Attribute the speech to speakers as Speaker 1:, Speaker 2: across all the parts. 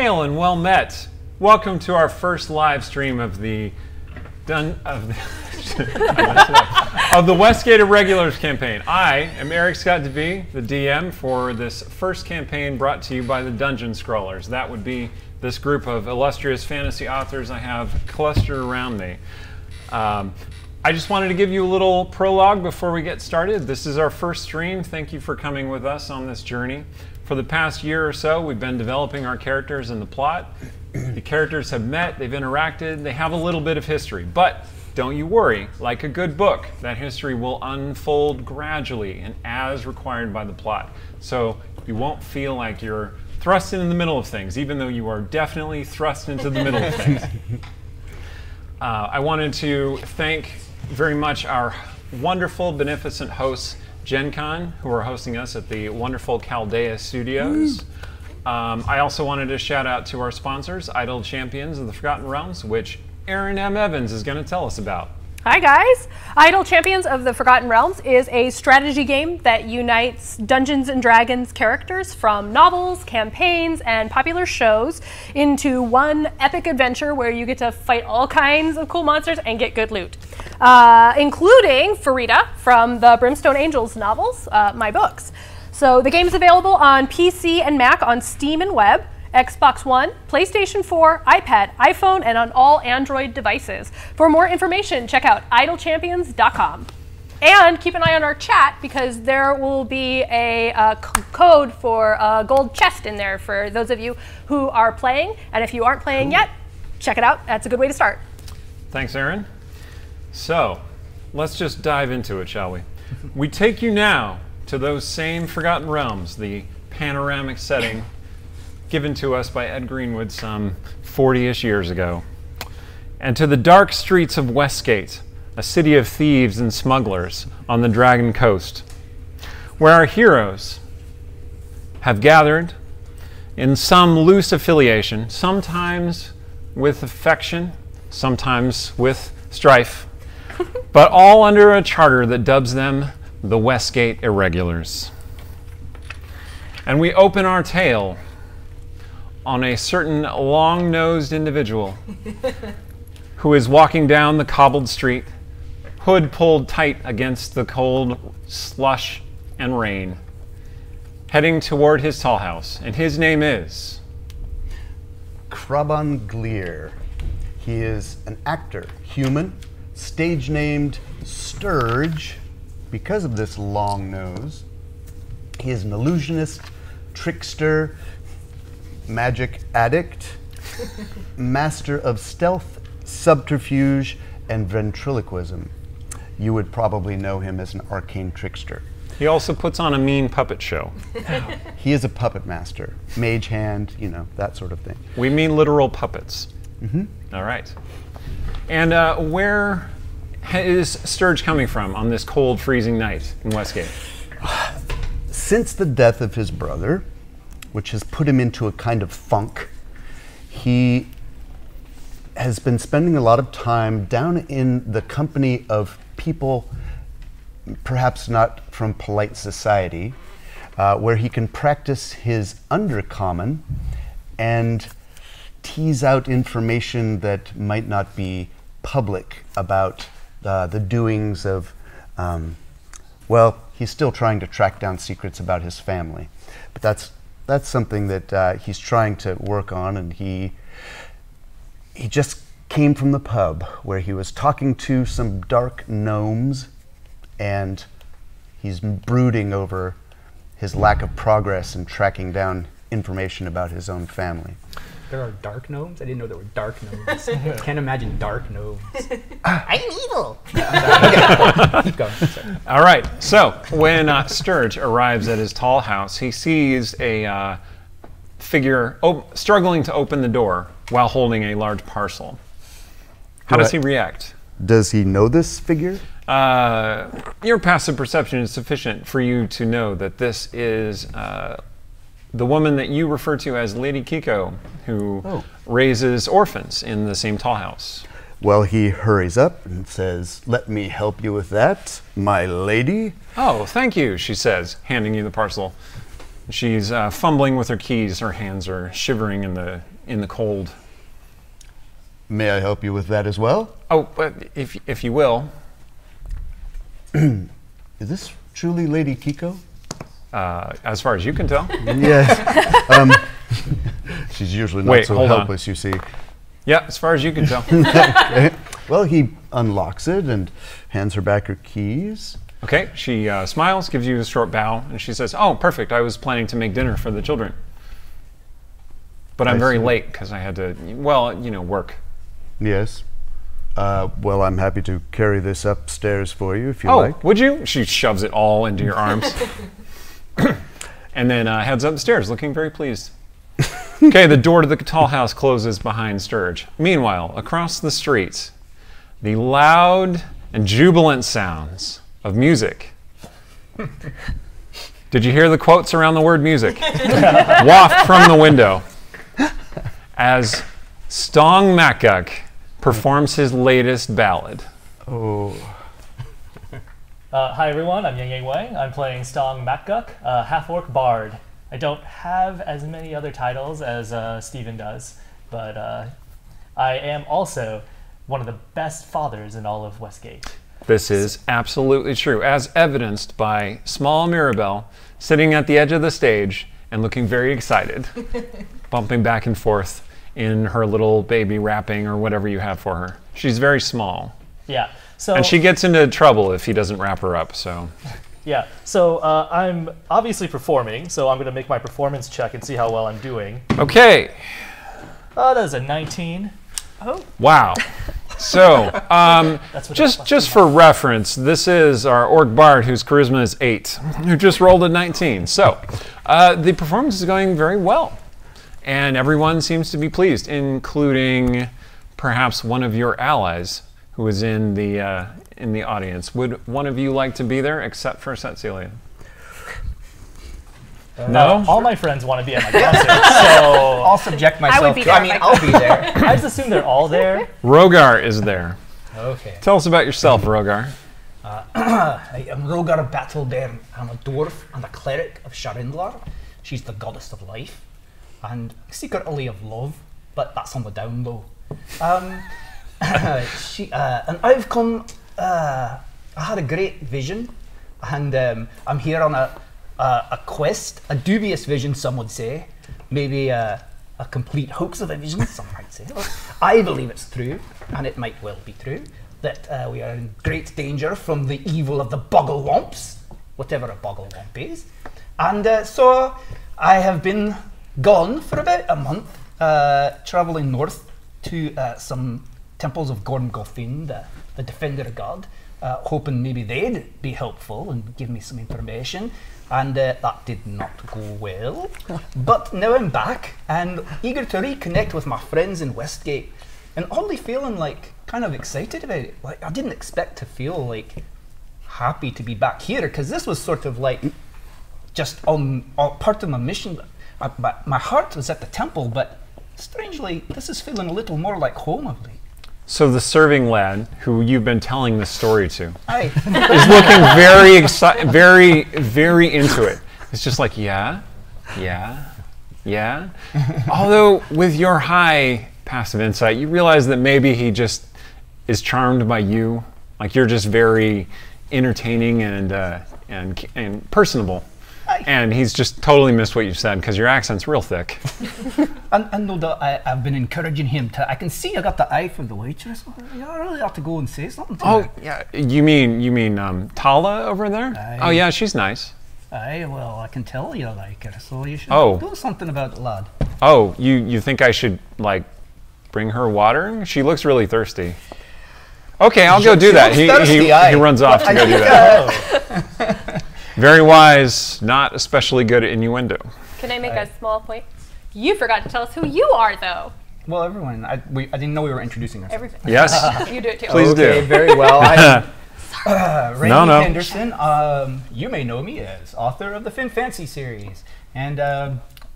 Speaker 1: Hail and well met. Welcome to our first live stream of the Westgate Irregulars campaign. I am Eric Scott DeVee, the DM for this first campaign brought to you by the Dungeon Scrawlers. That would be this group of illustrious fantasy authors I have clustered around me. I just wanted to give you a little prologue before we get started. This is our first stream. Thank you for coming with us on this journey. For the past year or so, we've been developing our characters and the plot. The characters have met, they've interacted, they have a little bit of history. But don't you worry, like a good book, that history will unfold gradually and as required by the plot. So you won't feel like you're thrust in the middle of things, even though you are definitely thrust into the middle of things. I wanted to thank very much our wonderful, beneficent hosts, Gen Con, who are hosting us at the wonderful Chaldea Studios. I also wanted to shout out to our sponsors, Idle Champions of the Forgotten Realms, which Aaron M. Evans is going to tell us about.
Speaker 2: Hi guys! Idle Champions of the Forgotten Realms is a strategy game that unites Dungeons & Dragons characters from novels, campaigns, and popular shows into one epic adventure where you get to fight all kinds of cool monsters and get good loot. Including Farida from the Brimstone Angels novels, my books. So the game is available on PC and Mac on Steam and web, Xbox One, PlayStation 4, iPad, iPhone, and on all Android devices. For more information, check out idlechampions.com. And keep an eye on our chat because there will be a code for a gold chest in there for those of you who are playing. And if you aren't playing yet, check it out. That's a good way to start.
Speaker 1: Thanks, Aaron. So, let's just dive into it, shall we? We take you now to those same Forgotten Realms, the panoramic setting given to us by Ed Greenwood some 40-ish years ago, and to the dark streets of Westgate, a city of thieves and smugglers on the Dragon Coast, where our heroes have gathered in some loose affiliation, sometimes with affection, sometimes with strife, but all under a charter that dubs them the Westgate Irregulars. And we open our tale on a certain long-nosed individual who is walking down the cobbled street, hood pulled tight against the cold slush and rain, heading toward his tall house. And his name is
Speaker 3: Ch01. He is an actor, human, stage named Sturge because of this long nose. He is an illusionist, trickster, magic addict, master of stealth, subterfuge, and ventriloquism. You would probably know him as an arcane trickster.
Speaker 1: He also puts on a mean puppet show.
Speaker 3: He is a puppet master, mage hand, you know, that sort of thing.
Speaker 1: We mean literal puppets.
Speaker 3: Mm-hmm.
Speaker 1: All right. And where is Sturge coming from on this cold, freezing night in Westgate?
Speaker 3: Since the death of his brother, which has put him into a kind of funk, he has been spending a lot of time down in the company of people, perhaps not from polite society, where he can practice his undercommon and tease out information that might not be public about the doings of, well, he's still trying to track down secrets about his family. But that's something that he's trying to work on, and he just came from the pub where he was talking to some dark gnomes, and he's brooding over his lack of progress in tracking down information about his own family.
Speaker 4: There are dark gnomes? I didn't know there were dark gnomes. I can't imagine dark gnomes.
Speaker 5: I'm evil.
Speaker 4: Keep going. Sorry.
Speaker 1: All right. So when Sturge arrives at his tall house, he sees a figure struggling to open the door while holding a large parcel. How does he react?
Speaker 3: Does he know this figure?
Speaker 1: Your passive perception is sufficient for you to know that this is the woman that you refer to as Lady Kiko, who raises orphans in the same tall house.
Speaker 3: Well, he hurries up and says, "Let me help you with that, my lady."
Speaker 1: Oh, thank you, she says, handing you the parcel. She's fumbling with her keys. Her hands are shivering in the in the cold.
Speaker 3: May I help you with that as well?
Speaker 1: Oh, but if you will.
Speaker 3: Is this truly Lady Kiko?
Speaker 1: As far as you can tell.
Speaker 3: Yes. She's usually not so
Speaker 1: hold on.
Speaker 3: helpless, you see.
Speaker 1: Yeah, as far as you can tell.
Speaker 3: Okay. Well, he unlocks it and hands her back her keys.
Speaker 1: Okay, she smiles, gives you a short bow, and she says, "Oh, perfect. I was planning to make dinner for the children. But I'm very late because I had to, well, you know, work."
Speaker 3: Yes. Well, I'm happy to carry this upstairs for you if you
Speaker 1: Oh,
Speaker 3: like.
Speaker 1: would you? She shoves it all into your arms. And then heads upstairs, looking very pleased. Okay, the door to the tall house closes behind Sturge. Meanwhile, across the streets, the loud and jubilant sounds of music. Did you hear the quotes around the word music? Waft from the window as Stong Makguk performs his latest ballad.
Speaker 3: Oh.
Speaker 6: Hi everyone, I'm Yang Wang. I'm playing Stong Makguk, a half-orc bard. I don't have as many other titles as Steven does, but I am also one of the best fathers in all of Westgate.
Speaker 1: This is absolutely true, as evidenced by small Mirabelle sitting at the edge of the stage and looking very excited, bumping back and forth in her little baby wrapping or whatever you have for her. She's very small.
Speaker 6: Yeah. So,
Speaker 1: And she gets into trouble if he doesn't wrap her up, so.
Speaker 6: yeah, so I'm obviously performing, so I'm going to make my performance check and see how well I'm doing.
Speaker 1: Okay,
Speaker 6: That is a 19.
Speaker 1: wow. So,
Speaker 6: That's what
Speaker 1: just for reference, this is our orc bard whose charisma is 8, who just rolled a 19. So, the performance is going very well, and everyone seems to be pleased, including perhaps one of your allies who is in the audience. Would one of you like to be there, except for Cecilia? No?
Speaker 6: All my friends want to be at my concert, so
Speaker 4: I'll subject myself
Speaker 2: be
Speaker 4: to.
Speaker 2: there,
Speaker 4: I mean, I'll be there.
Speaker 6: I just assume they're all there.
Speaker 1: Rogar is there.
Speaker 4: Okay.
Speaker 1: Tell us about yourself, Rogar.
Speaker 7: I am Rogar Battlebairn. I'm a dwarf and a cleric of Sharindlar. She's the goddess of life and secretly of love, but that's on the down low. And I've come. I had a great vision, and I'm here on a quest, a dubious vision, some would say, maybe a complete hoax of a vision, some might say. I believe it's true, and it might well be true, that we are in great danger from the evil of the Bogglewomps, whatever a Bogglewomp is. And so I have been gone for about a month, travelling north to some temples of Gormgothin, the Defender God, hoping maybe they'd be helpful and give me some information. And that did not go well. But now I'm back and eager to reconnect with my friends in Westgate, and oddly feeling like kind of excited about it. Like I didn't expect to feel like happy to be back here, because this was sort of like just on part of my mission. My heart was at the temple, but strangely, this is feeling a little more like home of late.
Speaker 1: So the serving lad, who you've been telling this story to,
Speaker 7: Aye.
Speaker 1: is looking very excited, very into it. It's just like, yeah. Although with your high passive insight, you realize that maybe he just is charmed by you. Like you're just very entertaining and personable.
Speaker 7: Aye.
Speaker 1: And he's just totally missed what you said because your accent's real thick.
Speaker 7: And no doubt I've been encouraging him to. I can see I got the eye for the waitress. I really have to go and say something to her.
Speaker 1: Yeah. You mean Tala over there?
Speaker 7: Aye.
Speaker 1: Oh yeah, she's nice.
Speaker 7: Aye, well, I can tell you like her, so you should
Speaker 1: Oh.
Speaker 7: do something about it, lad.
Speaker 1: Oh, you think I should like bring her water? She looks really thirsty. Okay, I'll go do
Speaker 7: She
Speaker 1: that.
Speaker 7: looks thirsty, aye.
Speaker 1: He runs off to go do that. Very wise, not especially good at innuendo.
Speaker 2: Can I make a small point? You forgot to tell us who you are, though.
Speaker 4: Well, everyone, I didn't know we were introducing ourselves.
Speaker 2: Everything.
Speaker 1: Yes?
Speaker 2: You do it too.
Speaker 1: Please
Speaker 4: Okay,
Speaker 1: do.
Speaker 4: very well.
Speaker 7: Randy
Speaker 1: No.
Speaker 7: Henderson, you may know me as author of the Fin Fancy series and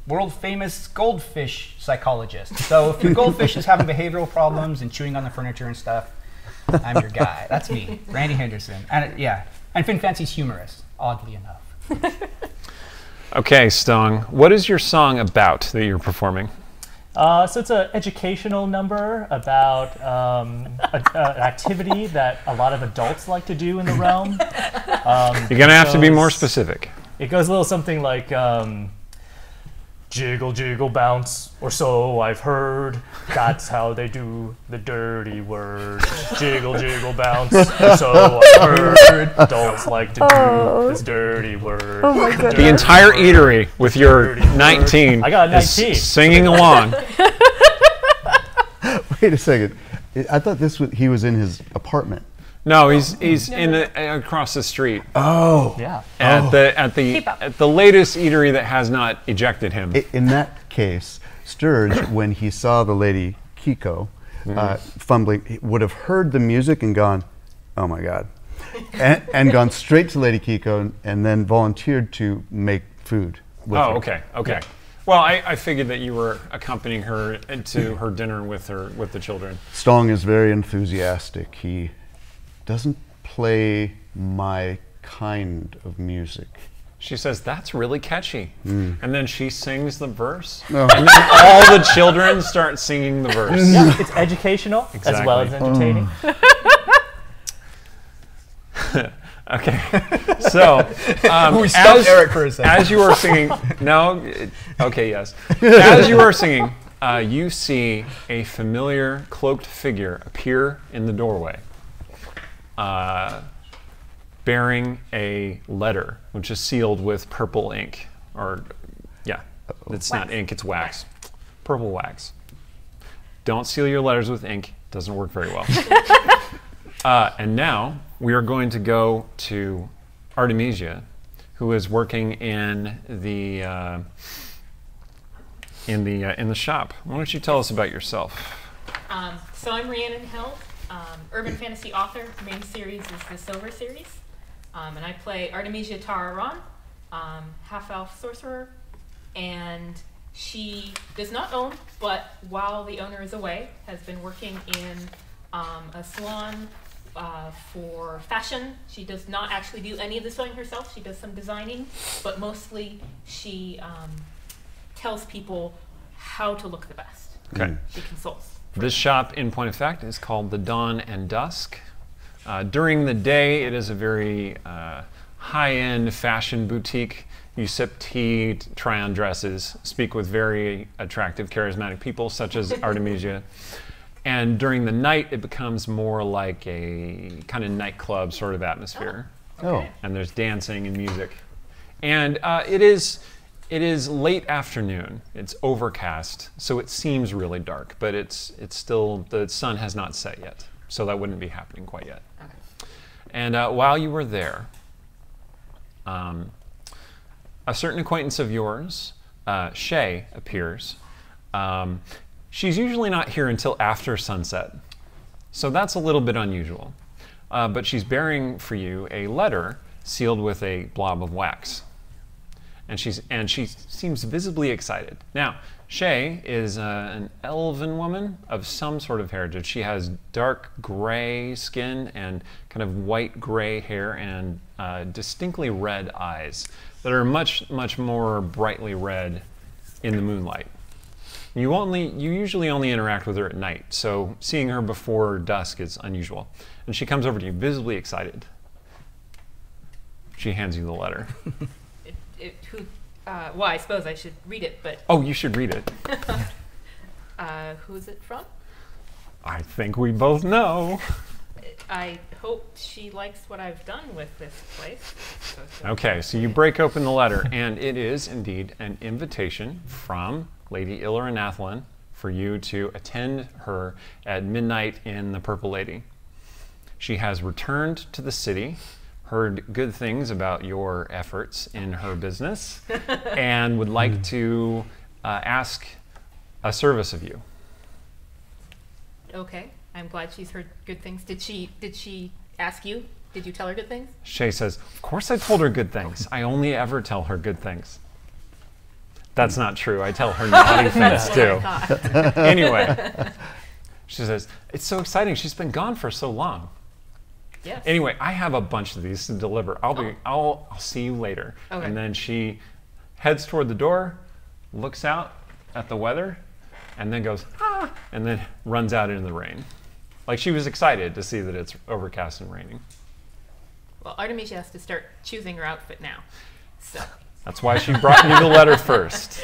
Speaker 7: world famous goldfish psychologist. So if your goldfish is having behavioral problems and chewing on the furniture and stuff, I'm your guy. That's me, Randy Henderson. And and Fin Fancy's humorous, oddly enough.
Speaker 1: Okay, Stong, what is your song about that you're performing?
Speaker 6: So it's an educational number about an activity that a lot of adults like to do in the realm.
Speaker 1: You're gonna have to be more specific.
Speaker 6: It goes a little something like jiggle, jiggle, bounce, or so I've heard. That's how they do the dirty word. Jiggle, jiggle, bounce, or so I've heard. Adults like to do this dirty word.
Speaker 2: Oh my goodness.
Speaker 1: The entire eatery with your 19
Speaker 6: I got a 19.
Speaker 1: is singing along.
Speaker 3: Wait a second. I thought he was in his apartment.
Speaker 1: No, he's across the street
Speaker 3: Oh.
Speaker 6: Yeah.
Speaker 1: at
Speaker 2: Keep up.
Speaker 1: the latest eatery that has not ejected him.
Speaker 3: In that case, Sturge, when he saw the lady Kiko fumbling, he would have heard the music and gone, "Oh my God," and gone straight to Lady Kiko and then volunteered to make food. With her.
Speaker 1: Okay. Well, I figured that you were accompanying her to her dinner with the children.
Speaker 3: Stong is very enthusiastic. He doesn't play my kind of music.
Speaker 1: She says, "That's really catchy," and then she sings the verse,
Speaker 3: No.
Speaker 1: and then all the children start singing the verse.
Speaker 6: Yeah, it's educational as well as entertaining.
Speaker 1: Okay, so
Speaker 7: We stopped Eric for a second.
Speaker 1: as you are singing, yes. As you are singing, you see a familiar cloaked figure appear in the doorway, bearing a letter, which is sealed with purple ink, it's not ink, it's wax, purple wax. Don't seal your letters with ink; doesn't work very well. And now we are going to go to Artemisia, who is working in the shop. Why don't you tell us about yourself?
Speaker 5: So I'm Rhiannon Hill, urban fantasy author. The main series is the Silver series. And I play Artemisia Tararan, half-elf sorcerer. And she does not own, but while the owner is away, has been working in a salon for fashion. She does not actually do any of the sewing herself. She does some designing, but mostly she tells people how to look the best.
Speaker 1: Okay.
Speaker 5: She consults.
Speaker 1: This shop, in point of fact, is called the Dawn and Dusk. During the day, it is a very high-end fashion boutique. You sip tea, try on dresses, speak with very attractive, charismatic people such as Artemisia. And during the night, it becomes more like a kind of nightclub sort of atmosphere.
Speaker 3: Oh.
Speaker 1: And there's dancing and music. And it is late afternoon. It's overcast, so it seems really dark, but it's still, the sun has not set yet, so that wouldn't be happening quite yet.
Speaker 5: Okay.
Speaker 1: And while you were there, a certain acquaintance of yours, Shay, appears. She's usually not here until after sunset, so that's a little bit unusual. But she's bearing for you a letter sealed with a blob of wax. And she seems visibly excited. Now, Shay is an elven woman of some sort of heritage. She has dark gray skin and kind of white gray hair and distinctly red eyes that are much, much more brightly red in the moonlight. You usually only interact with her at night, so seeing her before dusk is unusual. And she comes over to you, visibly excited. She hands you the letter.
Speaker 5: Well, I suppose I should read it, but
Speaker 1: Oh, you should read it.
Speaker 5: who's it from?
Speaker 1: I think we both know.
Speaker 5: I hope she likes what I've done with this place.
Speaker 1: Okay, so you break open the letter, and it is indeed an invitation from Lady Ilira Nathalan for you to attend her at midnight in the Purple Lady. She has returned to the city, heard good things about your efforts in her business, and would like to ask a service of you.
Speaker 5: Okay, I'm glad she's heard good things. Did she ask you? Did you tell her good things?
Speaker 1: Shay says, "Of course I told her good things. I only ever tell her good things." That's not true. I tell her naughty things too. Anyway, she says, "It's so exciting. She's been gone for so long."
Speaker 5: Yes.
Speaker 1: Anyway, I have a bunch of these to deliver. I'll see you later.
Speaker 5: Okay.
Speaker 1: And then she heads toward the door, looks out at the weather, and then goes, ah, and then runs out into the rain. Like she was excited to see that it's overcast and raining.
Speaker 5: Well, Artemisia has to start choosing her outfit now. So.
Speaker 1: That's why she brought you the letter first.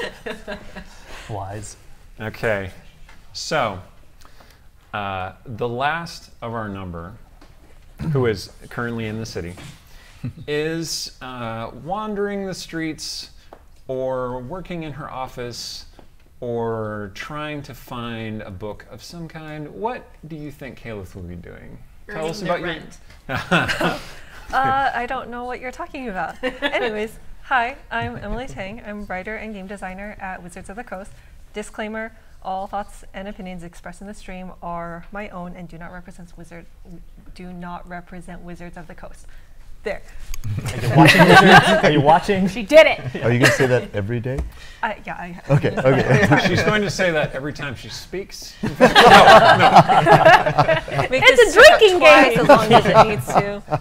Speaker 6: Wise.
Speaker 1: Okay, so the last of our number, who is currently in the city, is wandering the streets or working in her office or trying to find a book of some kind. What do you think Caliph will be doing? Tell us about your
Speaker 5: rent.
Speaker 8: I don't know what you're talking about. Anyways, hi, I'm Emily Tang. I'm writer and game designer at Wizards of the Coast. Disclaimer, all thoughts and opinions expressed in the stream are my own and do not represent Wizards of the Coast. There.
Speaker 6: Are you watching, Wizards? Are you watching?
Speaker 2: She did it.
Speaker 3: Are you going to say that every day?
Speaker 8: Yeah, I
Speaker 3: Okay, okay.
Speaker 1: She's going to say that every time she speaks.
Speaker 8: Make
Speaker 2: It's
Speaker 8: this
Speaker 2: a drinking
Speaker 8: twice
Speaker 2: game.
Speaker 8: as long as it needs to.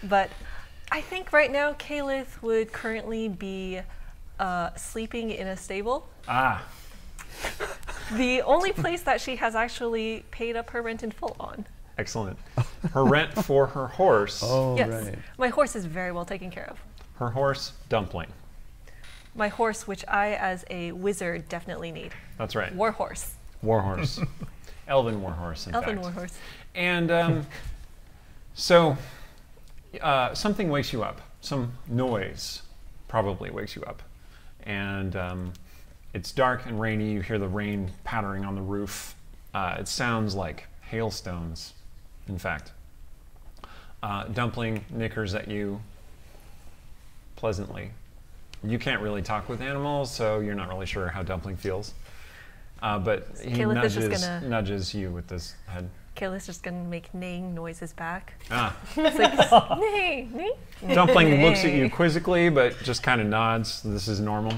Speaker 8: But I think right now Caliph would currently be sleeping in a stable.
Speaker 1: Ah,
Speaker 8: The only place that she has actually paid up her rent in full on.
Speaker 1: excellent. Her rent for her horse.
Speaker 3: Oh,
Speaker 8: Yes,
Speaker 3: right.
Speaker 8: my horse is very well taken care of.
Speaker 1: Her horse, Dumpling.
Speaker 8: My horse, which I as a wizard definitely need.
Speaker 1: That's right.
Speaker 8: War horse.
Speaker 1: Warhorse. Elven warhorse, in
Speaker 8: Elven
Speaker 1: fact.
Speaker 8: war horse.
Speaker 1: And so something wakes you up. Some noise probably wakes you up. And it's dark and rainy. You hear the rain pattering on the roof. It sounds like hailstones, in fact. Dumpling nickers at you pleasantly. You can't really talk with animals, so you're not really sure how Dumpling feels. But he
Speaker 8: Caliph is just gonna-
Speaker 1: nudges you with his head.
Speaker 8: Kayla's just gonna make neighing noises back.
Speaker 1: Ah.
Speaker 8: It's like, neigh, neigh.
Speaker 1: Dumpling looks at you quizzically, but just kind of nods. This is normal.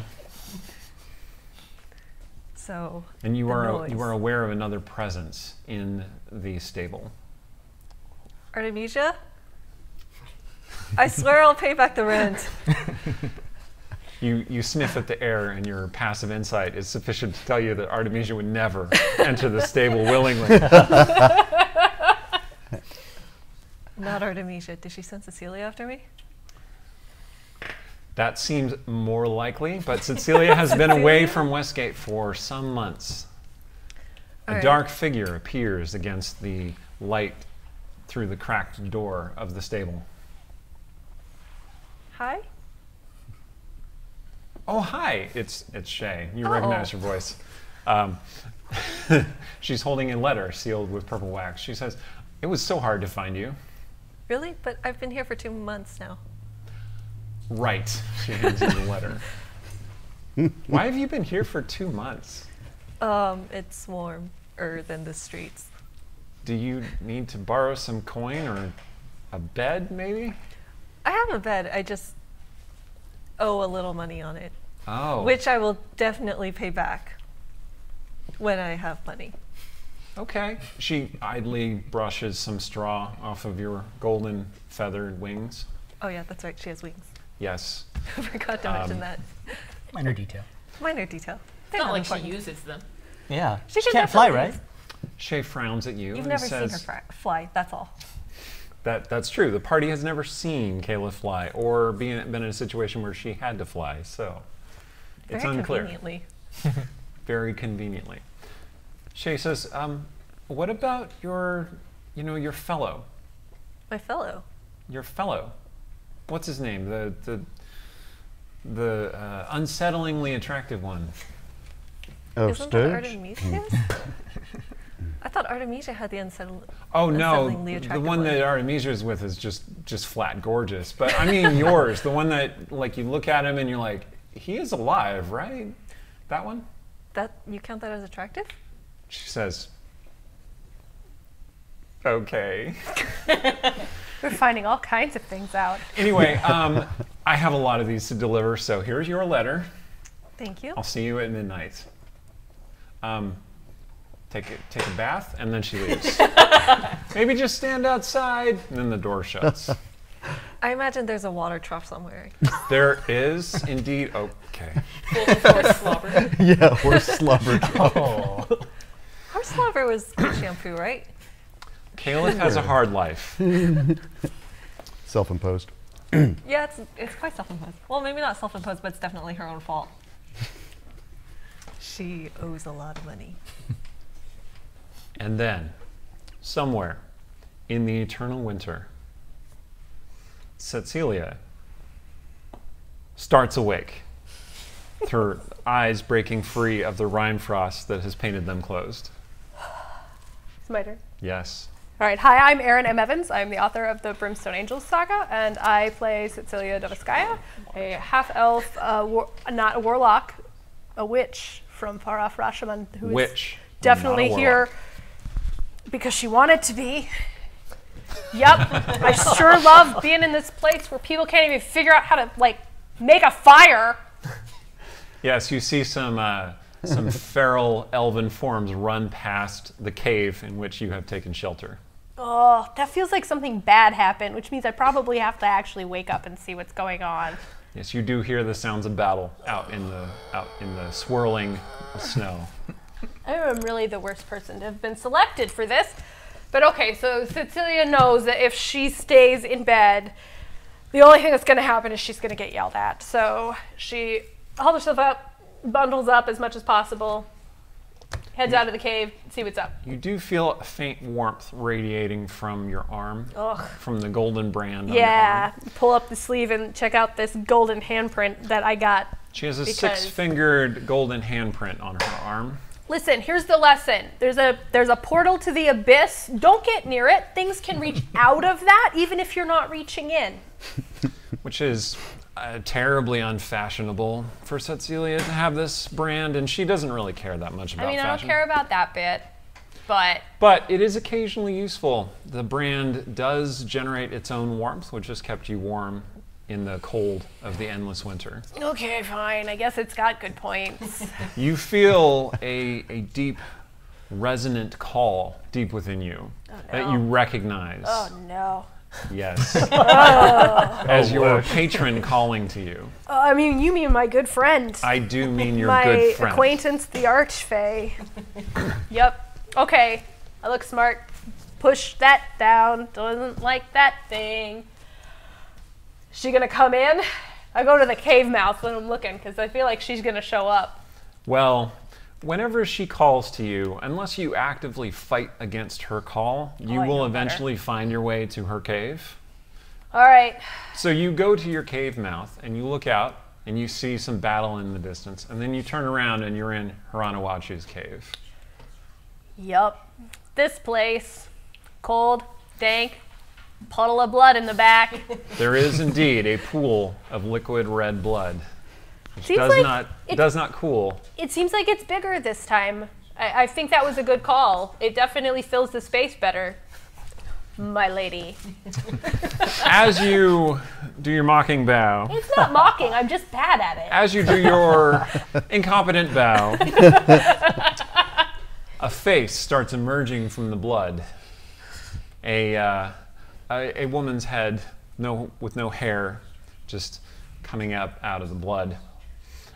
Speaker 8: So.
Speaker 1: And you
Speaker 8: the
Speaker 1: are
Speaker 8: noise.
Speaker 1: you are aware of another presence in the stable.
Speaker 8: Artemisia? I swear I'll pay back the rent.
Speaker 1: You sniff at the air, and your passive insight is sufficient to tell you that Artemisia would never enter the stable willingly.
Speaker 8: Not Artemisia. Did she send Cecilia after me?
Speaker 1: That seems more likely, but Cecilia has been away from Westgate for some months. A
Speaker 8: All right.
Speaker 1: dark figure appears against the light through the cracked door of the stable.
Speaker 8: Hi?
Speaker 1: Oh, hi, it's Shay. You
Speaker 8: Oh.
Speaker 1: recognize her voice. She's holding a letter sealed with purple wax. She says, "It was so hard to find you."
Speaker 8: Really? But I've been here for 2 months now.
Speaker 1: Right. She hands you the letter. Why have you been here for 2 months?
Speaker 8: It's warmer than the streets.
Speaker 1: Do you need to borrow some coin or a bed, maybe?
Speaker 8: I have a bed. I just owe a little money on it,
Speaker 1: Oh.
Speaker 8: which I will definitely pay back when I have money.
Speaker 1: Okay. She idly brushes some straw off of your golden feathered wings.
Speaker 8: Oh yeah, that's right. She has wings.
Speaker 1: Yes.
Speaker 8: I forgot to mention that.
Speaker 7: Minor detail.
Speaker 8: Minor detail.
Speaker 5: It's not like she uses them.
Speaker 6: Yeah.
Speaker 8: She
Speaker 6: She
Speaker 8: can
Speaker 6: can't fly,
Speaker 8: definitely
Speaker 6: right?
Speaker 1: Shay frowns at you
Speaker 8: You've
Speaker 1: and
Speaker 8: never seen
Speaker 1: says,
Speaker 8: her fly. That's all.
Speaker 1: That's true. The party has never seen Kayla fly or been in a situation where she had to fly, so it's
Speaker 8: Very
Speaker 1: unclear.
Speaker 8: conveniently.
Speaker 1: Very conveniently. Shay says, what about your fellow?
Speaker 8: My fellow.
Speaker 1: Your fellow. What's his name? The unsettlingly attractive one.
Speaker 3: Oh,
Speaker 8: Isn't that
Speaker 3: Sturge?
Speaker 8: Artemisia's? I thought Artemisia had the
Speaker 1: Oh no,
Speaker 8: unsettlingly
Speaker 1: the
Speaker 8: attractive
Speaker 1: one that Artemisia is with is just flat gorgeous. But I mean yours, the one that like you look at him and you're like, he is alive, right? That one?
Speaker 8: That you count that as attractive?
Speaker 1: She says, okay.
Speaker 2: We're finding all kinds of things out.
Speaker 1: Anyway, I have a lot of these to deliver, so here's your letter.
Speaker 8: Thank you.
Speaker 1: I'll see you at midnight. Take a bath, and then she leaves. Maybe just stand outside, and then the door shuts.
Speaker 8: I imagine there's a water trough somewhere.
Speaker 1: There is indeed. Okay.
Speaker 5: Full of horse slobber.
Speaker 3: Yeah, horse slobber.
Speaker 6: Oh.
Speaker 8: Horse slobber was good shampoo, right?
Speaker 1: Caleb has a hard life.
Speaker 3: Self-imposed.
Speaker 8: Yeah, it's quite self-imposed. Well, maybe not self-imposed, but it's definitely her own fault. She owes a lot of money.
Speaker 1: And then, somewhere in the eternal winter, Cecilia starts awake, with her eyes breaking free of the rime frost that has painted them closed.
Speaker 2: It's my turn.
Speaker 1: Yes.
Speaker 2: All right, hi, I'm Erin M. Evans. I'm the author of the Brimstone Angels saga, and I play Cecilia Dovoskaya, a half-elf, not a warlock, a witch from far-off Rashomon, who
Speaker 1: Witch,
Speaker 2: is definitely
Speaker 1: not a
Speaker 2: here
Speaker 1: warlock.
Speaker 2: because she wanted to be. Yep, I sure love being in this place where people can't even figure out how to, like, make a fire.
Speaker 1: Yes, you see some feral elven forms run past the cave in which you have taken shelter.
Speaker 2: Oh, that feels like something bad happened, which means I probably have to actually wake up and see what's going on.
Speaker 1: Yes, you do hear the sounds of battle out in the swirling snow.
Speaker 2: I am really the worst person to have been selected for this. But okay, so Cecilia knows that if she stays in bed, the only thing that's going to happen is she's going to get yelled at. So she holds herself up, bundles up as much as possible, heads out of the cave, see what's up.
Speaker 1: You do feel a faint warmth radiating from your arm, from the golden brand on your
Speaker 2: Yeah,
Speaker 1: arm.
Speaker 2: pull up the sleeve and check out this golden handprint that I got.
Speaker 1: She has a
Speaker 2: because-
Speaker 1: six-fingered golden handprint on her arm.
Speaker 2: Listen, here's the lesson. There's a portal to the abyss. Don't get near it. Things can reach out of that even if you're not reaching in.
Speaker 1: Which is terribly unfashionable for Cecilia to have this brand, and she doesn't really care that much about
Speaker 2: I mean,
Speaker 1: fashion.
Speaker 2: I don't care about that bit, but
Speaker 1: But it is occasionally useful. The brand does generate its own warmth, which has kept you warm in the cold of the endless winter.
Speaker 2: okay, fine. I guess it's got good points.
Speaker 1: You feel a deep, resonant call deep within you that you recognize.
Speaker 2: Oh no.
Speaker 1: Yes. As your patron calling to you.
Speaker 2: I mean, you mean my good friend.
Speaker 1: I do mean your
Speaker 2: my
Speaker 1: good friend.
Speaker 2: acquaintance, the Archfey. Yep. Okay. I look smart. Push that down. Doesn't like that thing. She gonna come in? I go to the cave mouth when I'm looking because I feel like she's gonna show up.
Speaker 1: Well, whenever she calls to you, unless you actively fight against her call, you
Speaker 2: I
Speaker 1: will
Speaker 2: know
Speaker 1: eventually find your way to her cave.
Speaker 2: All right.
Speaker 1: So you go to your cave mouth and you look out and you see some battle in the distance, and then you turn around and you're in Haranawachu's cave.
Speaker 2: Yup. This place. Cold, dank, puddle of blood in the back.
Speaker 1: There is indeed a pool of liquid red blood, which
Speaker 2: Seems
Speaker 1: does
Speaker 2: like
Speaker 1: not cool.
Speaker 2: It seems like it's bigger this time. I think that was a good call. It definitely fills the space better, my lady.
Speaker 1: As you do your mocking bow,
Speaker 2: It's not mocking. I'm just bad at it.
Speaker 1: as you do your incompetent bow, a face starts emerging from the blood. A woman's head, with no hair, just coming up out of the blood.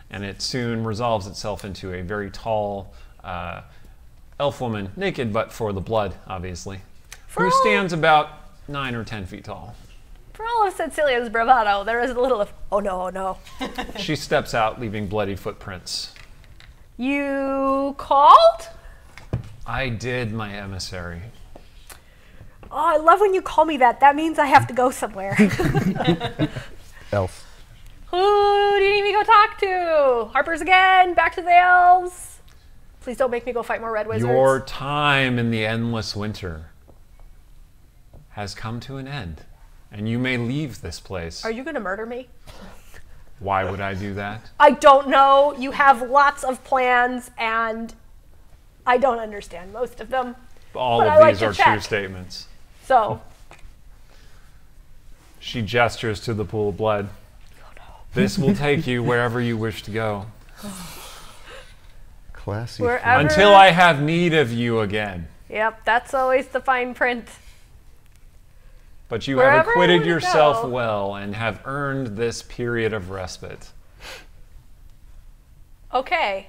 Speaker 1: And it soon resolves itself into a very tall elf woman, naked but for the blood, obviously, who stands about 9 or 10 feet tall.
Speaker 2: For all of Cecilia's bravado, there is a little of, oh no, oh no.
Speaker 1: She steps out, leaving bloody footprints.
Speaker 2: You called?
Speaker 1: I did, my emissary.
Speaker 2: Oh, I love when you call me that. That means I have to go somewhere.
Speaker 3: Elf.
Speaker 2: Who do you need me to go talk to? Harper's again? Back to the elves? Please don't make me go fight more red wizards.
Speaker 1: Your time in the endless winter has come to an end, and you may leave this place.
Speaker 2: Are you going to murder me?
Speaker 1: Why would I do that?
Speaker 2: I don't know. You have lots of plans, and I don't understand most of them.
Speaker 1: All
Speaker 2: But
Speaker 1: of
Speaker 2: I like
Speaker 1: these
Speaker 2: to
Speaker 1: are
Speaker 2: check.
Speaker 1: true statements.
Speaker 2: So,
Speaker 1: She gestures to the pool of blood. This will take you wherever you wish to go.
Speaker 3: Classy.
Speaker 2: wherever.
Speaker 1: Until I have need of you again.
Speaker 2: Yep, that's always the fine print.
Speaker 1: But you
Speaker 2: Wherever
Speaker 1: have
Speaker 2: I
Speaker 1: acquitted
Speaker 2: wanna
Speaker 1: yourself
Speaker 2: go.
Speaker 1: well and have earned this period of respite.
Speaker 2: Okay.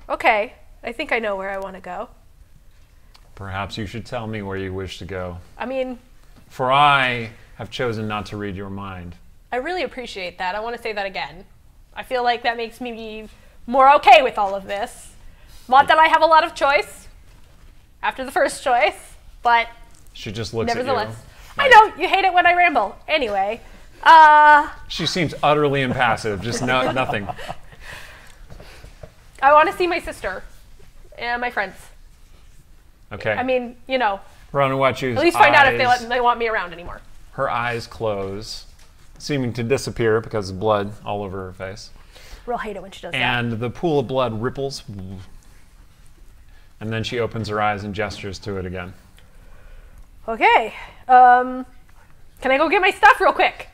Speaker 2: Okay. I think I know where I want to go.
Speaker 1: Perhaps you should tell me where you wish to go.
Speaker 2: I mean,
Speaker 1: For I have chosen not to read your mind.
Speaker 2: I really appreciate that. I want to say that again. I feel like that makes me be more okay with all of this. Not that I have a lot of choice after the first choice, but
Speaker 1: She just looks at you.
Speaker 2: nevertheless. I know, you hate it when I ramble. Anyway,
Speaker 1: She seems utterly impassive, just nothing.
Speaker 2: I want to see my sister and my friends.
Speaker 1: Okay.
Speaker 2: I mean, you know,
Speaker 1: Ronawachu's
Speaker 2: at least find out if
Speaker 1: eyes-
Speaker 2: they want me around anymore.
Speaker 1: Her eyes close, seeming to disappear because of blood all over her face.
Speaker 2: Real hate it when she does that.
Speaker 1: And the pool of blood ripples. And then she opens her eyes and gestures to it again.
Speaker 2: Okay. Can I go get my stuff real quick?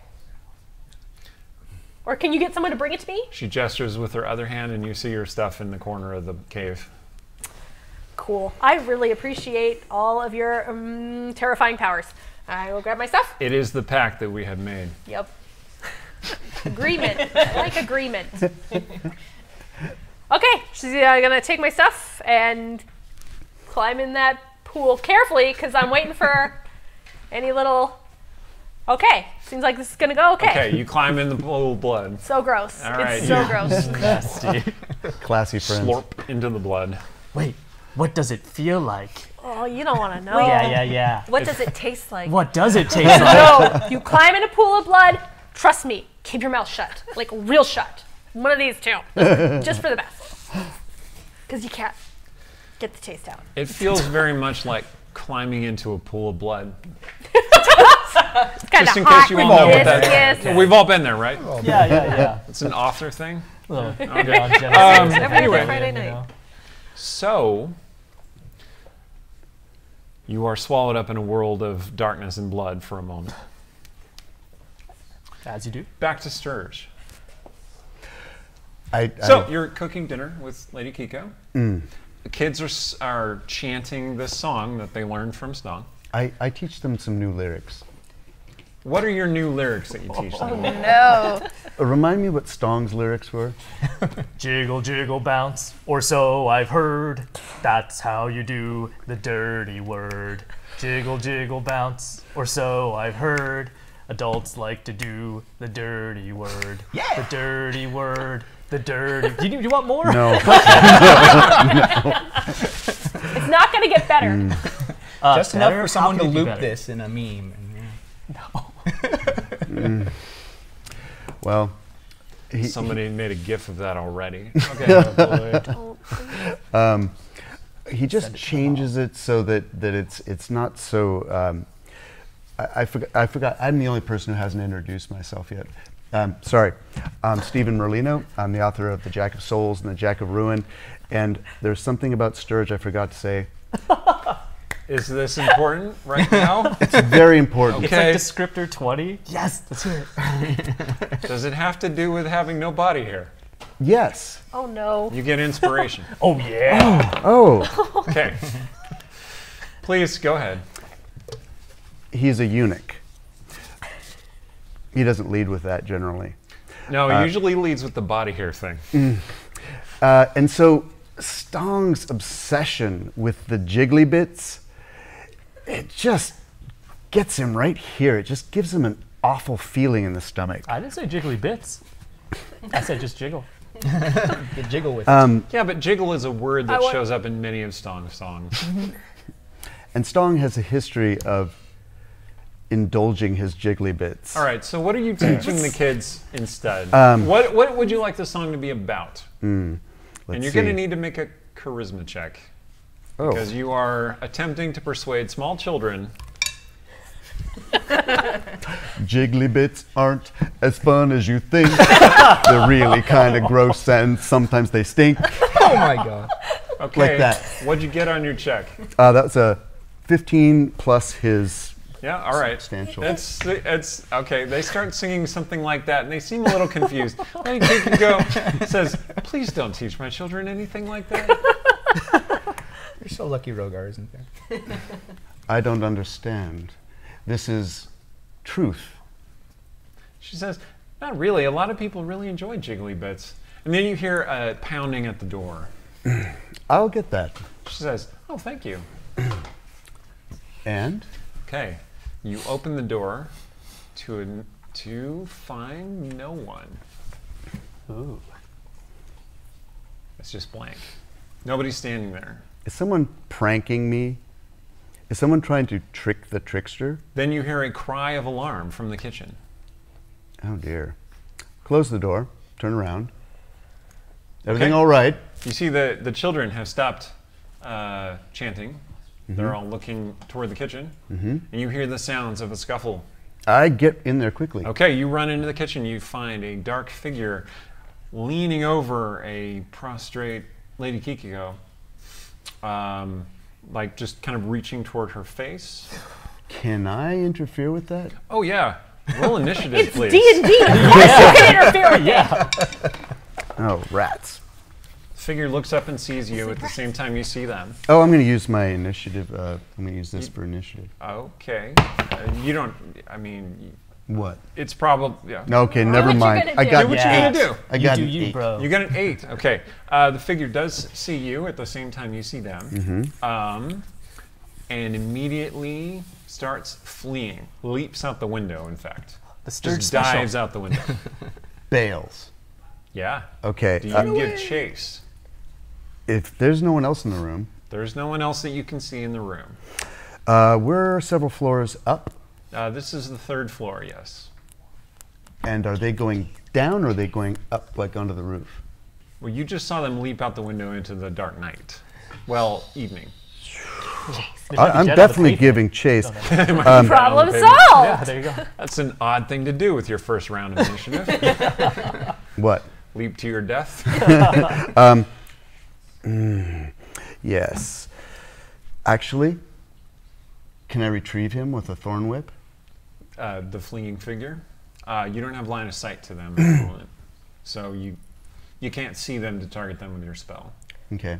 Speaker 2: Or can you get someone to bring it to me?
Speaker 1: She gestures with her other hand, and you see her stuff in the corner of the cave.
Speaker 2: Cool. I really appreciate all of your terrifying powers. I will grab my stuff.
Speaker 1: It is the pact that we have made.
Speaker 2: Yep. Agreement. I like agreement. Okay, she's gonna take my stuff and climb in that pool carefully because I'm waiting for any little. Okay, seems like this is gonna go okay.
Speaker 1: Okay, you climb in the pool of blood.
Speaker 2: So gross.
Speaker 1: All right,
Speaker 2: It's so
Speaker 1: you-
Speaker 2: gross.
Speaker 6: Nasty.
Speaker 3: Classy friends.
Speaker 1: Slurp into the blood.
Speaker 6: Wait, what does it feel like?
Speaker 2: Oh, you don't want to know.
Speaker 6: Yeah.
Speaker 8: What does it taste like?
Speaker 6: What does it taste like?
Speaker 2: No, you climb in a pool of blood. Trust me, keep your mouth shut, like real shut. One of these two, just for the best, because you can't get the taste out.
Speaker 1: It feels very much like climbing into a pool of blood.
Speaker 2: It's kind
Speaker 1: Just
Speaker 2: of
Speaker 1: in
Speaker 2: hot.
Speaker 1: case you all know what that
Speaker 2: Yes.
Speaker 1: is. We've all been there, right?
Speaker 6: Yeah.
Speaker 1: It's an author thing.
Speaker 6: Little
Speaker 1: Okay.
Speaker 8: Every
Speaker 1: Anyway.
Speaker 8: Friday night.
Speaker 1: So, you are swallowed up in a world of darkness and blood for a moment.
Speaker 6: As you do.
Speaker 1: Back to Sturge.
Speaker 3: I
Speaker 1: So, you're cooking dinner with Lady Kiko. The kids are chanting this song that they learned from Stong.
Speaker 3: I teach them some new lyrics.
Speaker 1: What are your new lyrics that you teach them?
Speaker 8: No.
Speaker 3: Remind me what Stong's lyrics were.
Speaker 6: Jiggle, jiggle, bounce, or so I've heard. That's how you do the dirty word. Jiggle, jiggle, bounce, or so I've heard. Adults like to do the dirty word.
Speaker 7: Yeah.
Speaker 6: The dirty word. The dirty. Do you want more?
Speaker 3: No.
Speaker 2: It's not gonna get better.
Speaker 7: Just enough
Speaker 6: better?
Speaker 7: for someone
Speaker 6: How
Speaker 7: to
Speaker 6: could it be
Speaker 7: loop
Speaker 6: better?
Speaker 7: this in a meme.
Speaker 3: Well,
Speaker 1: Somebody made a gif of that already. Okay.
Speaker 3: he just changes it so that it's not so. I forgot. I'm the only person who hasn't introduced myself yet. Sorry, I'm Stephen Merlino. I'm the author of The Jack of Souls and The Jack of Ruin, and there's something about Sturge I forgot to say.
Speaker 1: Is this important right now?
Speaker 3: It's very important.
Speaker 1: Okay.
Speaker 6: It's like descriptor 20. Yes, that's it.
Speaker 1: Does it have to do with having no body hair?
Speaker 3: Yes.
Speaker 2: Oh no.
Speaker 1: You get inspiration.
Speaker 6: Oh, yeah.
Speaker 3: Oh,
Speaker 1: Okay. Please go ahead.
Speaker 3: he's a eunuch. He doesn't lead with that generally.
Speaker 1: No, he usually leads with the body hair thing.
Speaker 3: And so Stong's obsession with the jiggly bits, it just gets him right here. It just gives him an awful feeling in the stomach.
Speaker 6: I didn't say jiggly bits. I said just jiggle.
Speaker 7: The jiggle with it.
Speaker 1: Yeah, but jiggle is a word that
Speaker 2: I want-
Speaker 1: shows up in many of Stong's songs.
Speaker 3: And Stong has a history of indulging his jiggly bits.
Speaker 1: All right, so what are you teaching the kids instead? What would you like the song to be about? And you're going to need to make a charisma check.
Speaker 3: Oh.
Speaker 1: Because you are attempting to persuade small children.
Speaker 3: Jiggly bits aren't as fun as you think. They're really kind of gross and sometimes they stink.
Speaker 7: Oh my god.
Speaker 1: Okay,
Speaker 3: Like that.
Speaker 1: What'd you get on your check?
Speaker 3: That's a 15 plus his
Speaker 1: Yeah, all right.
Speaker 3: substantial.
Speaker 1: It's okay. They start singing something like that, and they seem a little confused. Lady Kiko says, "Please don't teach my children anything like that."
Speaker 7: You're so lucky Rogar isn't there.
Speaker 3: I don't understand. This is truth.
Speaker 1: She says, "Not really. A lot of people really enjoy jiggly bits. And then you hear a pounding at the door.
Speaker 3: I'll get that.
Speaker 1: She says, "Oh, thank you."
Speaker 3: And?
Speaker 1: Okay, you open the door to find no one.
Speaker 6: Ooh.
Speaker 1: It's just blank. Nobody's standing there.
Speaker 3: Is someone pranking me? Is someone trying to trick the trickster?
Speaker 1: Then you hear a cry of alarm from the kitchen.
Speaker 3: Oh dear. Close the door, turn around. Everything
Speaker 1: Okay.
Speaker 3: all right?
Speaker 1: You see the children have stopped chanting. They're all looking toward the kitchen. And you hear the sounds of a scuffle.
Speaker 3: I get in there quickly.
Speaker 1: Okay, you run into the kitchen. You find a dark figure leaning over a prostrate Lady Kikiko, like just kind of reaching toward her face.
Speaker 3: Can I interfere with that?
Speaker 1: Oh yeah, roll initiative,
Speaker 2: It's
Speaker 1: please.
Speaker 2: D&D. Of course you can interfere with it.
Speaker 3: Oh, rats.
Speaker 1: Figure looks up and sees you at the same time you see them.
Speaker 3: Oh, I'm going to use my initiative. I'm going to use this for initiative.
Speaker 1: Okay, you don't. I mean,
Speaker 3: What?
Speaker 1: it's probably yeah.
Speaker 3: Okay, never
Speaker 2: what you
Speaker 3: mind.
Speaker 2: gonna
Speaker 3: I
Speaker 2: do?
Speaker 3: got
Speaker 1: Do what
Speaker 3: an
Speaker 1: you're
Speaker 3: eight.
Speaker 1: gonna do.
Speaker 3: I got
Speaker 6: You
Speaker 3: an
Speaker 6: do you,
Speaker 3: 8.
Speaker 6: bro.
Speaker 1: You got an 8. Okay, the figure does see you at the same time you see them, and immediately starts fleeing. Leaps out the window. In fact,
Speaker 6: The Sturge
Speaker 1: just
Speaker 6: special.
Speaker 1: dives out the window.
Speaker 3: Bails.
Speaker 1: Yeah.
Speaker 3: Okay.
Speaker 1: Do you give chase?
Speaker 3: If there's no one else in the room,
Speaker 1: There's no one else that you can see in the room.
Speaker 3: we're several floors up.
Speaker 1: This is the 3rd floor. Yes.
Speaker 3: And are they going down or are they going up, like onto the roof?
Speaker 1: Well, you just saw them leap out the window into the dark night. Well, evening.
Speaker 6: There's like a
Speaker 3: I'm
Speaker 6: jet on the
Speaker 3: definitely
Speaker 6: pavement.
Speaker 3: giving chase.
Speaker 2: Problem
Speaker 1: Okay.
Speaker 2: solved.
Speaker 6: Yeah, there you go.
Speaker 1: That's an odd thing to do with your first round of initiative.
Speaker 3: What?
Speaker 1: Leap to your death.
Speaker 3: Yes. Actually, can I retrieve him with a thorn whip?
Speaker 1: The fleeing figure. You don't have line of sight to them at the moment, so you can't see them to target them with your spell.
Speaker 3: Okay.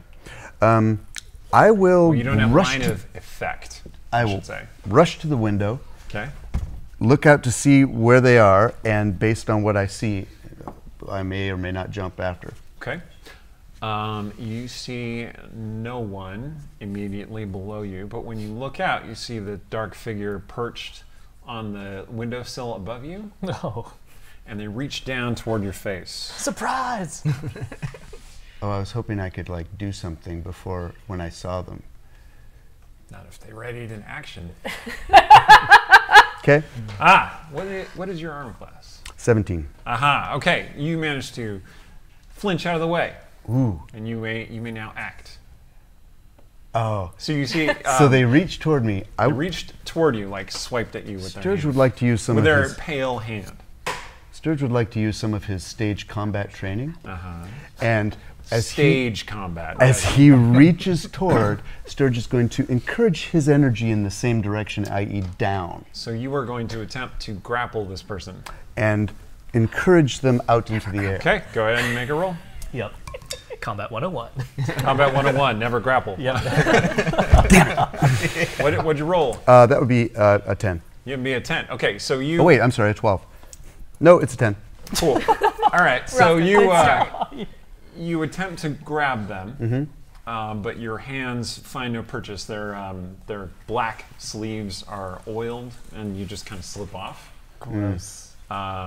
Speaker 3: I will
Speaker 1: Well, you don't have
Speaker 3: rush
Speaker 1: line
Speaker 3: to,
Speaker 1: of effect.
Speaker 3: I
Speaker 1: I
Speaker 3: will
Speaker 1: should say.
Speaker 3: rush to the window,
Speaker 1: Okay.
Speaker 3: look out to see where they are, and based on what I see, I may or may not jump after.
Speaker 1: Okay. You see no one immediately below you, but when you look out, you see the dark figure perched on the windowsill above you,
Speaker 6: No.
Speaker 1: and they reach down toward your face.
Speaker 6: Surprise!
Speaker 3: Oh, I was hoping I could like do something before when I saw them.
Speaker 1: Not if they readied an action.
Speaker 3: Okay.
Speaker 1: What is your armor class?
Speaker 3: 17.
Speaker 1: Aha. Okay. You managed to flinch out of the way,
Speaker 3: Ooh.
Speaker 1: and you may now act.
Speaker 3: Oh.
Speaker 1: So you see,
Speaker 3: So they reached toward me.
Speaker 1: they reached toward you, like swiped at you with their
Speaker 3: Sturge
Speaker 1: hand.
Speaker 3: would like to use some
Speaker 1: with
Speaker 3: of
Speaker 1: their
Speaker 3: his
Speaker 1: pale hand.
Speaker 3: Sturge would like to use some of his stage combat training. And as
Speaker 1: Stage combat.
Speaker 3: As
Speaker 1: right.
Speaker 3: he reaches toward, Sturge is going to encourage his energy in the same direction, i.e. down,
Speaker 1: So you are going to attempt to grapple this person.
Speaker 3: and encourage them out into the air.
Speaker 1: Okay. Go ahead and make a roll.
Speaker 6: Yep. Combat 101.
Speaker 1: Combat 101. Never grapple.
Speaker 6: Yep.
Speaker 1: What'd you roll?
Speaker 3: That would be a 10.
Speaker 1: You'd be a 10. Okay. So you.
Speaker 3: Oh, wait, I'm sorry, a 12. No, it's a 10.
Speaker 1: Cool. All right. So
Speaker 2: Rough,
Speaker 1: you
Speaker 2: good start.
Speaker 1: you attempt to grab them, but your hands find no purchase. Their black sleeves are oiled, and you just kind of slip off.
Speaker 6: Gross.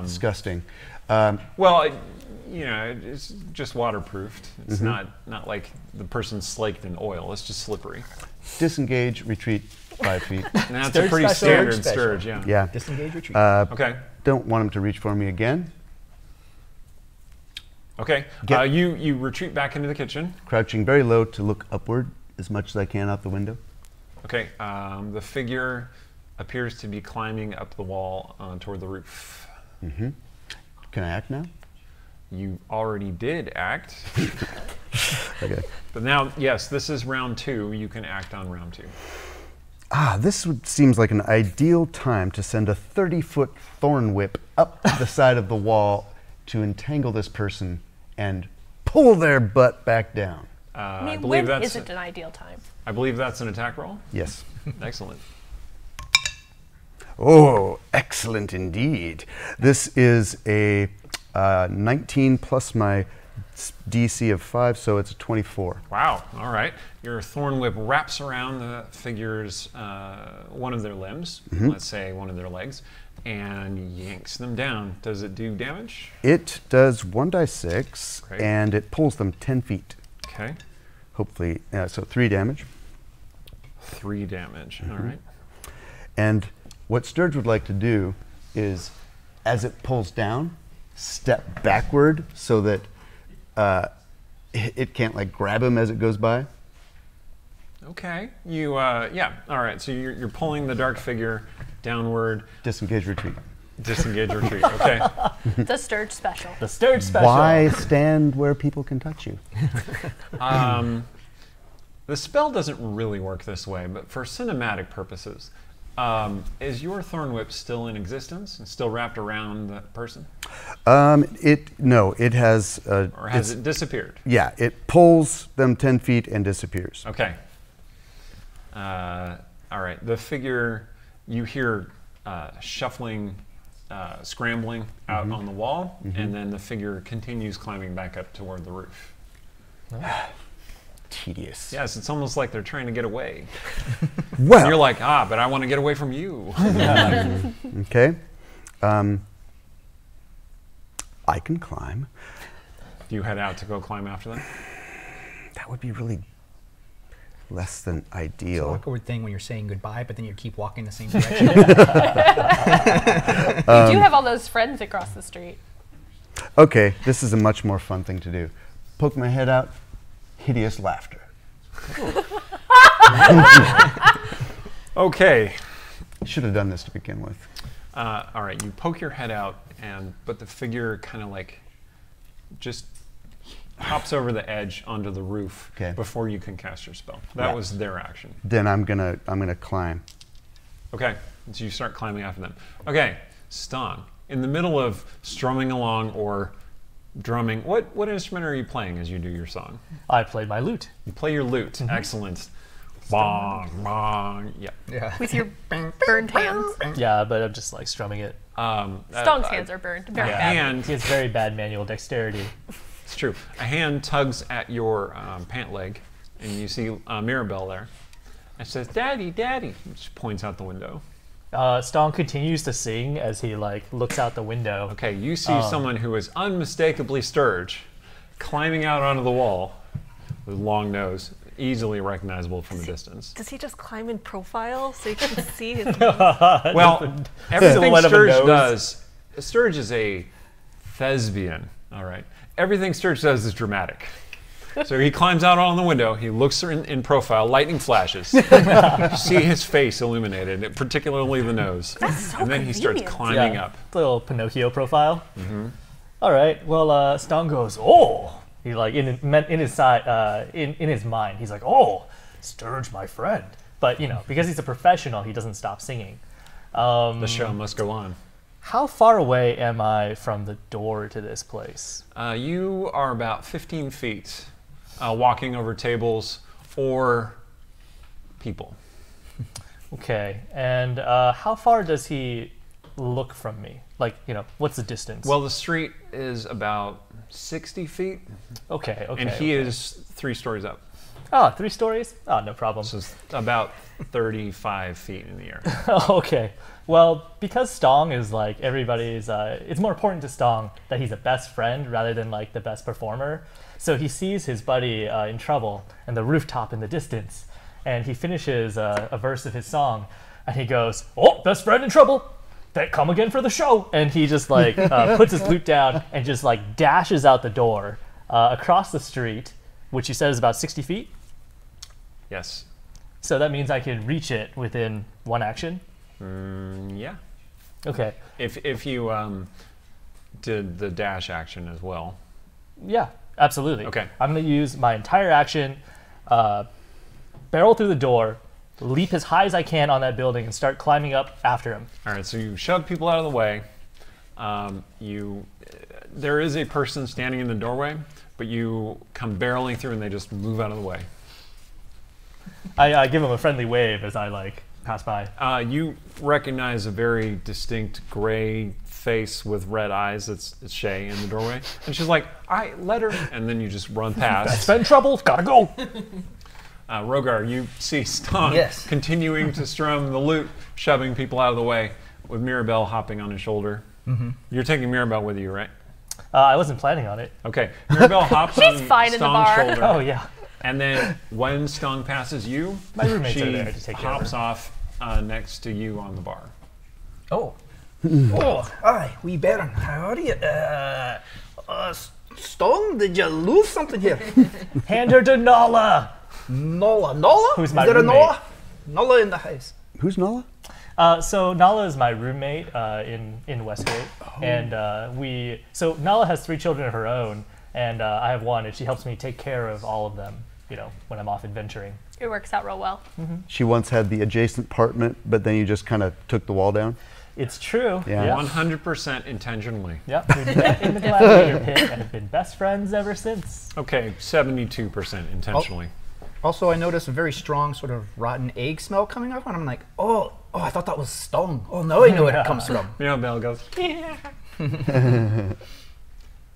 Speaker 3: Disgusting.
Speaker 1: Well, it's just waterproofed. It's not like the person's slaked in oil. It's just slippery.
Speaker 3: Disengage, retreat 5 feet.
Speaker 1: And that's
Speaker 6: Sturge
Speaker 1: a pretty
Speaker 6: special.
Speaker 1: standard
Speaker 7: Sturge
Speaker 1: sturge,
Speaker 7: special.
Speaker 1: yeah.
Speaker 3: Yeah.
Speaker 7: Disengage, retreat.
Speaker 1: Okay.
Speaker 3: Don't want him to reach for me again.
Speaker 1: Okay.
Speaker 3: Get-
Speaker 1: You retreat back into the kitchen.
Speaker 3: Crouching very low to look upward as much as I can out the window.
Speaker 1: Okay. The figure appears to be climbing up the wall toward the roof.
Speaker 3: Can I act now?
Speaker 1: You already did act.
Speaker 3: Okay.
Speaker 1: But now, yes, this is round 2. You can act on round 2.
Speaker 3: Seems like an ideal time to send a 30-foot thorn whip up the side of the wall to entangle this person and pull their butt back down.
Speaker 2: I mean,
Speaker 1: believe
Speaker 2: when
Speaker 1: that's
Speaker 2: isn't an ideal time?
Speaker 1: I believe that's an attack roll.
Speaker 3: Yes.
Speaker 1: Excellent.
Speaker 3: Oh, excellent indeed. This is a 19 plus my DC of 5, so it's a 24.
Speaker 1: Wow. All right. Your thorn whip wraps around the figure's one of their limbs, let's say one of their legs, and yanks them down. Does it do damage?
Speaker 3: It does 1d6,
Speaker 1: Great.
Speaker 3: and it pulls them 10 feet.
Speaker 1: Okay.
Speaker 3: Hopefully, so 3 damage.
Speaker 1: 3 damage. All right.
Speaker 3: And what Sturge would like to do is, as it pulls down, step backward so that it can't like grab him as it goes by.
Speaker 1: Okay. You, yeah. All right. So you're pulling the dark figure downward.
Speaker 3: Disengage, retreat.
Speaker 1: Disengage, retreat. Okay.
Speaker 2: The Sturge special.
Speaker 6: The Sturge special.
Speaker 3: Why stand where people can touch you?
Speaker 1: The spell doesn't really work this way, but for cinematic purposes, is your thorn whip still in existence and still wrapped around the person?
Speaker 3: No, it has.
Speaker 1: Or has it disappeared?
Speaker 3: Yeah, it pulls them 10 feet and disappears.
Speaker 1: Okay. All right. The figure, you hear shuffling, scrambling out on the wall, and then the figure continues climbing back up toward the roof.
Speaker 3: Tedious.
Speaker 1: Yes, it's almost like they're trying to get away.
Speaker 3: Well,
Speaker 1: And you're like, but I want to get away from you.
Speaker 3: okay. I can climb.
Speaker 1: Do you head out to go climb after them?
Speaker 3: That would be really less than
Speaker 4: It's an
Speaker 3: ideal.
Speaker 4: awkward thing when you're saying goodbye, but then you keep walking the same direction.
Speaker 2: You do have all those friends across the street.
Speaker 3: Okay, this is a much more fun thing to do. Poke my head out, hideous laughter.
Speaker 1: Okay.
Speaker 3: Should have done this to begin with.
Speaker 1: All right, you poke your head out, but the figure kind of like just hops over the edge onto the roof before you can cast your spell. That was their action.
Speaker 3: Then I'm gonna climb.
Speaker 1: Okay, so you start climbing after them. Okay, Stong, in the middle of strumming along or drumming, what instrument are you playing as you do your song?
Speaker 6: I played my lute.
Speaker 1: You play your lute. Excellent. Bong, bong. Yeah.
Speaker 4: Yeah.
Speaker 2: With your burned hands.
Speaker 6: Yeah, but I'm just like strumming it.
Speaker 2: Stong's hands are burned. Very
Speaker 1: a
Speaker 2: bad.
Speaker 1: hand,
Speaker 6: He has very bad manual dexterity.
Speaker 1: it's true. A hand tugs at your pant leg, and you see Mirabelle there. And says, "Daddy, Daddy." She points out the window.
Speaker 6: Stong continues to sing as he like looks out the window.
Speaker 1: Okay, you see someone who is unmistakably Sturge climbing out onto the wall with a long nose, easily recognizable from a distance.
Speaker 8: Does he just climb in profile so you can see his
Speaker 1: Well, everything
Speaker 6: Silhouette of a
Speaker 1: Sturge
Speaker 6: nose.
Speaker 1: does, Sturge is a thespian, all right? Everything Sturge does is dramatic. So he climbs out on the window, he looks in profile, lightning flashes. You see his face illuminated, particularly the nose. And then he starts climbing up.
Speaker 6: Little Pinocchio profile. All right. Well, Stong goes, "Oh!" He like in his side, in his mind, he's like, "Oh, Sturge, my friend." But you know, because he's a professional, he doesn't stop singing.
Speaker 1: The show must go on.
Speaker 6: How far away am I from the door to this place?
Speaker 1: You are about 15 feet, walking over tables or people.
Speaker 6: Okay. And how far does he look from me? Like, you know, what's the distance?
Speaker 1: Well, the street is about 60 feet,
Speaker 6: okay.
Speaker 1: and he is 3 stories up.
Speaker 6: Oh, 3 stories? Oh, no problem.
Speaker 1: So it's about 35 feet in the air.
Speaker 6: Okay. Well, because Stong is like everybody's, it's more important to Stong that he's a best friend rather than like the best performer. So he sees his buddy in trouble and the rooftop in the distance, and he finishes a verse of his song, and he goes, "Oh, best friend in trouble. They come again for the show." And he just like puts his lute down and just like dashes out the door across the street, which he says is about 60 feet.
Speaker 1: Yes.
Speaker 6: So that means I can reach it within 1 action.
Speaker 1: Yeah.
Speaker 6: Okay.
Speaker 1: If you did the dash action as well.
Speaker 6: Yeah, absolutely.
Speaker 1: Okay.
Speaker 6: I'm going to use my entire action, barrel through the door, leap as high as I can on that building, and start climbing up after him.
Speaker 1: All right. So you shove people out of the way. There is a person standing in the doorway, but you come barreling through, and they just move out of the way.
Speaker 6: I give him a friendly wave as I like pass by.
Speaker 1: You recognize a very distinct gray face with red eyes. It's Shay in the doorway. And she's like, I let her. And then you just run past.
Speaker 6: Been trouble, gotta go.
Speaker 1: Rogar, you see Stong
Speaker 7: Yes.
Speaker 1: continuing to strum the lute, shoving people out of the way, with Mirabelle hopping on his shoulder. You're taking Mirabelle with you, right?
Speaker 6: I wasn't planning on it.
Speaker 1: Okay. Mirabelle hops on
Speaker 2: fine in the
Speaker 1: Stong's
Speaker 2: bar.
Speaker 1: shoulder.
Speaker 6: Oh, yeah.
Speaker 1: And then when Stong passes you,
Speaker 6: My roommates
Speaker 1: she
Speaker 6: are there to take care of
Speaker 1: hops
Speaker 6: her.
Speaker 1: off next to you on the bar.
Speaker 7: Oh. Oh, aye, wee Baron. How are you? Stone, did you lose something here?
Speaker 6: Hand her to Nala.
Speaker 7: Nala. Nala?
Speaker 6: Who's
Speaker 7: Is
Speaker 6: my
Speaker 7: there
Speaker 6: roommate?
Speaker 7: a Nala? Nala in the house.
Speaker 3: Who's Nala?
Speaker 6: So Nala is my roommate in Westgate, and So Nala has 3 children of her own, and I have 1, and she helps me take care of all of them. When I'm off adventuring.
Speaker 2: It works out real well.
Speaker 3: She once had the adjacent apartment, but then you just kind of took the wall down.
Speaker 6: It's true.
Speaker 3: Yeah.
Speaker 6: Yep.
Speaker 1: 100% intentionally.
Speaker 6: Yep. We met in the gladiator pit and have been best friends ever since.
Speaker 1: Okay, 72% intentionally.
Speaker 7: Also, I noticed a very strong sort of rotten egg smell coming up, and I'm like, oh, I thought that was Stone. Oh, now I know where it comes from.
Speaker 1: Mirabelle goes, yeah.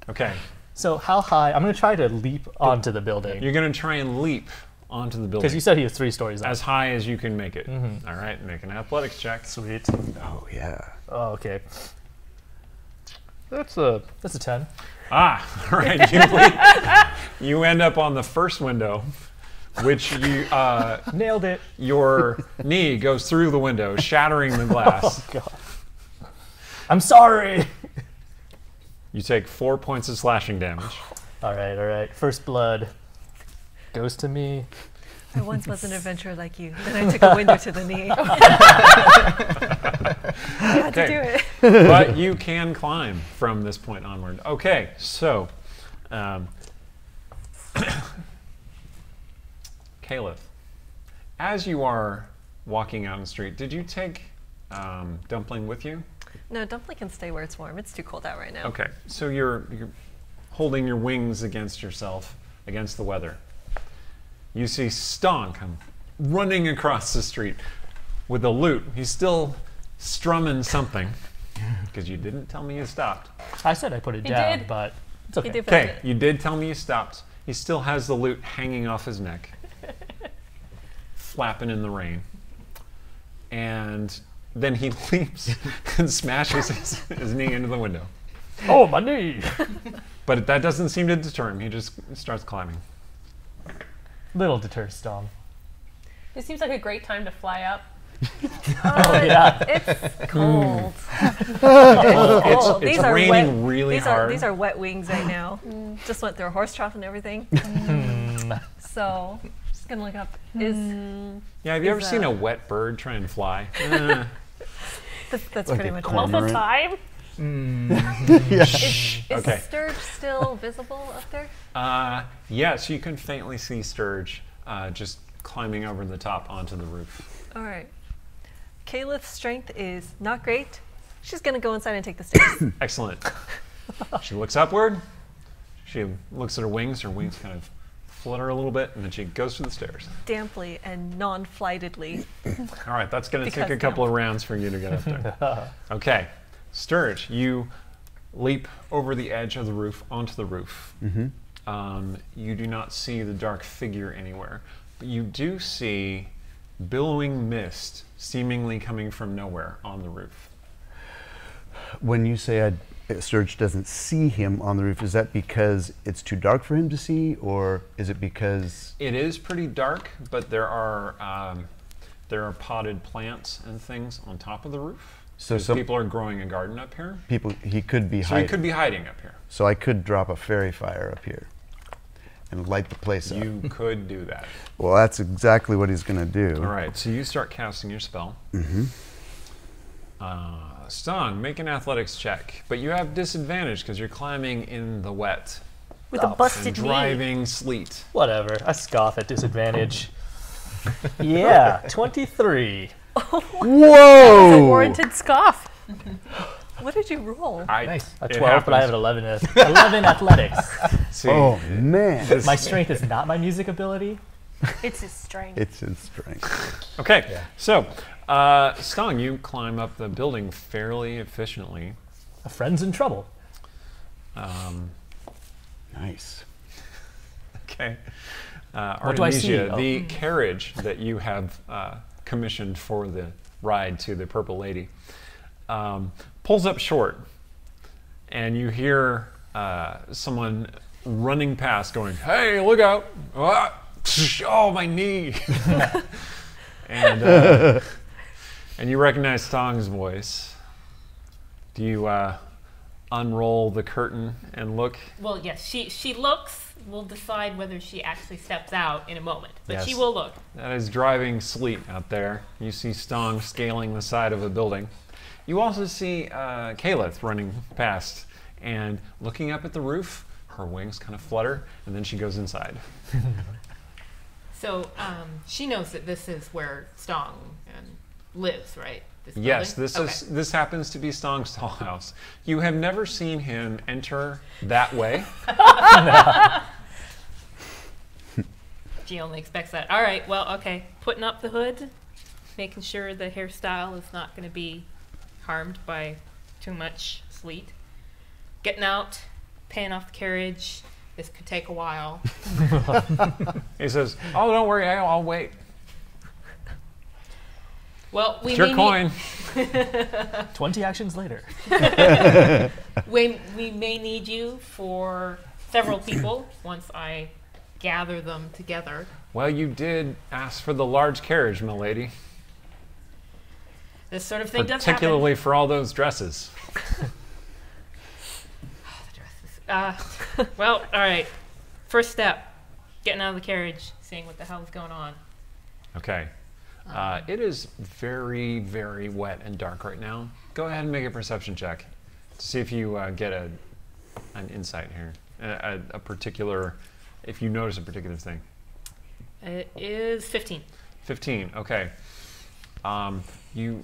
Speaker 1: Okay.
Speaker 6: So how high? I'm going to try to leap onto the building.
Speaker 1: You're going to try and leap onto the building.
Speaker 6: Because you said he was 3 stories up.
Speaker 1: as high as you can make it. All right, make an athletics check.
Speaker 6: Sweet.
Speaker 3: Oh, yeah.
Speaker 6: Oh, okay. That's a 10.
Speaker 1: All right. You end up on the first window, which you
Speaker 6: Nailed it.
Speaker 1: your knee goes through the window, shattering the glass.
Speaker 6: Oh, God. I'm sorry.
Speaker 1: You take 4 points of slashing damage.
Speaker 6: All right. First blood goes to me.
Speaker 8: I once was an adventurer like you. Then I took a window to the knee. I had to do it.
Speaker 1: But you can climb from this point onward. Okay, so Caliph, as you are walking out on the street, did you take Dumpling with you?
Speaker 8: No, Dumpling can stay where it's warm. It's too cold out right now.
Speaker 1: Okay, so you're holding your wings against yourself, against the weather. You see Stong come running across the street with a lute. He's still strumming something because you didn't tell me you stopped.
Speaker 6: I said I put it
Speaker 2: He
Speaker 6: down,
Speaker 2: did.
Speaker 6: but it's okay.
Speaker 8: He did find
Speaker 1: Okay,
Speaker 8: it.
Speaker 1: you did tell me you stopped. He still has the lute hanging off his neck, flapping in the rain. And then he leaps and smashes his knee into the window.
Speaker 6: Oh, my knee.
Speaker 1: But that doesn't seem to deter him. He just starts climbing.
Speaker 6: Little deter Stong.
Speaker 2: It seems like a great time to fly up.
Speaker 6: Oh, yeah.
Speaker 8: It's cold.
Speaker 1: It's
Speaker 8: These are
Speaker 1: raining
Speaker 8: wet.
Speaker 1: really
Speaker 8: these
Speaker 1: hard.
Speaker 8: These are wet wings right now. Just went through a horse trough and everything. So just gonna look up.
Speaker 1: Yeah, have you ever
Speaker 8: is,
Speaker 1: seen a wet bird try and fly?
Speaker 8: That's
Speaker 3: Like
Speaker 8: pretty
Speaker 3: a
Speaker 8: much
Speaker 3: corn.
Speaker 2: All the
Speaker 3: Cormorant?
Speaker 2: time.
Speaker 8: Is
Speaker 1: Okay.
Speaker 8: Sturge still visible up there?
Speaker 1: Yes, you can faintly see Sturge just climbing over the top onto the roof.
Speaker 8: All right. Calith's strength is not great. She's gonna go inside and take the stairs.
Speaker 1: Excellent. She looks upward. She looks at her wings. Her wings kind of flutter a little bit, and then she goes to the stairs.
Speaker 8: Damply and non-flightedly.
Speaker 1: All right, that's going to take a
Speaker 8: Because
Speaker 1: couple of rounds for you to get up there. Okay, Sturge, you leap over the edge of the roof onto the roof. You do not see the dark figure anywhere, but you do see billowing mist seemingly coming from nowhere on the roof.
Speaker 3: When you say Sturge doesn't see him on the roof, is that because it's too dark for him to see, or is it because...
Speaker 1: It is pretty dark, but there are potted plants and things on top of the roof.
Speaker 3: So
Speaker 1: So people are growing a garden up here.
Speaker 3: he could be
Speaker 1: So he
Speaker 3: hiding.
Speaker 1: could be hiding up here.
Speaker 3: So I could drop a fairy fire up here and light the place up.
Speaker 1: You could do that.
Speaker 3: Well, that's exactly what he's going to do.
Speaker 1: All right, so you start casting your spell. Stong, make an athletics check, but you have disadvantage because you're climbing in the wet
Speaker 2: With a
Speaker 1: and
Speaker 2: busted knee.
Speaker 1: driving sleet.
Speaker 6: Whatever. I scoff at disadvantage. Yeah, 23.
Speaker 3: Whoa!
Speaker 2: Warranted scoff.
Speaker 8: What did you roll?
Speaker 7: Nice.
Speaker 6: A
Speaker 1: It
Speaker 6: 12, but I have
Speaker 1: happens.
Speaker 6: an 11. 11 athletics.
Speaker 1: See,
Speaker 3: Oh, man.
Speaker 6: My strength is not my music ability,
Speaker 2: It's his strength.
Speaker 3: It's his strength.
Speaker 1: Okay, so Stong, you climb up the building fairly efficiently.
Speaker 6: A friend's in trouble.
Speaker 3: Nice.
Speaker 1: Okay.
Speaker 6: What do I see?
Speaker 1: Artemisia,
Speaker 6: Oh.
Speaker 1: the carriage that you have commissioned for the ride to the Purple Lady pulls up short, and you hear someone running past going, "Hey, look out! Ah, oh, my knee!" and you recognize Stong's voice. Do you unroll the curtain and look?
Speaker 5: Well, yes, she looks. We'll decide whether she actually steps out in a moment, but she
Speaker 1: Yes.
Speaker 5: will look.
Speaker 1: That is driving sleet out there. You see Stong scaling the side of a building. You also see Kaleth running past and looking up at the roof. Her wings kind of flutter, and then she goes inside.
Speaker 5: So she knows that this is where Stong lives, right? This
Speaker 1: Yes,
Speaker 5: building?
Speaker 1: this happens to be Stong's tall house. You have never seen him enter that way.
Speaker 5: She only expects that. All right, well, okay. Putting up the hood, making sure the hairstyle is not going to be harmed by too much sleet. Getting out, paying off the carriage. This could take a while.
Speaker 1: He says, "Oh, don't worry, I'll wait.
Speaker 5: Well, we
Speaker 1: It's your
Speaker 5: may
Speaker 1: coin."
Speaker 6: 20 actions later.
Speaker 5: we may need you for several people once I gather them together.
Speaker 1: Well, you did ask for the large carriage, milady.
Speaker 5: This sort of thing does happen.
Speaker 1: Particularly for all those dresses.
Speaker 5: Well, all right. First step, getting out of the carriage, seeing what the hell is going on.
Speaker 1: Okay. It is very, very wet and dark right now. Go ahead and make a perception check to see if you get an insight here. A particular, if you notice a particular thing.
Speaker 5: It is 15.
Speaker 1: 15, okay. You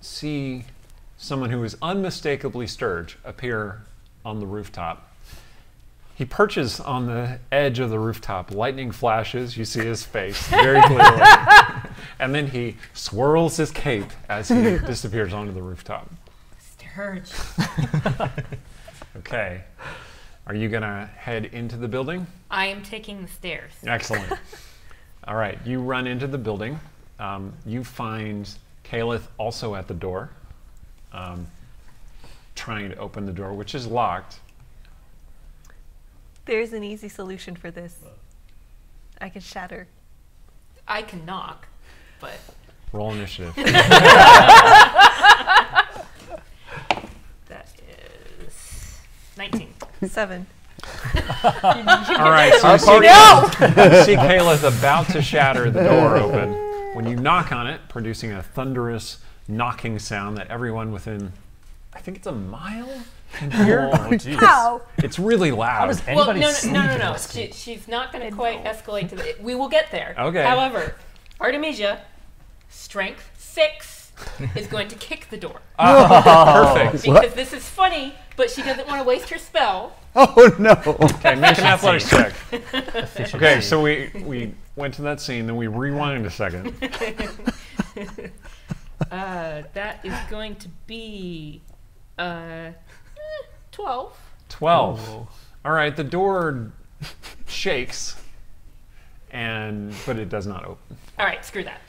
Speaker 1: see someone who is unmistakably Sturge appear on the rooftop. He perches on the edge of the rooftop. Lightning flashes. You see his face very clearly. And then he swirls his cape as he disappears onto the rooftop.
Speaker 5: Sturge.
Speaker 1: Okay. Are you going to head into the building?
Speaker 5: I am taking the stairs.
Speaker 1: Excellent. All right. You run into the building. You find Kaleth also at the door, trying to open the door, which is locked.
Speaker 8: There's an easy solution for this. I can shatter.
Speaker 5: I can knock, but
Speaker 1: Roll initiative.
Speaker 5: that is 19.
Speaker 8: 7.
Speaker 1: All right, so you see Kaleth about to shatter the door open when you knock on it, producing a thunderous knocking sound that everyone within, I think it's a mile, can hear.
Speaker 6: Oh, jeez.
Speaker 2: Ow!
Speaker 1: It's really
Speaker 6: How
Speaker 1: loud.
Speaker 6: does
Speaker 5: Well,
Speaker 6: anybody
Speaker 5: no.
Speaker 6: sleep in Westgate?
Speaker 5: She's not going to quite escalate to the. We will get there.
Speaker 1: Okay.
Speaker 5: However, Artemisia, strength 6, is going to kick the door
Speaker 1: Perfect.
Speaker 5: because this is funny, but she doesn't want to waste her spell.
Speaker 3: Oh no!
Speaker 1: Okay, make an athletics check.
Speaker 6: Efficiency.
Speaker 1: Okay, so we went to that scene, then we rewind a second.
Speaker 5: That is going to be 12.
Speaker 1: 12.
Speaker 6: Oh.
Speaker 1: All right, the door shakes, but it does not open.
Speaker 5: All right, screw that.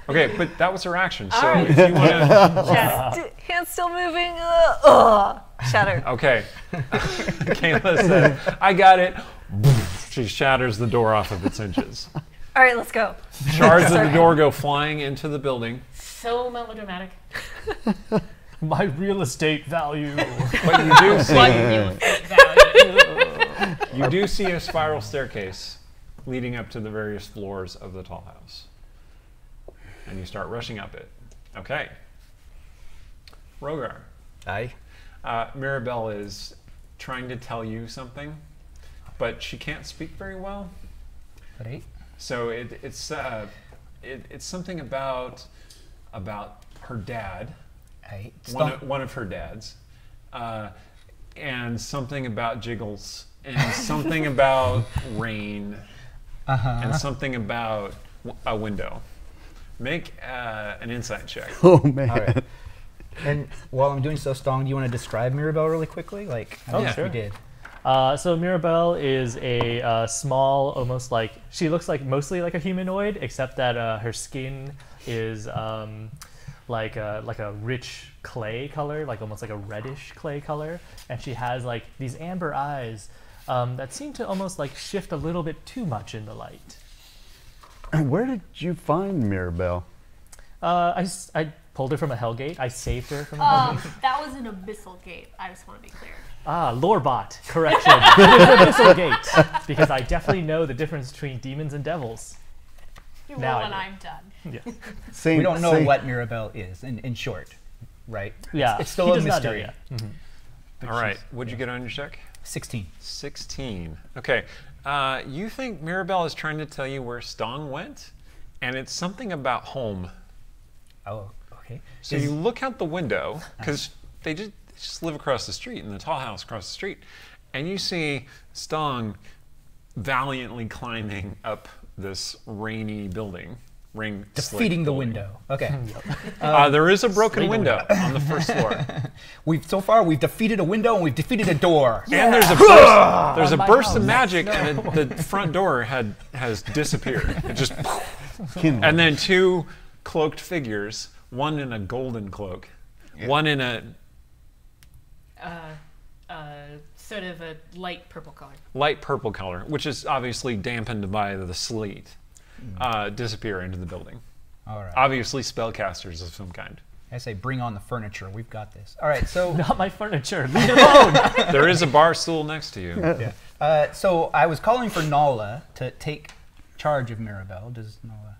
Speaker 1: Okay, but that was her action. So
Speaker 5: All right.
Speaker 1: if you want to,
Speaker 8: Hands still moving. Shatter.
Speaker 1: okay. Kayla said, "I got it." She shatters the door off of its hinges.
Speaker 8: All right, let's go.
Speaker 1: Shards of the door go flying into the building.
Speaker 5: So melodramatic.
Speaker 6: My real estate value.
Speaker 1: But you do
Speaker 5: What
Speaker 1: see,
Speaker 5: real estate value?
Speaker 1: you do see a spiral staircase leading up to the various floors of the tall house. And you start rushing up it. Okay. Rogar.
Speaker 7: Aye.
Speaker 1: Mirabelle is trying to tell you something, but she can't speak very well.
Speaker 7: Right.
Speaker 1: So it's something about her dad,
Speaker 7: Aye.
Speaker 1: one of her dads, and something about Jiggles, and something about rain, and something about a window. Make an insight check.
Speaker 3: Oh man.
Speaker 7: All right. And while I'm doing so, Stong, do you want to describe Mirabelle really quickly? Like, I think
Speaker 6: sure.
Speaker 7: we did.
Speaker 6: So Mirabelle is a small, almost like, she looks like mostly like a humanoid, except that her skin is like a rich clay color, like almost like a reddish clay color, and she has like these amber eyes that seem to almost like shift a little bit too much in the light.
Speaker 3: Where did you find Mirabelle?
Speaker 6: I pulled her from a hellgate. I saved her from a hellgate.
Speaker 2: That was an abyssal gate. I just want to be clear.
Speaker 6: Lorebot, correction. It is an abyssal gate, because I definitely know the difference between demons and devils.
Speaker 2: You will
Speaker 6: Now I
Speaker 2: when
Speaker 6: do.
Speaker 2: I'm done.
Speaker 6: Yeah.
Speaker 3: Same,
Speaker 7: We don't know
Speaker 3: same-
Speaker 7: what Mirabelle is, in short, right?
Speaker 6: Yeah,
Speaker 7: It's still
Speaker 6: he
Speaker 7: a
Speaker 6: does not know
Speaker 7: mystery.
Speaker 6: yet.
Speaker 7: But
Speaker 1: All right,
Speaker 7: she's-
Speaker 1: what'd you get on your check?
Speaker 7: 16.
Speaker 1: 16. Okay, you think Mirabelle is trying to tell you where Stong went, and it's something about home.
Speaker 7: Oh, okay.
Speaker 1: So you look out the window, because they just live across the street in the tall house across the street, and you see Stong valiantly climbing up this rainy building.
Speaker 7: Defeating the window. Okay.
Speaker 1: There is a broken window on the first floor.
Speaker 7: So far we've defeated a window and we've defeated a door.
Speaker 1: And there's a burst, there's a
Speaker 6: my
Speaker 1: burst
Speaker 6: house.
Speaker 1: of magic, and the front door has disappeared. It just, and then two cloaked figures, one in a golden cloak, one in a
Speaker 5: Sort of a light purple color.
Speaker 1: light purple color, which is obviously dampened by the sleet, disappear into the building.
Speaker 7: All right.
Speaker 1: Obviously spellcasters of some kind.
Speaker 7: I say bring on the furniture. We've got this. All right, so
Speaker 6: Not my furniture. Leave it alone.
Speaker 1: There is a bar stool next to you.
Speaker 7: so I was calling for Nala to take charge of Mirabelle. Does Nala?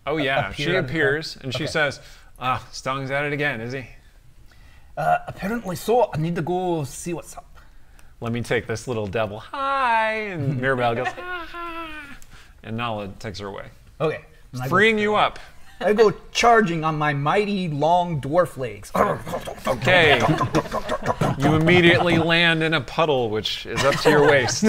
Speaker 1: Oh yeah,
Speaker 7: appear
Speaker 1: she
Speaker 7: out of the
Speaker 1: appears
Speaker 7: crowd?
Speaker 1: and she
Speaker 7: Okay.
Speaker 1: says, Stong's at it again, is he?
Speaker 7: Apparently so. I need to go see what's up.
Speaker 1: Let me take this little devil. Hi, and Mirabelle goes, ha, ha. And Nala takes her away,
Speaker 7: Okay. And
Speaker 1: freeing you up.
Speaker 7: I go charging on my mighty long dwarf legs.
Speaker 1: Okay. You immediately land in a puddle, which is up to your waist.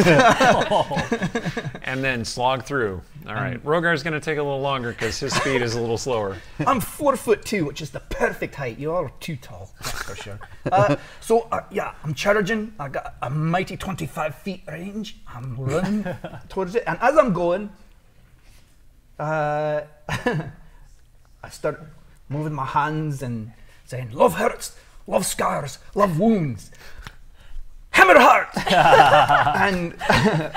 Speaker 1: And then slog through. All right. Rogar's going to take a little longer because his speed is a little slower.
Speaker 7: I'm 4'2", which is the perfect height. You are too tall, that's for sure. Yeah, I'm charging. I got a mighty 25 feet range. I'm running towards it, and as I'm going, I start moving my hands and saying, "Love hurts, love scars, love wounds. Hammer heart!" And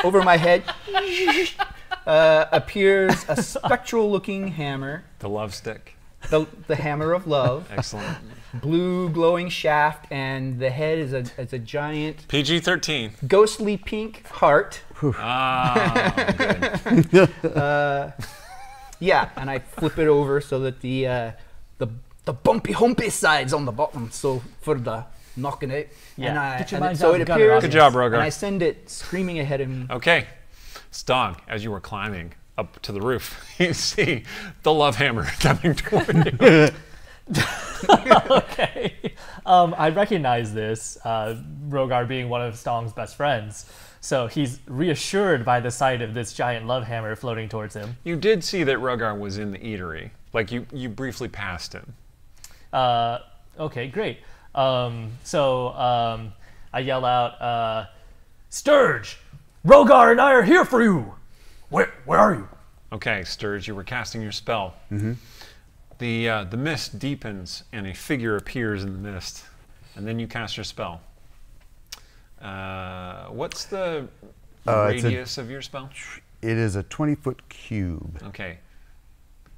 Speaker 7: over my head appears a spectral-looking hammer,
Speaker 1: The love stick.
Speaker 7: the hammer of love,
Speaker 1: Excellent.
Speaker 7: blue glowing shaft, and the head is a giant
Speaker 1: PG-13.
Speaker 7: ghostly pink heart.
Speaker 1: Good.
Speaker 7: Yeah, and I flip it over so that the bumpy humpy side's on the bottom, so for the knocking out.
Speaker 6: Yeah, get your
Speaker 7: and
Speaker 6: minds
Speaker 7: so
Speaker 6: out
Speaker 7: it
Speaker 6: of the gutter,
Speaker 7: appears,
Speaker 1: Good job, Rogar.
Speaker 7: and I send it screaming ahead of me.
Speaker 1: Okay. Stong, as you were climbing up to the roof, you see the love hammer coming toward you.
Speaker 6: Okay. I recognize this, Rogar being one of Stong's best friends. So he's reassured by the sight of this giant love hammer floating towards him.
Speaker 1: You did see that Rogar was in the eatery. Like, you briefly passed him.
Speaker 6: Okay, great. So I yell out, Sturge! Rogar and I are here for you! Where are you?
Speaker 1: Okay, Sturge, you were casting your spell. Mm-hmm. The mist deepens and a figure appears in the mist. And then you cast your spell. What's the radius of your spell?
Speaker 3: It is a 20-foot cube.
Speaker 1: Okay.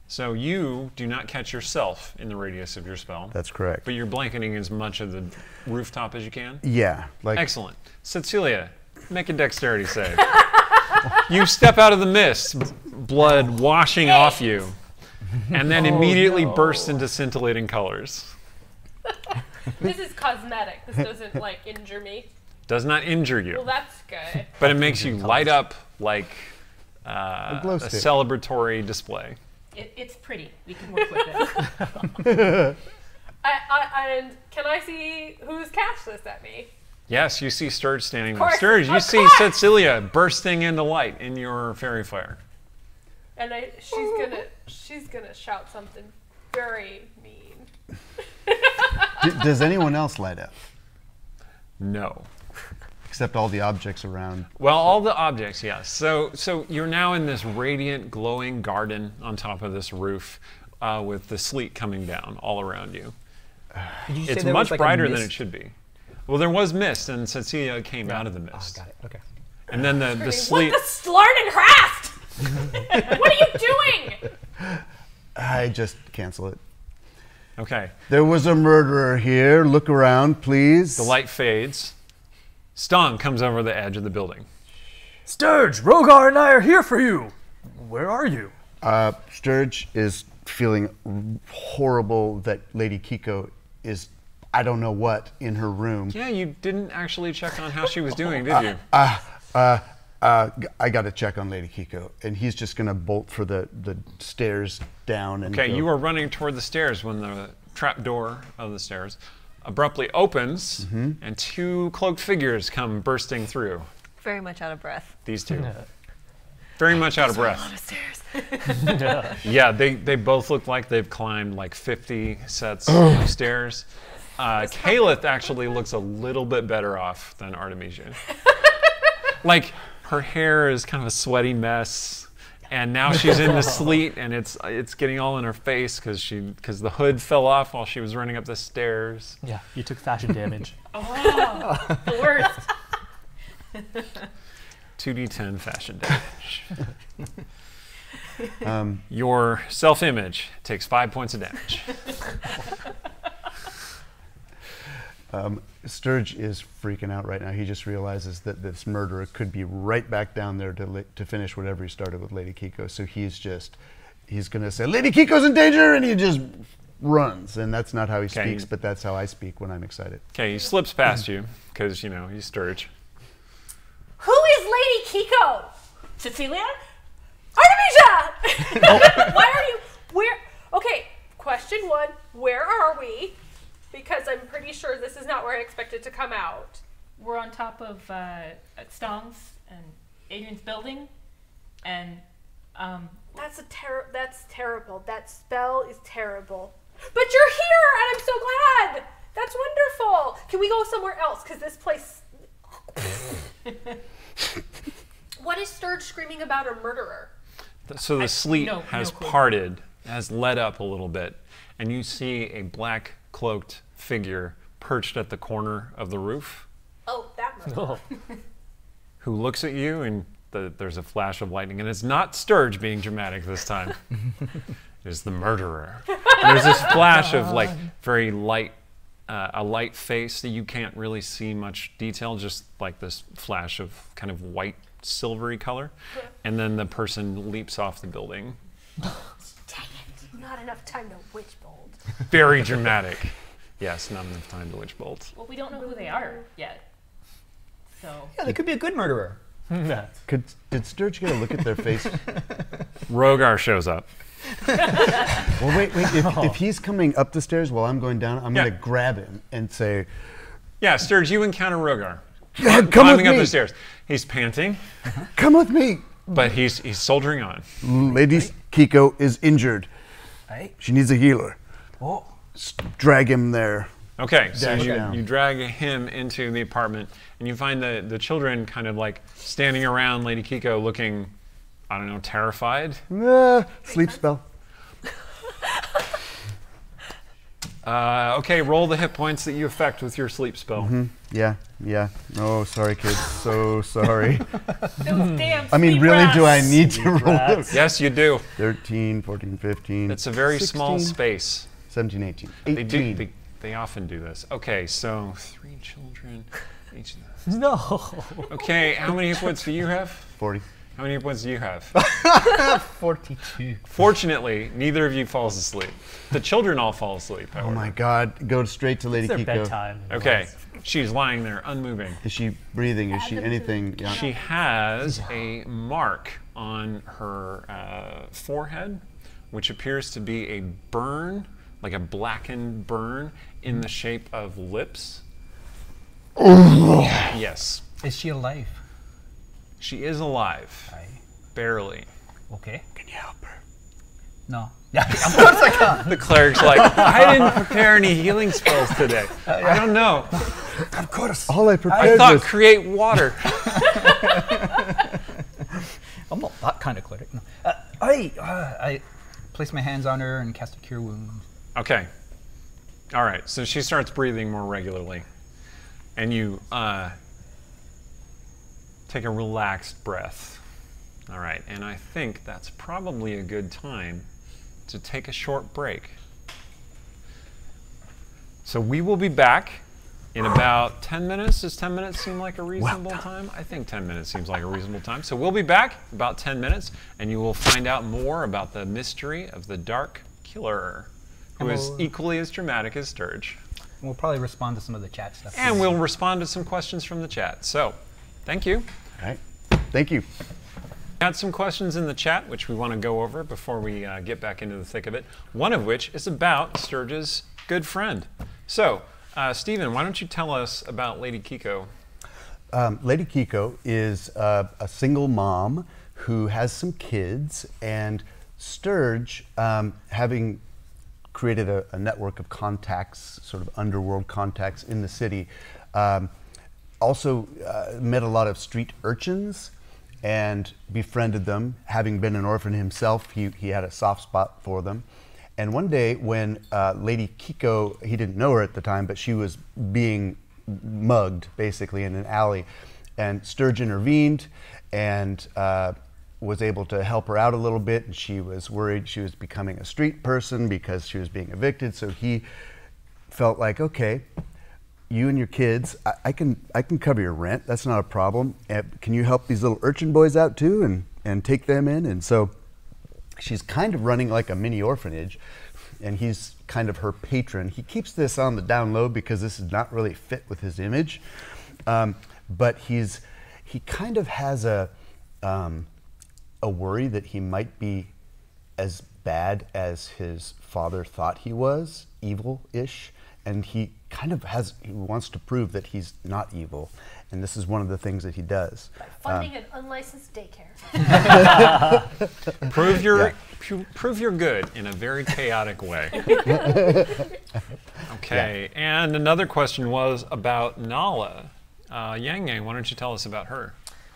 Speaker 1: So you do not catch yourself in the radius of your spell.
Speaker 3: That's correct.
Speaker 1: But you're blanketing as much of the rooftop as you can?
Speaker 3: Yeah, like
Speaker 1: Excellent. Cecilia, make a dexterity save. You step out of the mist, blood washing off you, and then immediately burst into scintillating colors.
Speaker 2: This is cosmetic. This doesn't like injure me.
Speaker 1: Does not injure you,
Speaker 2: Well, that's good.
Speaker 1: but it makes you light up like a
Speaker 3: glow stick.
Speaker 1: celebratory display.
Speaker 5: It's pretty. We can work with it.
Speaker 2: And can I see who's cast this at me?
Speaker 1: Yes, you see Sturge standing
Speaker 2: Of
Speaker 1: there.
Speaker 2: course,
Speaker 1: Sturge, you
Speaker 2: of
Speaker 1: see
Speaker 2: course.
Speaker 1: Cecilia bursting into light in your fairy fire.
Speaker 2: And she's gonna shout something very mean.
Speaker 3: Does anyone else light up?
Speaker 1: No.
Speaker 3: Except all the objects around.
Speaker 1: Well, all the objects, yes. So you're now in this radiant, glowing garden on top of this roof with the sleet coming down all around you.
Speaker 7: Did you say
Speaker 1: It's
Speaker 7: there
Speaker 1: much
Speaker 7: was, like, a
Speaker 1: brighter than
Speaker 7: mist?
Speaker 1: it should be. Well, there was mist, and Cecilia came out of the
Speaker 7: Oh,
Speaker 1: mist.
Speaker 7: got it. Okay.
Speaker 1: And then the sleet.
Speaker 2: What the Slarden craft? What are you doing?
Speaker 3: I just cancel it.
Speaker 1: Okay.
Speaker 3: There was a murderer here. Look around, please.
Speaker 1: The light fades. Stong comes over the edge of the building.
Speaker 6: Sturge, Rogar and I are here for you. Where are you?
Speaker 3: Sturge is feeling horrible that Lady Kiko is, I don't know what, in her room.
Speaker 1: Yeah, you didn't actually check on how she was doing, did you?
Speaker 3: I got to check on Lady Kiko, and he's just going to bolt for the stairs down. And
Speaker 1: Okay,
Speaker 3: go.
Speaker 1: you are running toward the stairs when the trap door of the stairs abruptly opens, and two cloaked figures come bursting through.
Speaker 8: Very much out of breath.
Speaker 1: These two. Very much out of breath.
Speaker 2: A lot of stairs.
Speaker 1: Yeah, they both look like they've climbed like 50 sets of stairs. Kalith actually looks a little bit better off than Artemisia. Like, her hair is kind of a sweaty mess, and now she's in the sleet, and it's getting all in her face because the hood fell off while she was running up the stairs.
Speaker 6: Yeah, you took fashion damage.
Speaker 2: Oh, the worst.
Speaker 1: 2d10 fashion damage. Your self-image takes 5 points of damage.
Speaker 3: Sturge is freaking out right now. He just realizes that this murderer could be right back down there to finish whatever he started with Lady Kiko. So he's going to say, Lady Kiko's in danger, and he just runs. And that's not how he speaks, but that's how I speak when I'm excited.
Speaker 1: Okay, he slips past you because, he's Sturge.
Speaker 2: Who is Lady Kiko? Cecilia? Artemisia! Why are you... Where... Okay, question one. Where are we? Because I'm pretty sure this is not where I expected to come out.
Speaker 5: We're on top of Stong's and Adrian's building, and
Speaker 2: That's terrible. That spell is terrible. But you're here, and I'm so glad. That's wonderful. Can we go somewhere else? Because this place... What is Sturge screaming about a murderer?
Speaker 1: So the sleet
Speaker 5: no
Speaker 1: has
Speaker 5: clue.
Speaker 1: parted, has let up a little bit, and you see a black-cloaked figure perched at the corner of the roof
Speaker 2: Oh, that murderer.
Speaker 1: who looks at you, and there's a flash of lightning, and it's not Sturge being dramatic this time. It's the murderer. And there's this flash of like very light, a light face that you can't really see much detail, just like this flash of kind of white, silvery color, and then the person leaps off the building.
Speaker 2: Dang it. Not enough time to witch bolt.
Speaker 1: Very dramatic. Yes, not enough time to witch bolt.
Speaker 5: well, we don't know who they are yet. So
Speaker 7: Yeah, they could be a good murderer.
Speaker 3: Did Sturge get a look at their face?
Speaker 1: Rogar shows up.
Speaker 3: Well, wait. If he's coming up the stairs while I'm going down, I'm
Speaker 1: Yeah.
Speaker 3: going to grab him and say,
Speaker 1: Yeah, Sturge, you encounter Rogar.
Speaker 3: come with
Speaker 1: Climbing up
Speaker 3: me.
Speaker 1: the stairs. He's panting,
Speaker 3: Come with me.
Speaker 1: but he's soldiering on.
Speaker 3: Lady Kiko is injured.
Speaker 7: Right?
Speaker 3: She needs a healer.
Speaker 7: Oh.
Speaker 3: Drag him there.
Speaker 1: Okay, so
Speaker 3: Dash down.
Speaker 1: you drag him into the apartment, and you find the children kind of like standing around Lady Kiko looking, I don't know, terrified.
Speaker 3: Sleep spell.
Speaker 1: Okay, roll the hit points that you affect with your sleep spell.
Speaker 3: Yeah. Oh, sorry, kids. So sorry.
Speaker 5: those damn
Speaker 3: I mean,
Speaker 5: sleep
Speaker 3: really, do I
Speaker 5: rats.
Speaker 3: need to roll?
Speaker 6: rats.
Speaker 1: Yes, you do.
Speaker 3: 13, 14, 15.
Speaker 1: It's a very small
Speaker 3: 16,
Speaker 1: space.
Speaker 3: 17, 18.
Speaker 1: They
Speaker 3: 18.
Speaker 1: do. They often do this. Okay, so 3 children. Each of them.
Speaker 6: No.
Speaker 1: Okay, how many hit points do you have?
Speaker 3: 40.
Speaker 1: How many hit points do you have?
Speaker 7: 42.
Speaker 1: Fortunately, neither of you falls asleep. The children all fall asleep, however.
Speaker 3: Oh my God. Go straight to Lady
Speaker 6: It's their
Speaker 3: Kiko.
Speaker 6: bedtime.
Speaker 1: Okay, she's lying there, unmoving.
Speaker 3: Is she breathing? Is she anything? Yeah.
Speaker 1: She has a mark on her forehead, which appears to be a burn, like a blackened burn in the shape of lips. Yes,
Speaker 7: Is she alive?
Speaker 1: she is alive,
Speaker 7: Aye.
Speaker 1: barely.
Speaker 7: Okay.
Speaker 3: Can you help her?
Speaker 7: No. Yeah, of course I can.
Speaker 1: The cleric's like, I didn't prepare any healing spells today. I don't know.
Speaker 7: Of course.
Speaker 3: All I
Speaker 1: I
Speaker 3: prepared
Speaker 1: thought
Speaker 3: was...
Speaker 1: create water.
Speaker 7: I'm not that kind of cleric. No. I place my hands on her and cast a cure wound.
Speaker 1: Okay. All right. So she starts breathing more regularly, and you take a relaxed breath. All right. And I think that's probably a good time to take a short break. So we will be back in about 10 minutes. Does 10 minutes seem like a reasonable time? I think 10 minutes seems like a reasonable time. So we'll be back about 10 minutes, and you will find out more about the mystery of the Dark Killer, who is equally as dramatic as Sturge.
Speaker 7: We'll probably respond to some of the chat stuff.
Speaker 1: And we'll respond to some questions from the chat. So, thank you.
Speaker 3: All right. Thank you.
Speaker 1: We had some questions in the chat, which we want to go over before we get back into the thick of it. One of which is about Sturge's good friend. So, Stephen, why don't you tell us about Lady Kiko?
Speaker 3: Lady Kiko is a single mom who has some kids, and Sturge, having created a network of contacts, sort of underworld contacts in the city, also met a lot of street urchins and befriended them. Having been an orphan himself, he had a soft spot for them. And one day when Lady Kiko, he didn't know her at the time, but she was being mugged basically in an alley, and Sturge intervened and was able to help her out a little bit, and she was worried she was becoming a street person because she was being evicted. So he felt like, okay, you and your kids, I can cover your rent. That's not a problem. Can you help these little urchin boys out too and take them in? And so she's kind of running like a mini orphanage, and he's kind of her patron. He keeps this on the down low because this is not really fit with his image, but he kind of has a worry that he might be as bad as his father thought he was, evil-ish, and he wants to prove that he's not evil, and this is one of the things that he does.
Speaker 2: By funding an unlicensed daycare.
Speaker 1: Prove you're good in a very chaotic way. Okay, and another question was about Nala. Yang Yang, why don't you tell us about her?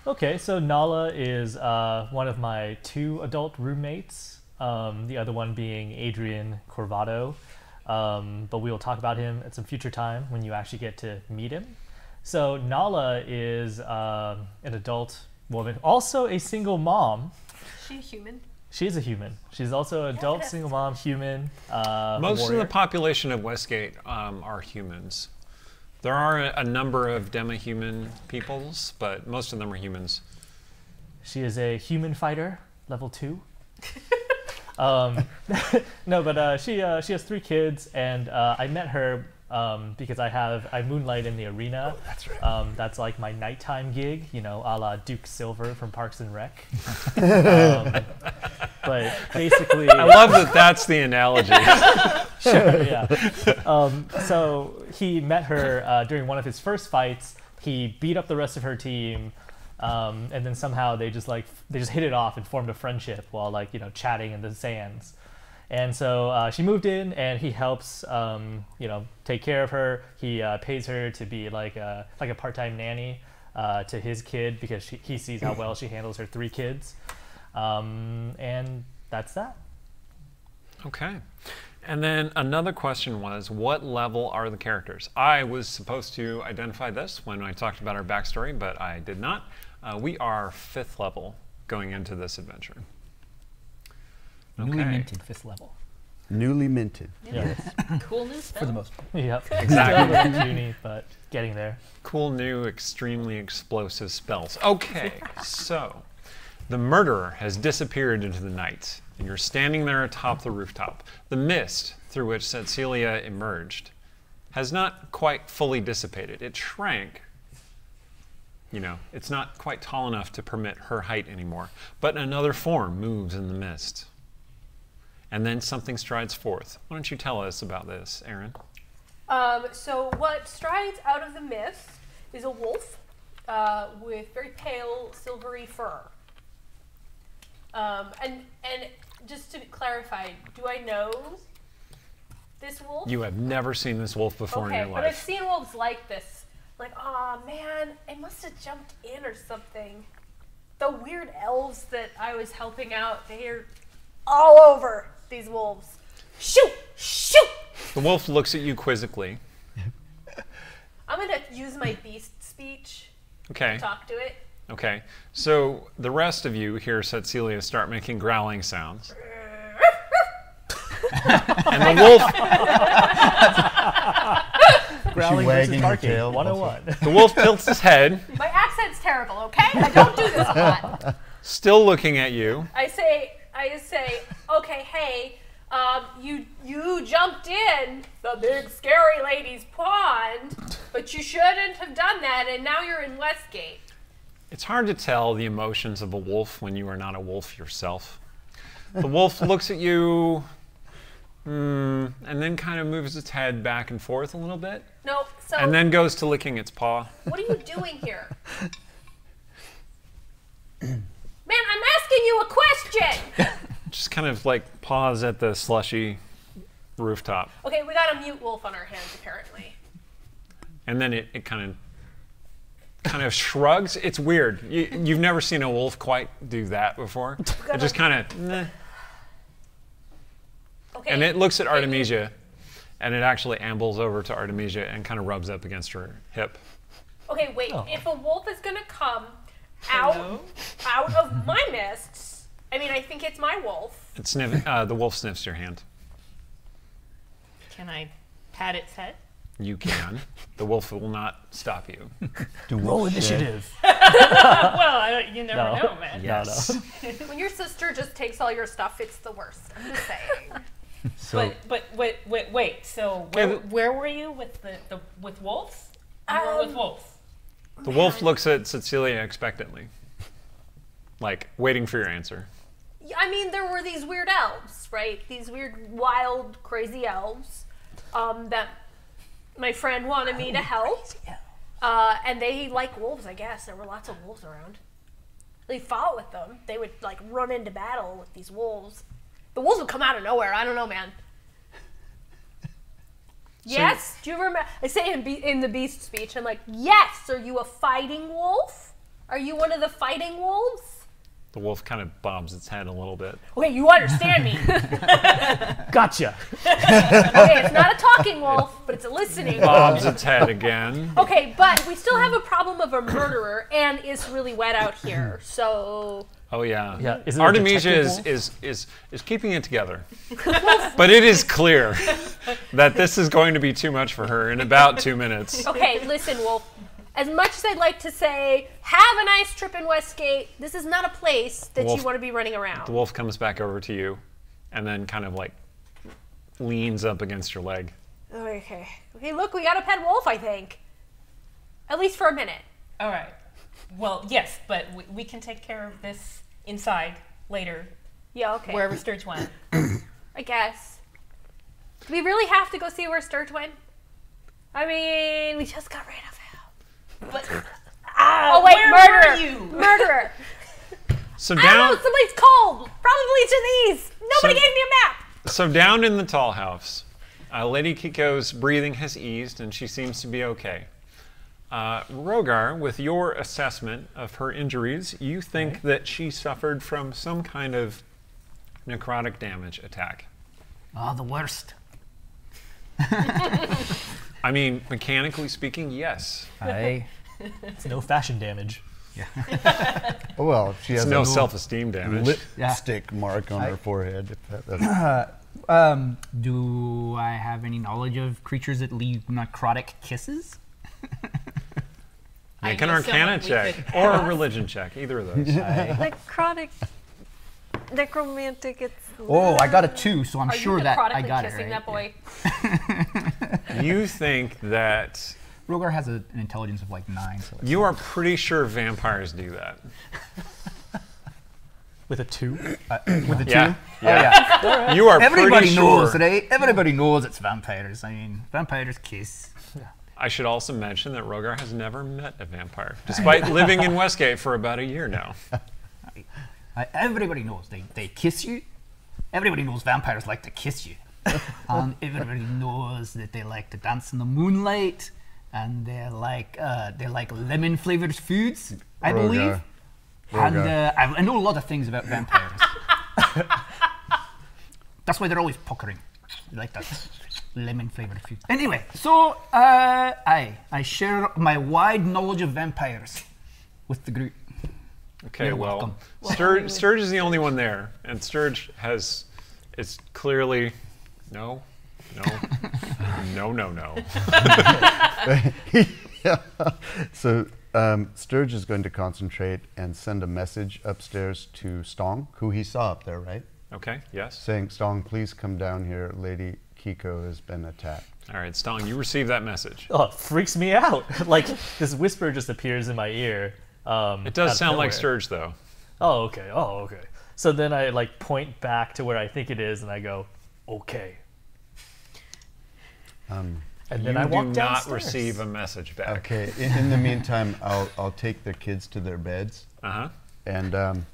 Speaker 6: Okay, so Nala is one of my 2 adult roommates, the other one being Adrian Corvado. But we will talk about him at some future time when you actually get to meet him. So Nala is an adult woman, also a single mom.
Speaker 2: Is she a human?
Speaker 6: She's a human. She's also an adult single mom, human.
Speaker 1: Most of the population of Westgate are humans. There are a number of demi-human peoples, but most of them are humans.
Speaker 6: She is a human fighter, level 2. No, but she has 3 kids, and I met her because I moonlight in the arena.
Speaker 3: Oh, that's right.
Speaker 6: That's like my nighttime gig, you know, a la Duke Silver from Parks and Rec. But basically,
Speaker 1: I love that that's the analogy.
Speaker 6: Sure, yeah. So he met her during one of his first fights. He beat up the rest of her team. And then somehow they just hit it off and formed a friendship while chatting in the sands. And so she moved in, and he helps take care of her. He pays her to be like a part-time nanny to his kid because he sees how well she handles her 3 kids. And that's that.
Speaker 1: Okay. And then another question was, what level are the characters? I was supposed to identify this when I talked about our backstory, but I did not. We are 5th level going into this adventure.
Speaker 7: Newly minted 5th level.
Speaker 3: Newly minted.
Speaker 6: Yes.
Speaker 5: Cool new spell.
Speaker 7: For the most part.
Speaker 6: Yep.
Speaker 1: Exactly.
Speaker 6: Still a little puny, but getting there.
Speaker 1: Cool new, extremely explosive spells. Okay, so the murderer has disappeared into the night, and you're standing there atop the rooftop. The mist through which Cecilia emerged has not quite fully dissipated. It shrank. You know, it's not quite tall enough to permit her height anymore. But another form moves in the mist. And then something strides forth. Why don't you tell us about this, Aaron?
Speaker 2: So what strides out of the mist is a wolf with very pale silvery fur. And just to clarify, do I know this wolf?
Speaker 1: You have never seen this wolf before in your life.
Speaker 2: But I've seen wolves like this. Like, oh man, it must have jumped in or something. The weird elves that I was helping out, they're all over these wolves. Shoot! Shoot!
Speaker 1: The wolf looks at you quizzically.
Speaker 2: I'm gonna use my beast speech
Speaker 1: Okay.
Speaker 2: to talk to it.
Speaker 1: Okay. So the rest of you hear Cecilia start making growling sounds. And the wolf,
Speaker 6: Growling
Speaker 3: wagging
Speaker 6: versus
Speaker 3: her
Speaker 6: barking.
Speaker 3: tail
Speaker 6: 101.
Speaker 1: the wolf tilts his head,
Speaker 2: My accent's terrible, okay? I don't do this a lot.
Speaker 1: still looking at you.
Speaker 2: I say, okay, hey, you jumped in the big scary lady's pond, but you shouldn't have done that, and now you're in Westgate.
Speaker 1: It's hard to tell the emotions of a wolf when you are not a wolf yourself. The wolf looks at you, and then kind of moves its head back and forth a little bit,
Speaker 2: No, so
Speaker 1: and then goes to licking its paw.
Speaker 2: what are you doing here? Man, I'm asking you a question!
Speaker 1: Just kind of like paws at the slushy rooftop.
Speaker 2: Okay, we got a mute wolf on our hands, apparently.
Speaker 1: And then it kind of shrugs. It's weird. You've never seen a wolf quite do that before. It just kind of, nah.
Speaker 2: Okay.
Speaker 1: And it looks at Artemisia, and it actually ambles over to Artemisia and kind of rubs up against her hip.
Speaker 2: Okay, wait. If a wolf is gonna come out of my mists, I mean, I think it's my wolf.
Speaker 1: The wolf sniffs your hand.
Speaker 5: Can I pat its head?
Speaker 1: You can. The wolf will not stop you.
Speaker 6: Roll initiative.
Speaker 5: Well, you never know, man.
Speaker 3: Yes.
Speaker 2: When your sister just takes all your stuff, it's the worst. I'm just saying.
Speaker 3: So
Speaker 5: But wait. So where were you with with wolves? You were with wolves.
Speaker 1: The wolf looks at Cecilia expectantly, like waiting for your answer.
Speaker 2: I mean, there were these weird elves, right? These weird, wild, crazy elves that my friend wanted me to help. And they like wolves, I guess. There were lots of wolves around. They fought with them. They would like run into battle with these wolves. The wolves would come out of nowhere. I don't know, man. Yes? Do you remember? I say in the beast speech, I'm like, yes, are you a fighting wolf? Are you one of the fighting wolves?
Speaker 1: The wolf kind of bobs its head a little bit.
Speaker 2: Okay, you understand me.
Speaker 6: Gotcha.
Speaker 2: Okay, it's not a talking wolf, but it's a listening wolf.
Speaker 1: Bobs its head again.
Speaker 2: Okay, but we still have a problem of a murderer, and it's really wet out here, so...
Speaker 1: Oh yeah.
Speaker 6: Yeah. Is it a
Speaker 1: Artemisia
Speaker 6: detective
Speaker 1: is keeping it together. But it is clear that this is going to be too much for her in about 2 minutes.
Speaker 2: Okay, listen, Wolf. As much as I'd like to say, have a nice trip in Westgate, this is not a place that
Speaker 1: Wolf-
Speaker 2: you want to be running around.
Speaker 1: The wolf comes back over to you and then kind of like leans up against your leg.
Speaker 2: Okay. Okay, look, we got a pet wolf, I think. At least for a minute.
Speaker 5: All right. Well, yes, but we can take care of this inside later,
Speaker 2: Yeah, okay.
Speaker 5: wherever Sturge went.
Speaker 2: I guess. Do we really have to go see where Sturge went? I mean, we just got rid of him.
Speaker 5: But
Speaker 2: Oh, wait,
Speaker 5: where
Speaker 2: murderer!
Speaker 5: were you?
Speaker 2: Murderer!
Speaker 1: So
Speaker 2: I don't know,
Speaker 1: down
Speaker 2: somebody's cold! Probably each of these! Nobody
Speaker 1: So-
Speaker 2: gave me a map!
Speaker 1: so down in the tall house, Lady Kiko's breathing has eased and she seems to be okay. Rogar, with your assessment of her injuries, you think that she suffered from some kind of necrotic damage attack.
Speaker 7: Oh, the worst.
Speaker 1: I mean, mechanically speaking, yes.
Speaker 7: Aye.
Speaker 6: It's no fashion damage.
Speaker 3: Oh, well, she has
Speaker 1: It's
Speaker 3: a
Speaker 1: no
Speaker 3: little
Speaker 1: self-esteem damage.
Speaker 3: lipstick mark on her forehead. If that's
Speaker 7: Do I have any knowledge of creatures that leave necrotic kisses?
Speaker 5: I
Speaker 1: Make an
Speaker 5: know
Speaker 1: Arcana
Speaker 5: someone we
Speaker 1: check
Speaker 5: could
Speaker 1: or a
Speaker 5: ask.
Speaker 1: religion check, either of those.
Speaker 8: Necrotic, necromantic, it's...
Speaker 7: Oh, I got a 2, so I'm
Speaker 2: Are
Speaker 7: sure
Speaker 2: you
Speaker 7: that I
Speaker 2: necrotically
Speaker 7: got it
Speaker 2: kissing
Speaker 7: right.
Speaker 2: that boy?
Speaker 1: You think that
Speaker 7: Rogar has an intelligence of like 9. So it's
Speaker 1: you are pretty sure vampires do that.
Speaker 6: With a 2.
Speaker 7: with a 2.
Speaker 1: Yeah.
Speaker 7: Oh yeah.
Speaker 1: You are
Speaker 7: Everybody
Speaker 1: pretty
Speaker 7: knows,
Speaker 1: sure.
Speaker 7: right? Everybody knows it's vampires. I mean, vampires kiss.
Speaker 1: I should also mention that Rogar has never met a vampire, despite living in Westgate for about a year now.
Speaker 7: Everybody knows they kiss you. Everybody knows vampires like to kiss you. And everybody knows that they like to dance in the moonlight, and they like lemon flavored foods, I believe. And I know a lot of things about vampires. That's why they're always puckering. They like that lemon flavored food. Anyway, so I share my wide knowledge of vampires with the group.
Speaker 1: Okay,
Speaker 7: You're
Speaker 1: well,
Speaker 7: welcome.
Speaker 1: Sturge is the only one there, and Sturge has, it's clearly, no.
Speaker 3: So Sturge is going to concentrate and send a message upstairs to Stong, who he saw up there, right?
Speaker 1: Okay, yes.
Speaker 3: Saying, Stong, please come down here. Lady Kiko has been attacked.
Speaker 1: All right, Stong, you received that message.
Speaker 6: Oh, it freaks me out. Like, this whisper just appears in my ear.
Speaker 1: It does sound like Sturge, though.
Speaker 6: Oh, okay. So then I, like, point back to where I think it is, and I go, okay. And then I walk
Speaker 1: You do
Speaker 6: downstairs.
Speaker 1: not receive a message back.
Speaker 3: Okay, in the meantime, I'll take the kids to their beds.
Speaker 1: Uh-huh.
Speaker 3: And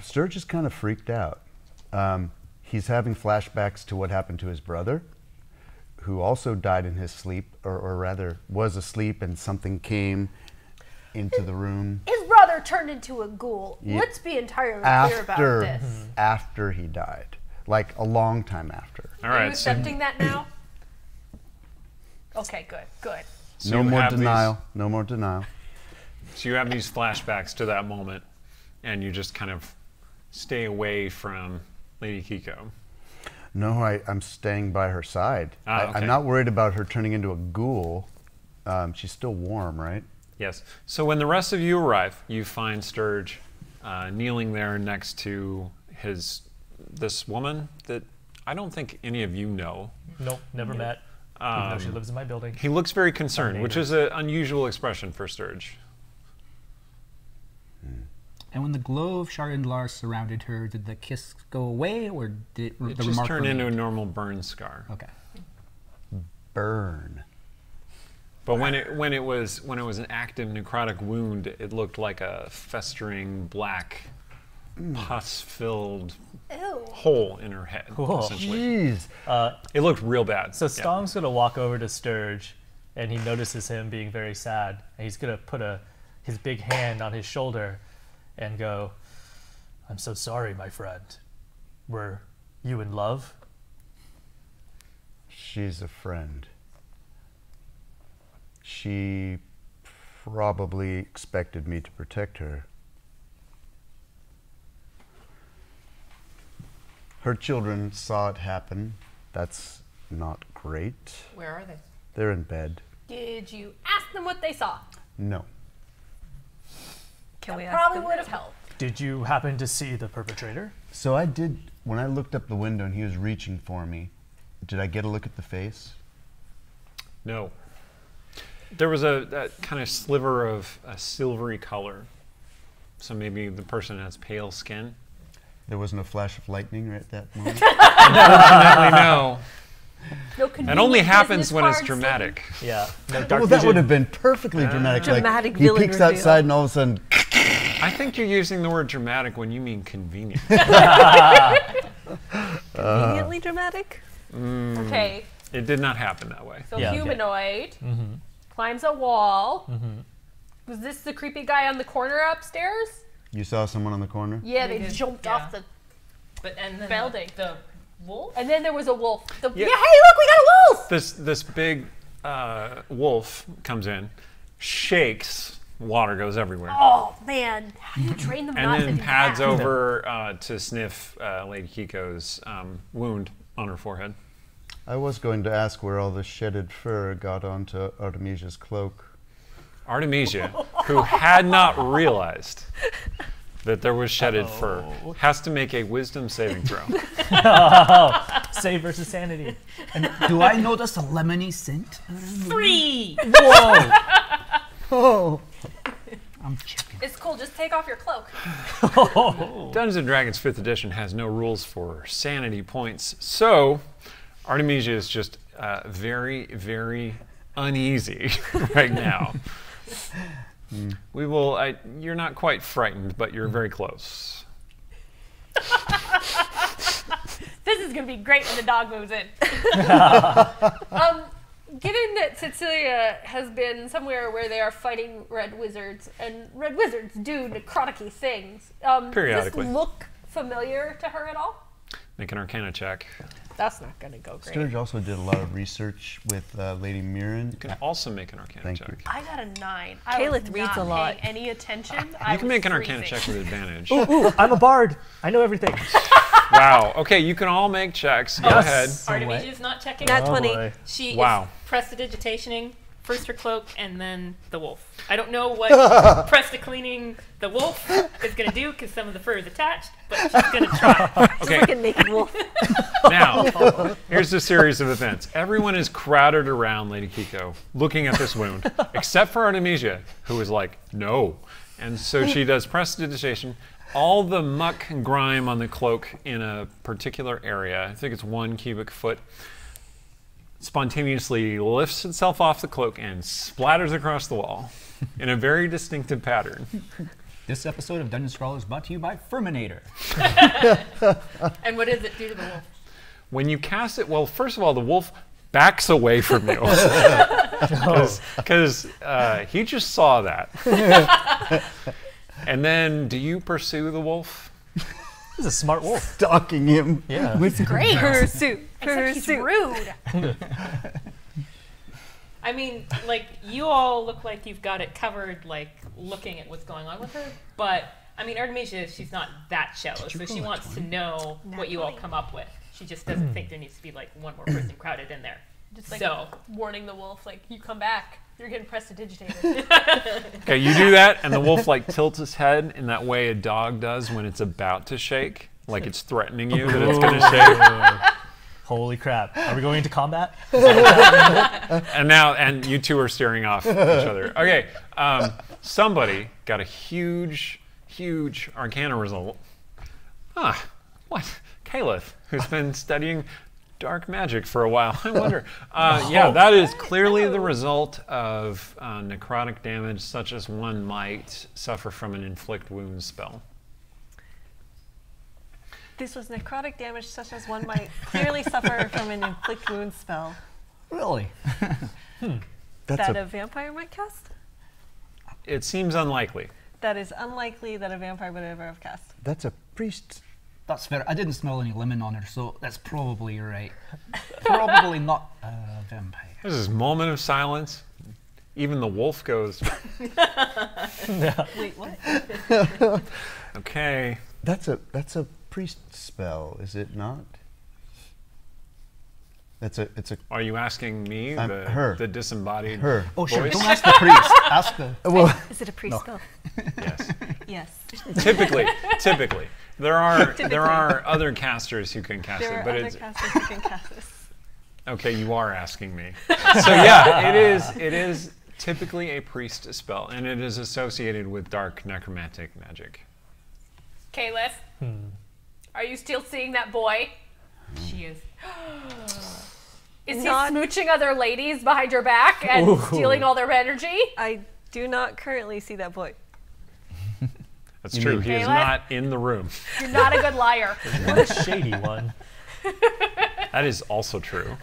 Speaker 3: Sturge is kind of freaked out. He's having flashbacks to what happened to his brother, who also died in his sleep, or rather was asleep, and something came into the room.
Speaker 2: His brother turned into a ghoul.
Speaker 3: Yeah.
Speaker 2: Let's be entirely clear about this.
Speaker 3: After he died, like a long time after.
Speaker 1: All
Speaker 2: Are you
Speaker 1: right, so,
Speaker 2: accepting that now? Okay, good.
Speaker 1: so
Speaker 3: No
Speaker 1: you
Speaker 3: more
Speaker 1: have these-
Speaker 3: denial. No more denial.
Speaker 1: So you have these flashbacks to that moment, and you just kind of stay away from Lady Kiko.
Speaker 3: No, I'm staying by her side.
Speaker 1: Okay.
Speaker 3: I'm not worried about her turning into a ghoul. She's still warm, right?
Speaker 1: Yes. So when the rest of you arrive, you find Sturge kneeling there next to this woman that I don't think any of you know.
Speaker 6: Nope, never met. Even though she lives in my building.
Speaker 1: He looks very concerned, which is an unusual expression for Sturge.
Speaker 7: And when the glow of Ch01 surrounded her, did the kiss go away, or did
Speaker 1: It
Speaker 7: the
Speaker 1: just
Speaker 7: remark
Speaker 1: turned into a
Speaker 7: remain?
Speaker 1: normal burn scar.
Speaker 7: Okay.
Speaker 3: Burn.
Speaker 1: But when it was an active necrotic wound, it looked like a festering black, pus-filled hole in her head.
Speaker 6: Cool.
Speaker 1: Essentially,
Speaker 3: Jeez.
Speaker 1: it looked real bad.
Speaker 6: So
Speaker 1: Yeah.
Speaker 6: Stong's gonna walk over to Sturge, and he notices him being very sad. And he's gonna put his big hand on his shoulder, and go, "I'm so sorry, my friend. Were you in love?"
Speaker 3: She's a friend. She probably expected me to protect her. Her children saw it happen. That's not great.
Speaker 5: Where are they?
Speaker 3: They're in bed.
Speaker 2: Did you ask them what they saw?
Speaker 3: No.
Speaker 8: Can we ask
Speaker 2: Probably
Speaker 8: them?
Speaker 2: would have helped.
Speaker 6: Did you happen to see the perpetrator?
Speaker 3: So I did, when I looked up the window and he was reaching for me, did I get a look at the face?
Speaker 1: No. There was that kind of sliver of a silvery color. So maybe the person has pale skin.
Speaker 3: There wasn't a flash of lightning right at that moment?
Speaker 1: Unfortunately, no.
Speaker 2: No
Speaker 1: It
Speaker 2: convenient
Speaker 1: only happens
Speaker 2: business
Speaker 1: when it's
Speaker 2: cards.
Speaker 1: dramatic.
Speaker 6: Yeah. No dark
Speaker 3: Well, that
Speaker 6: vision.
Speaker 3: would have been perfectly dramatic.
Speaker 8: Dramatic
Speaker 3: Like, he
Speaker 8: villain
Speaker 3: peeks
Speaker 8: reveal.
Speaker 3: outside and all of a sudden,
Speaker 1: I think you're using the word dramatic when you mean convenient.
Speaker 8: Conveniently dramatic?
Speaker 2: Okay,
Speaker 1: It did not happen that way.
Speaker 2: so
Speaker 6: Yeah.
Speaker 2: humanoid climbs a wall. Was this the creepy guy on the corner upstairs?
Speaker 3: you saw someone on the corner?
Speaker 2: Yeah, they
Speaker 5: did,
Speaker 2: jumped
Speaker 5: yeah.
Speaker 2: off the.
Speaker 5: And then
Speaker 2: Building.
Speaker 5: the wolf.
Speaker 2: And then there was a wolf. Yeah,
Speaker 1: Yeah.
Speaker 2: hey, look, we got a wolf!
Speaker 1: This big wolf comes in, shakes, water goes everywhere,
Speaker 2: Oh man, how do you train them not
Speaker 1: and
Speaker 2: to
Speaker 1: then
Speaker 2: do
Speaker 1: pads
Speaker 2: that?
Speaker 1: over to sniff Lady Kiko's wound on her forehead.
Speaker 3: I was going to ask where all the shedded fur got onto Artemisia's cloak.
Speaker 1: Artemisia, who had not realized that there was shedded fur, has to make a wisdom saving throw.
Speaker 6: Save versus sanity.
Speaker 7: And do I notice a lemony scent?
Speaker 5: 3.
Speaker 7: Whoa! Oh. I'm checking.
Speaker 2: It's cool, just take off your cloak.
Speaker 1: Dungeons & Dragons 5th edition has no rules for sanity points, so Artemisia is just very, very uneasy right now. We will. You're not quite frightened, but you're very close.
Speaker 2: This is going to be great when the dog moves in. Given that Cecilia has been somewhere where they are fighting red wizards, and red wizards do necrotic-y things,
Speaker 1: periodically.
Speaker 2: Does this look familiar to her at all?
Speaker 1: Make an Arcana check.
Speaker 2: That's not going to go great.
Speaker 3: Sturge also did a lot of research with Lady Mirren.
Speaker 1: You can also make an Arcana
Speaker 3: Thank
Speaker 1: check.
Speaker 3: you.
Speaker 2: I got a 9. I
Speaker 8: Caleb
Speaker 2: was
Speaker 8: reads
Speaker 2: not
Speaker 8: a lot.
Speaker 2: paying any attention.
Speaker 1: You can make an Arcana check with advantage.
Speaker 6: Ooh, I'm a bard. I know everything.
Speaker 1: Wow. Okay, you can all make checks. Go ahead.
Speaker 5: Artemisia's not checking.
Speaker 8: Nat
Speaker 6: Oh,
Speaker 8: 20.
Speaker 6: boy.
Speaker 5: She
Speaker 1: Wow.
Speaker 5: is prestidigitationing, first her cloak, and then the wolf. I don't know what presti-cleaning the wolf is going to do because some of the fur is attached, but she's going to try.
Speaker 1: Okay.
Speaker 8: Like a naked wolf.
Speaker 1: Now, here's the series of events. Everyone is crowded around Lady Kiko, looking at this wound, except for Artemisia, who is like, no. And so she does prestidigitation. All the muck and grime on the cloak in a particular area, I think it's 1 cubic foot, spontaneously lifts itself off the cloak and splatters across the wall in a very distinctive pattern.
Speaker 4: This episode of Dungeon Scrawlers is brought to you by Furminator.
Speaker 5: And what does it do to the wolf?
Speaker 1: When you cast it, well, first of all, the wolf backs away from you. Because he just saw that. And then, do you pursue the wolf?
Speaker 6: This is a smart wolf.
Speaker 3: Stalking him.
Speaker 6: Yeah.
Speaker 3: With
Speaker 2: Great.
Speaker 8: Pursuit.
Speaker 2: Except he's
Speaker 8: Pursuit.
Speaker 2: rude.
Speaker 5: I mean, like, you all look like you've got it covered, like, looking at what's going on with her. But, I mean, Artemisia, she's not that shallow, so she wants to know what you all come up with. She just doesn't think there needs to be, like, one more person crowded in there.
Speaker 2: Just like
Speaker 5: So,
Speaker 2: warning the wolf, like, you come back, you're getting prestidigitated.
Speaker 1: Okay, you do that, and the wolf like tilts its head in that way a dog does when it's about to shake, like it's threatening you that it's going to shake.
Speaker 6: Holy crap. Are we going into combat?
Speaker 1: And you two are staring off at each other. Okay, somebody got a huge Arcana result. What? Caleb, who's been studying dark magic for a while. I wonder. Yeah, that is clearly the result of necrotic damage, such as one might suffer from an inflict wounds spell.
Speaker 8: This was necrotic damage such as one might clearly suffer from an inflict wound spell.
Speaker 4: Really?
Speaker 3: That's
Speaker 8: That
Speaker 3: a
Speaker 8: a vampire might cast?
Speaker 1: It seems unlikely.
Speaker 8: That is unlikely that a vampire would ever have cast.
Speaker 3: that's a priest.
Speaker 4: That's fair. I didn't smell any lemon on her, so that's probably right. Probably not a vampire.
Speaker 1: There's this moment of silence. Even the wolf goes,
Speaker 8: Wait, what?
Speaker 1: okay.
Speaker 3: That's a priest spell, is it not? It's a
Speaker 1: Are you asking me,
Speaker 3: her.
Speaker 1: the disembodied
Speaker 3: her.
Speaker 4: Oh, sure.
Speaker 1: voice?
Speaker 4: Don't ask the priest. Ask the.
Speaker 3: Well,
Speaker 8: Is it a priest spell?
Speaker 1: Yes.
Speaker 8: Yes.
Speaker 1: Typically. There are other casters who can cast
Speaker 8: There
Speaker 1: it,
Speaker 8: are
Speaker 1: but
Speaker 8: other
Speaker 1: it's
Speaker 8: casters who can cast this.
Speaker 1: okay. You are asking me. So yeah, it is typically a priest spell, and it is associated with dark necromantic magic.
Speaker 2: Caleb, are you still seeing that boy?
Speaker 5: she is.
Speaker 2: Is
Speaker 8: Not-
Speaker 2: he smooching other ladies behind your back and stealing all their energy?
Speaker 8: I do not currently see that boy.
Speaker 1: That's true. He is
Speaker 2: Caleb?
Speaker 1: not in the room.
Speaker 2: You're not a good liar.
Speaker 6: What a shady one.
Speaker 1: That is also true.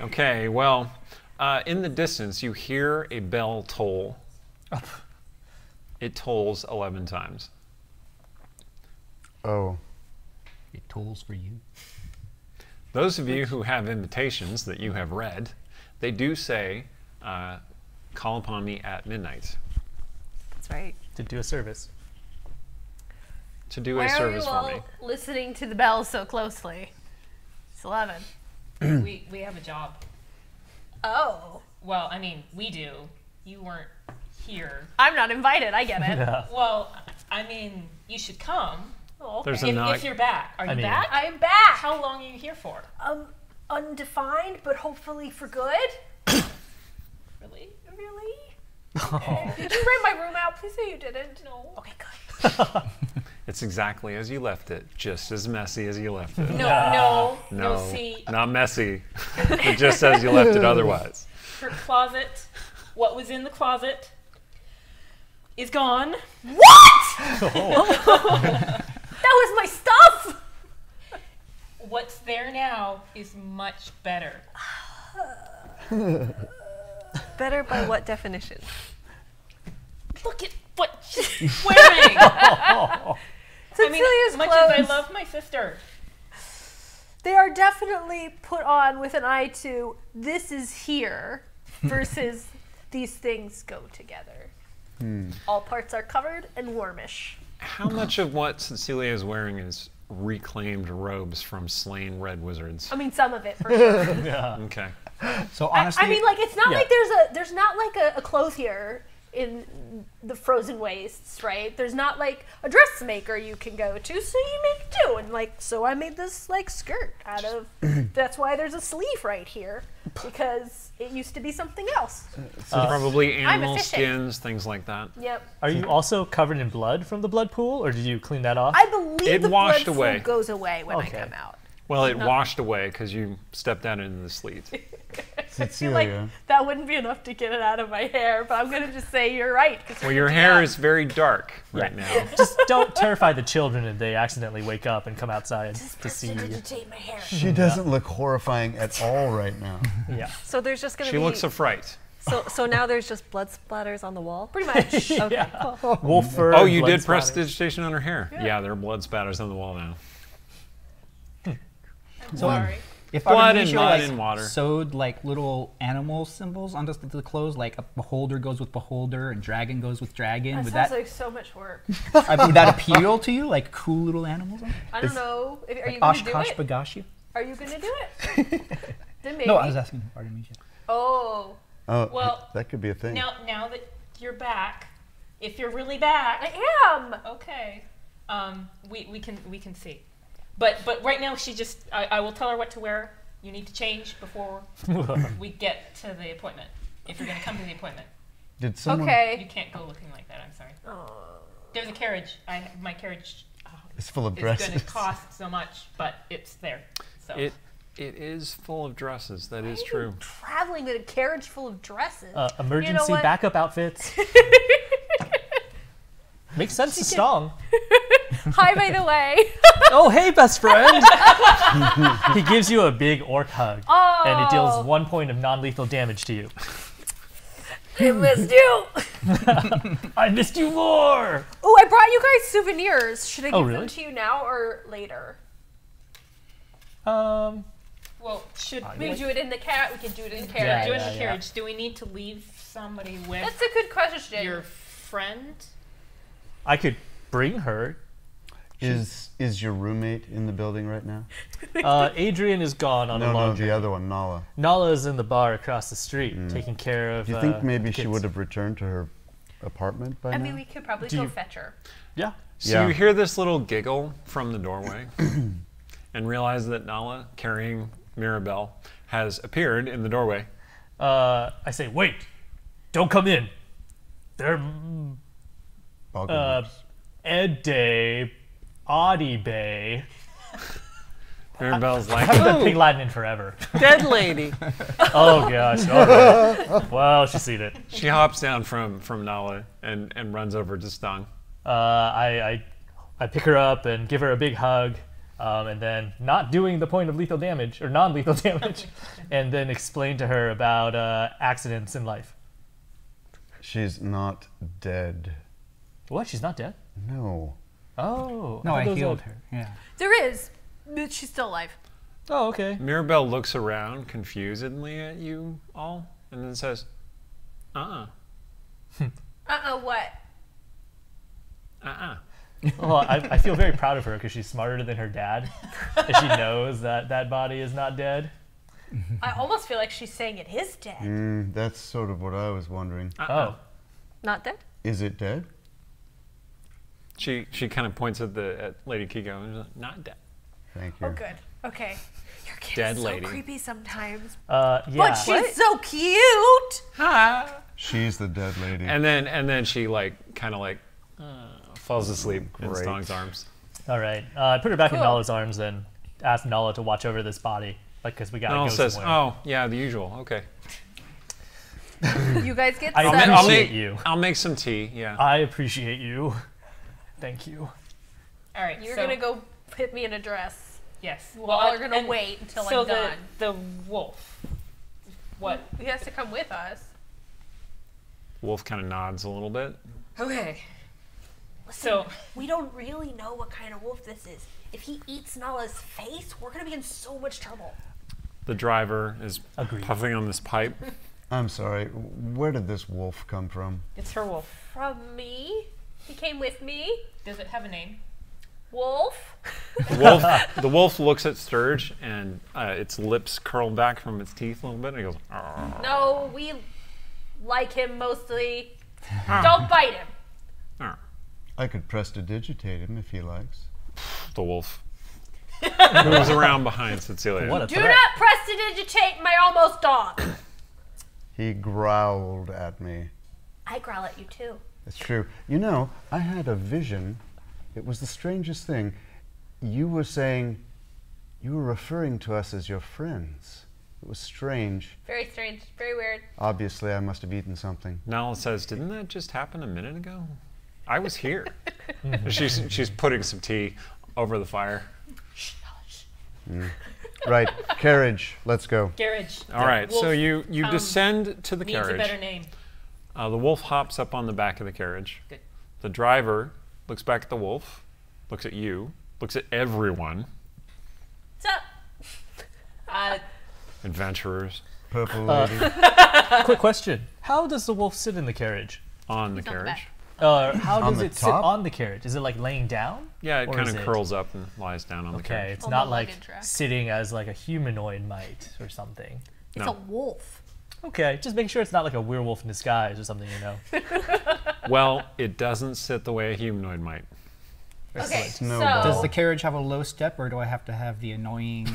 Speaker 1: Okay, well, in the distance, you hear a bell toll. It tolls 11 times.
Speaker 3: oh,
Speaker 4: It tolls for you.
Speaker 1: Those of you who have invitations that you have read, they do say, call upon me at midnight
Speaker 8: That's right.
Speaker 6: To do a service.
Speaker 1: to do
Speaker 2: Why
Speaker 1: a
Speaker 2: are you
Speaker 1: service for
Speaker 2: all
Speaker 1: me.
Speaker 2: listening to the bells so closely? It's 11.
Speaker 5: We have a job.
Speaker 2: Oh.
Speaker 5: Well, I mean, we do. You weren't here.
Speaker 2: I'm not invited. I get it.
Speaker 6: Yeah.
Speaker 5: Well, I mean, you should come.
Speaker 2: Oh, okay.
Speaker 1: There's a
Speaker 5: If you're back. Are you
Speaker 6: mean-
Speaker 5: back?
Speaker 2: I am back.
Speaker 5: How long are you here for?
Speaker 2: Undefined, but hopefully for good.
Speaker 5: Really?
Speaker 2: Really? Did you rent my room out? Please say you didn't.
Speaker 5: No.
Speaker 2: Okay, good.
Speaker 1: It's exactly as you left it, just as messy as you left it.
Speaker 5: No,
Speaker 1: No,
Speaker 5: see,
Speaker 1: not messy, but just as you left it otherwise.
Speaker 5: her closet, what was in the closet, is gone.
Speaker 2: What? That was my stuff.
Speaker 5: What's there now is much better.
Speaker 8: Better by what definition?
Speaker 5: Look at what she's wearing.
Speaker 2: Cecilia's
Speaker 5: much
Speaker 2: clothes.
Speaker 5: as I love my sister.
Speaker 2: They are definitely put on with an eye to this is here versus these things go together. All parts are covered and warmish.
Speaker 1: How much of what Cecilia is wearing is reclaimed robes from slain red wizards?
Speaker 2: I mean, some of it for sure.
Speaker 1: Okay.
Speaker 7: So honestly,
Speaker 2: I mean, like it's not like there's not like a clothes here in the frozen wastes, right? There's not like a dressmaker you can go to, so you make do. And like, so I made this like skirt out of. That's why there's a sleeve right here, because it used to be something else.
Speaker 1: Probably animal
Speaker 2: efficient.
Speaker 1: skins, things like that.
Speaker 2: Yep.
Speaker 6: Are you also covered in blood from the blood pool, or did you clean that off?
Speaker 2: I believe
Speaker 1: It
Speaker 2: the
Speaker 1: washed
Speaker 2: blood
Speaker 1: away.
Speaker 2: flow goes away when
Speaker 6: Okay.
Speaker 2: I come out.
Speaker 1: Well, it washed away because you stepped out into the sleet.
Speaker 2: I feel
Speaker 3: Cecilia.
Speaker 2: like that wouldn't be enough to get it out of my hair, but I'm gonna just say you're right.
Speaker 1: Well, your hair is very dark right now.
Speaker 6: Just don't terrify the children if they accidentally wake up and come outside to see you.
Speaker 2: my hair.
Speaker 3: She doesn't look horrifying at all right now.
Speaker 6: Yeah.
Speaker 8: So there's just going to
Speaker 1: She
Speaker 8: be.
Speaker 1: looks a fright.
Speaker 8: So now there's just blood splatters on the wall.
Speaker 2: Pretty much.
Speaker 8: Okay. Cool.
Speaker 6: Wolf fur.
Speaker 1: Oh,
Speaker 6: and
Speaker 1: you
Speaker 6: blood
Speaker 1: did
Speaker 6: splatters.
Speaker 1: prestidigitation on her hair. Yeah, there are blood spatters on the wall now.
Speaker 5: Sorry.
Speaker 7: if
Speaker 1: Blood and
Speaker 7: Artemisia,
Speaker 1: mud
Speaker 7: like,
Speaker 1: and water.
Speaker 7: sewed like little animal symbols onto the clothes, like a beholder goes with beholder and dragon goes with dragon,
Speaker 2: That
Speaker 7: would
Speaker 2: sounds
Speaker 7: that
Speaker 2: like so much work.
Speaker 7: would that appeal to you? Like cool little animals?
Speaker 2: I don't know. Are you
Speaker 7: Like
Speaker 2: gonna do
Speaker 7: Oshkosh
Speaker 2: it?
Speaker 7: Bagashi?
Speaker 2: Are you gonna do it? Then maybe.
Speaker 7: No, I was asking Artemisia.
Speaker 2: Oh,
Speaker 3: Oh,
Speaker 5: Well,
Speaker 3: that could be a thing.
Speaker 5: Now that you're back, if you're really back,
Speaker 2: I am.
Speaker 5: okay, we can see. But right now she just I will tell her what to wear. You need to change before we get to the appointment. If you're going to come to the appointment,
Speaker 3: Did someone
Speaker 5: you
Speaker 2: Okay.
Speaker 5: can't go looking like that. I'm sorry.
Speaker 2: Oh.
Speaker 5: There's a carriage. My carriage
Speaker 3: is full of
Speaker 5: is going
Speaker 3: dresses?
Speaker 5: to cost so much, but it's there. So
Speaker 1: It is full of dresses. That is
Speaker 2: Why are
Speaker 1: true.
Speaker 2: you traveling in a carriage full of dresses.
Speaker 6: Emergency
Speaker 2: what?
Speaker 6: backup outfits. Makes sense to Stong.
Speaker 2: Hi, by the way.
Speaker 6: Oh, hey, best friend. He gives you a big orc hug,
Speaker 2: Oh.
Speaker 6: and it deals 1 point of non-lethal damage to you.
Speaker 2: I missed you.
Speaker 6: I missed you more.
Speaker 2: Oh, I brought you guys souvenirs. Should I give
Speaker 6: really?
Speaker 2: them to you now or later?
Speaker 5: well, should
Speaker 2: We can do it in the cat. We can do it in the
Speaker 6: Yeah,
Speaker 2: carriage.
Speaker 5: do it in
Speaker 6: yeah,
Speaker 5: the
Speaker 6: yeah.
Speaker 5: carriage? Do we need to leave somebody with
Speaker 2: That's a good question.
Speaker 5: your friend?
Speaker 6: I could bring her.
Speaker 3: Is your roommate in the building right now?
Speaker 6: Adrian is gone on a
Speaker 3: No,
Speaker 6: long
Speaker 3: the other one, Nala.
Speaker 6: Nala's in the bar across the street, taking care of.
Speaker 3: Do you think maybe
Speaker 6: the
Speaker 3: she
Speaker 6: kids.
Speaker 3: would have returned to her apartment by
Speaker 2: I
Speaker 3: now?
Speaker 2: mean, we could probably
Speaker 6: Do
Speaker 2: go
Speaker 6: you-
Speaker 2: fetch her.
Speaker 6: Yeah.
Speaker 1: So
Speaker 3: Yeah.
Speaker 1: you hear this little giggle from the doorway and realize that Nala, carrying Mirabelle, has appeared in the doorway.
Speaker 6: I say, wait, don't come in. They're
Speaker 3: Boggle
Speaker 6: Ed Day, Audi Bay.
Speaker 1: Mirabelle's
Speaker 6: I
Speaker 1: like,
Speaker 6: haven't done Pig Latin in forever.
Speaker 1: dead lady.
Speaker 6: Oh gosh, all right. Well, she's seen it.
Speaker 1: She hops down from Nala and runs over to Stong.
Speaker 6: I pick her up and give her a big hug, and then not doing the point of lethal damage or non-lethal damage, and then explain to her about accidents in life.
Speaker 3: She's not dead.
Speaker 6: What? She's not dead?
Speaker 3: No.
Speaker 6: Oh.
Speaker 7: No,
Speaker 6: thought
Speaker 7: I
Speaker 6: that was
Speaker 7: healed
Speaker 6: a-
Speaker 7: her. Yeah.
Speaker 2: There is, but she's still alive.
Speaker 6: Oh, okay.
Speaker 1: Mirabelle looks around confusedly at you all and then says,
Speaker 2: What?
Speaker 6: Well, I feel very proud of her because she's smarter than her dad, and she knows that that body is not dead.
Speaker 2: I almost feel like she's saying it is dead.
Speaker 3: That's sort of what I was wondering.
Speaker 6: Oh.
Speaker 8: Not dead?
Speaker 3: Is it dead?
Speaker 1: She kind of points at Lady Kiko and is like, not dead.
Speaker 3: Thank you.
Speaker 2: Oh, good. Okay. Your kid
Speaker 1: Dead
Speaker 2: is
Speaker 1: lady.
Speaker 2: so creepy sometimes.
Speaker 6: Yeah.
Speaker 2: But she's so cute.
Speaker 3: She's the dead lady.
Speaker 1: And then she kind of falls asleep in
Speaker 3: Great.
Speaker 1: Stong's arms.
Speaker 6: All right. I put her back in
Speaker 2: Cool.
Speaker 6: Nala's arms and asked Nala to watch over this body, because we gotta
Speaker 1: Nala
Speaker 6: go
Speaker 1: says,
Speaker 6: somewhere.
Speaker 1: oh, yeah, the usual. Okay.
Speaker 2: You guys get
Speaker 6: I
Speaker 2: settled.
Speaker 6: appreciate you.
Speaker 1: I'll make some tea. Yeah.
Speaker 6: I appreciate you. Thank you.
Speaker 5: All right.
Speaker 2: You're
Speaker 5: so,
Speaker 2: gonna go put me in a dress.
Speaker 5: Yes.
Speaker 2: Well, are gonna
Speaker 5: and
Speaker 2: wait until
Speaker 5: so
Speaker 2: I'm done.
Speaker 5: the wolf. What?
Speaker 2: He has to come with us.
Speaker 1: Wolf kind of nods a little bit.
Speaker 5: Okay.
Speaker 9: Listen,
Speaker 5: So
Speaker 9: we don't really know what kind of wolf this is. If he eats Nala's face, we're gonna be in so much trouble.
Speaker 1: The driver is
Speaker 6: Agreed.
Speaker 1: puffing on this pipe.
Speaker 3: I'm sorry. Where did this wolf come from?
Speaker 5: it's her wolf.
Speaker 2: From me? He came with me.
Speaker 5: Does it have a name?
Speaker 2: Wolf?
Speaker 1: The wolf looks at Sturge, and its lips curl back from its teeth a little bit, and he goes, "Arr."
Speaker 2: No, we like him mostly. Don't bite him.
Speaker 1: Arr."
Speaker 3: I could prestidigitate him if he likes.
Speaker 1: The wolf moves around behind Cecilia.
Speaker 6: What a
Speaker 2: Do
Speaker 6: threat.
Speaker 2: not prestidigitate my almost dog.
Speaker 3: He growled at me.
Speaker 9: I growl at you too.
Speaker 3: It's true. You know, I had a vision. It was the strangest thing. You were referring to us as your friends. It was strange.
Speaker 2: Very strange. Very weird.
Speaker 3: Obviously, I must have eaten something.
Speaker 1: Nala says, "Didn't that just happen a minute ago? I was here." She's putting some tea over the fire.
Speaker 3: Right, carriage. Let's go.
Speaker 5: Garage.
Speaker 1: All right, so
Speaker 5: Wolf,
Speaker 1: you descend to the
Speaker 5: Needs a
Speaker 1: carriage.
Speaker 5: better name.
Speaker 1: The wolf hops up on the back of the carriage.
Speaker 5: Good.
Speaker 1: The driver looks back at the wolf, looks at you, looks at everyone.
Speaker 2: What's up?
Speaker 1: Adventurers
Speaker 3: Purple lady.
Speaker 6: Quick question. How does the wolf sit in the carriage?
Speaker 1: on the
Speaker 2: He's on the
Speaker 1: carriage.
Speaker 6: How
Speaker 3: On
Speaker 6: does
Speaker 3: the
Speaker 6: it sit
Speaker 3: top?
Speaker 6: on the carriage? Is it like laying down?
Speaker 1: Yeah, it
Speaker 6: Or
Speaker 1: kind
Speaker 6: is
Speaker 1: of
Speaker 6: it-
Speaker 1: curls up and lies down on the
Speaker 6: Okay,
Speaker 1: carriage.
Speaker 6: it's
Speaker 2: On
Speaker 6: not
Speaker 2: the
Speaker 6: like
Speaker 2: luggage rack.
Speaker 6: sitting as like a humanoid might or something.
Speaker 9: It's
Speaker 1: No.
Speaker 9: a wolf.
Speaker 6: Okay, just make sure it's not like a werewolf in disguise or something, you know.
Speaker 1: Well, it doesn't sit the way a humanoid might.
Speaker 2: Okay,
Speaker 3: No
Speaker 2: so
Speaker 3: ball.
Speaker 4: Does the carriage have a low step, or do I have to have the annoying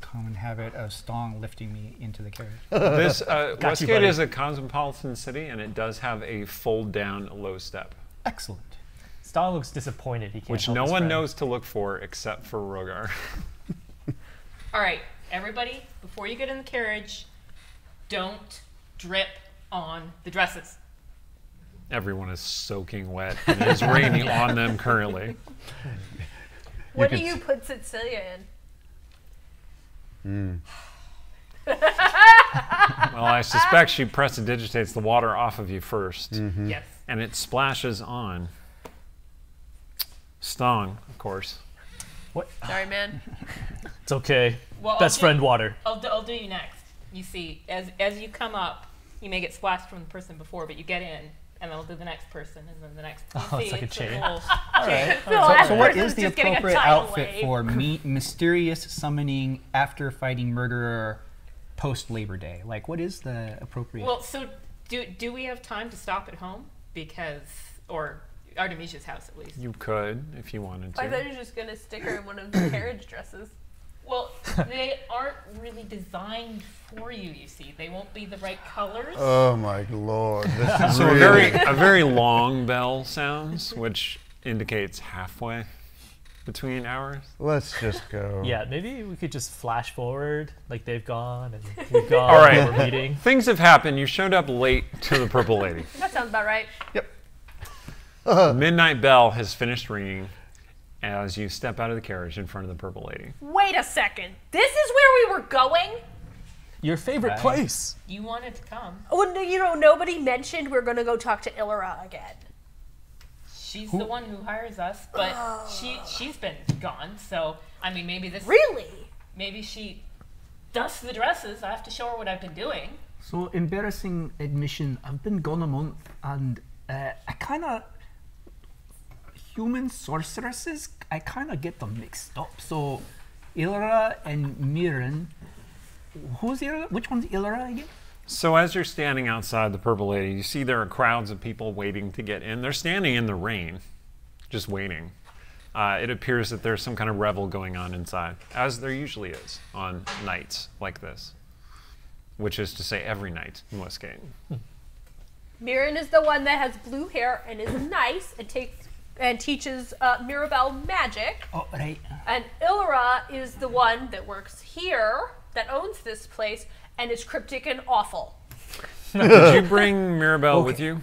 Speaker 4: common habit of Stong lifting me into the carriage?
Speaker 1: This
Speaker 6: you,
Speaker 1: Westgate
Speaker 6: buddy.
Speaker 1: is a cosmopolitan city, and it does have a fold-down low step,
Speaker 4: Excellent.
Speaker 6: Star looks disappointed. He can't
Speaker 1: which
Speaker 6: help
Speaker 1: no
Speaker 6: his
Speaker 1: one
Speaker 6: friend.
Speaker 1: knows to look for except for Rogar.
Speaker 5: All right, everybody, before you get in the carriage, don't drip on the dresses.
Speaker 1: Everyone is soaking wet, and it is raining on them currently.
Speaker 2: what do
Speaker 3: could
Speaker 2: you put Cecilia in?
Speaker 1: Well, I suspect she prestidigitates the water off of you first,
Speaker 5: Yes.
Speaker 1: and it splashes on Stong, of course.
Speaker 2: Sorry, man.
Speaker 6: It's okay.
Speaker 5: Well,
Speaker 6: Best friend water.
Speaker 5: I'll do you next. You see, as you come up, you may get splashed from the person before, but you get in, and then I'll do the next person, and then the next. You
Speaker 6: Oh,
Speaker 5: see,
Speaker 6: it's like a chain.
Speaker 5: little
Speaker 6: Alright.
Speaker 2: The last
Speaker 4: So what
Speaker 2: person's
Speaker 4: is the
Speaker 2: just getting a
Speaker 4: appropriate
Speaker 2: tidal
Speaker 4: outfit
Speaker 2: wave.
Speaker 4: for mysterious summoning after fighting murderer post Labor Day? Like, what is the appropriate?
Speaker 5: Well, so do we have time to stop at home? Or Artemisia's house at least.
Speaker 1: You could, if you wanted
Speaker 2: I thought
Speaker 1: to.
Speaker 2: you were just gonna stick her in one of the carriage dresses.
Speaker 5: Well, they aren't really designed for you. You see, they won't be the right colors.
Speaker 3: Oh my lord. This is
Speaker 1: So
Speaker 3: really...
Speaker 1: a very long bell sounds, which indicates halfway between hours.
Speaker 3: Let's just go.
Speaker 6: Yeah, maybe we could just flash forward, like they've gone and we've gone.
Speaker 1: All right.
Speaker 6: and we're meeting.
Speaker 1: Things have happened. You showed up late to the Purple Lady.
Speaker 2: That sounds about right.
Speaker 1: Midnight bell has finished ringing as you step out of the carriage in front of the Purple Lady.
Speaker 2: Wait a second. This is where we were going?
Speaker 6: Your favorite
Speaker 4: Right.
Speaker 6: place.
Speaker 5: You wanted to come.
Speaker 2: Oh, no, you know, nobody mentioned we're gonna go talk to Ilira again.
Speaker 5: She's the one who hires us, but she's been gone. So I mean, maybe she dusts the dresses. I have to show her what I've been doing.
Speaker 7: So, embarrassing admission, I've been gone a month, and I kind of... Human sorceresses, I kind of get them mixed up. So, Ilira and Mirren... Who's Ilira? Which one's Ilira again?
Speaker 1: So as you're standing outside the Purple Lady, you see there are crowds of people waiting to get in. They're standing in the rain, just waiting. It appears that there's some kind of revel going on inside, as there usually is on nights like this, which is to say every night in Westgate.
Speaker 2: Mirren is the one that has blue hair and is nice and teaches Mirabelle magic.
Speaker 7: Oh, right.
Speaker 2: And Ilira is the one that works here, that owns this place, and is cryptic and awful.
Speaker 1: Did you bring Mirabelle with you?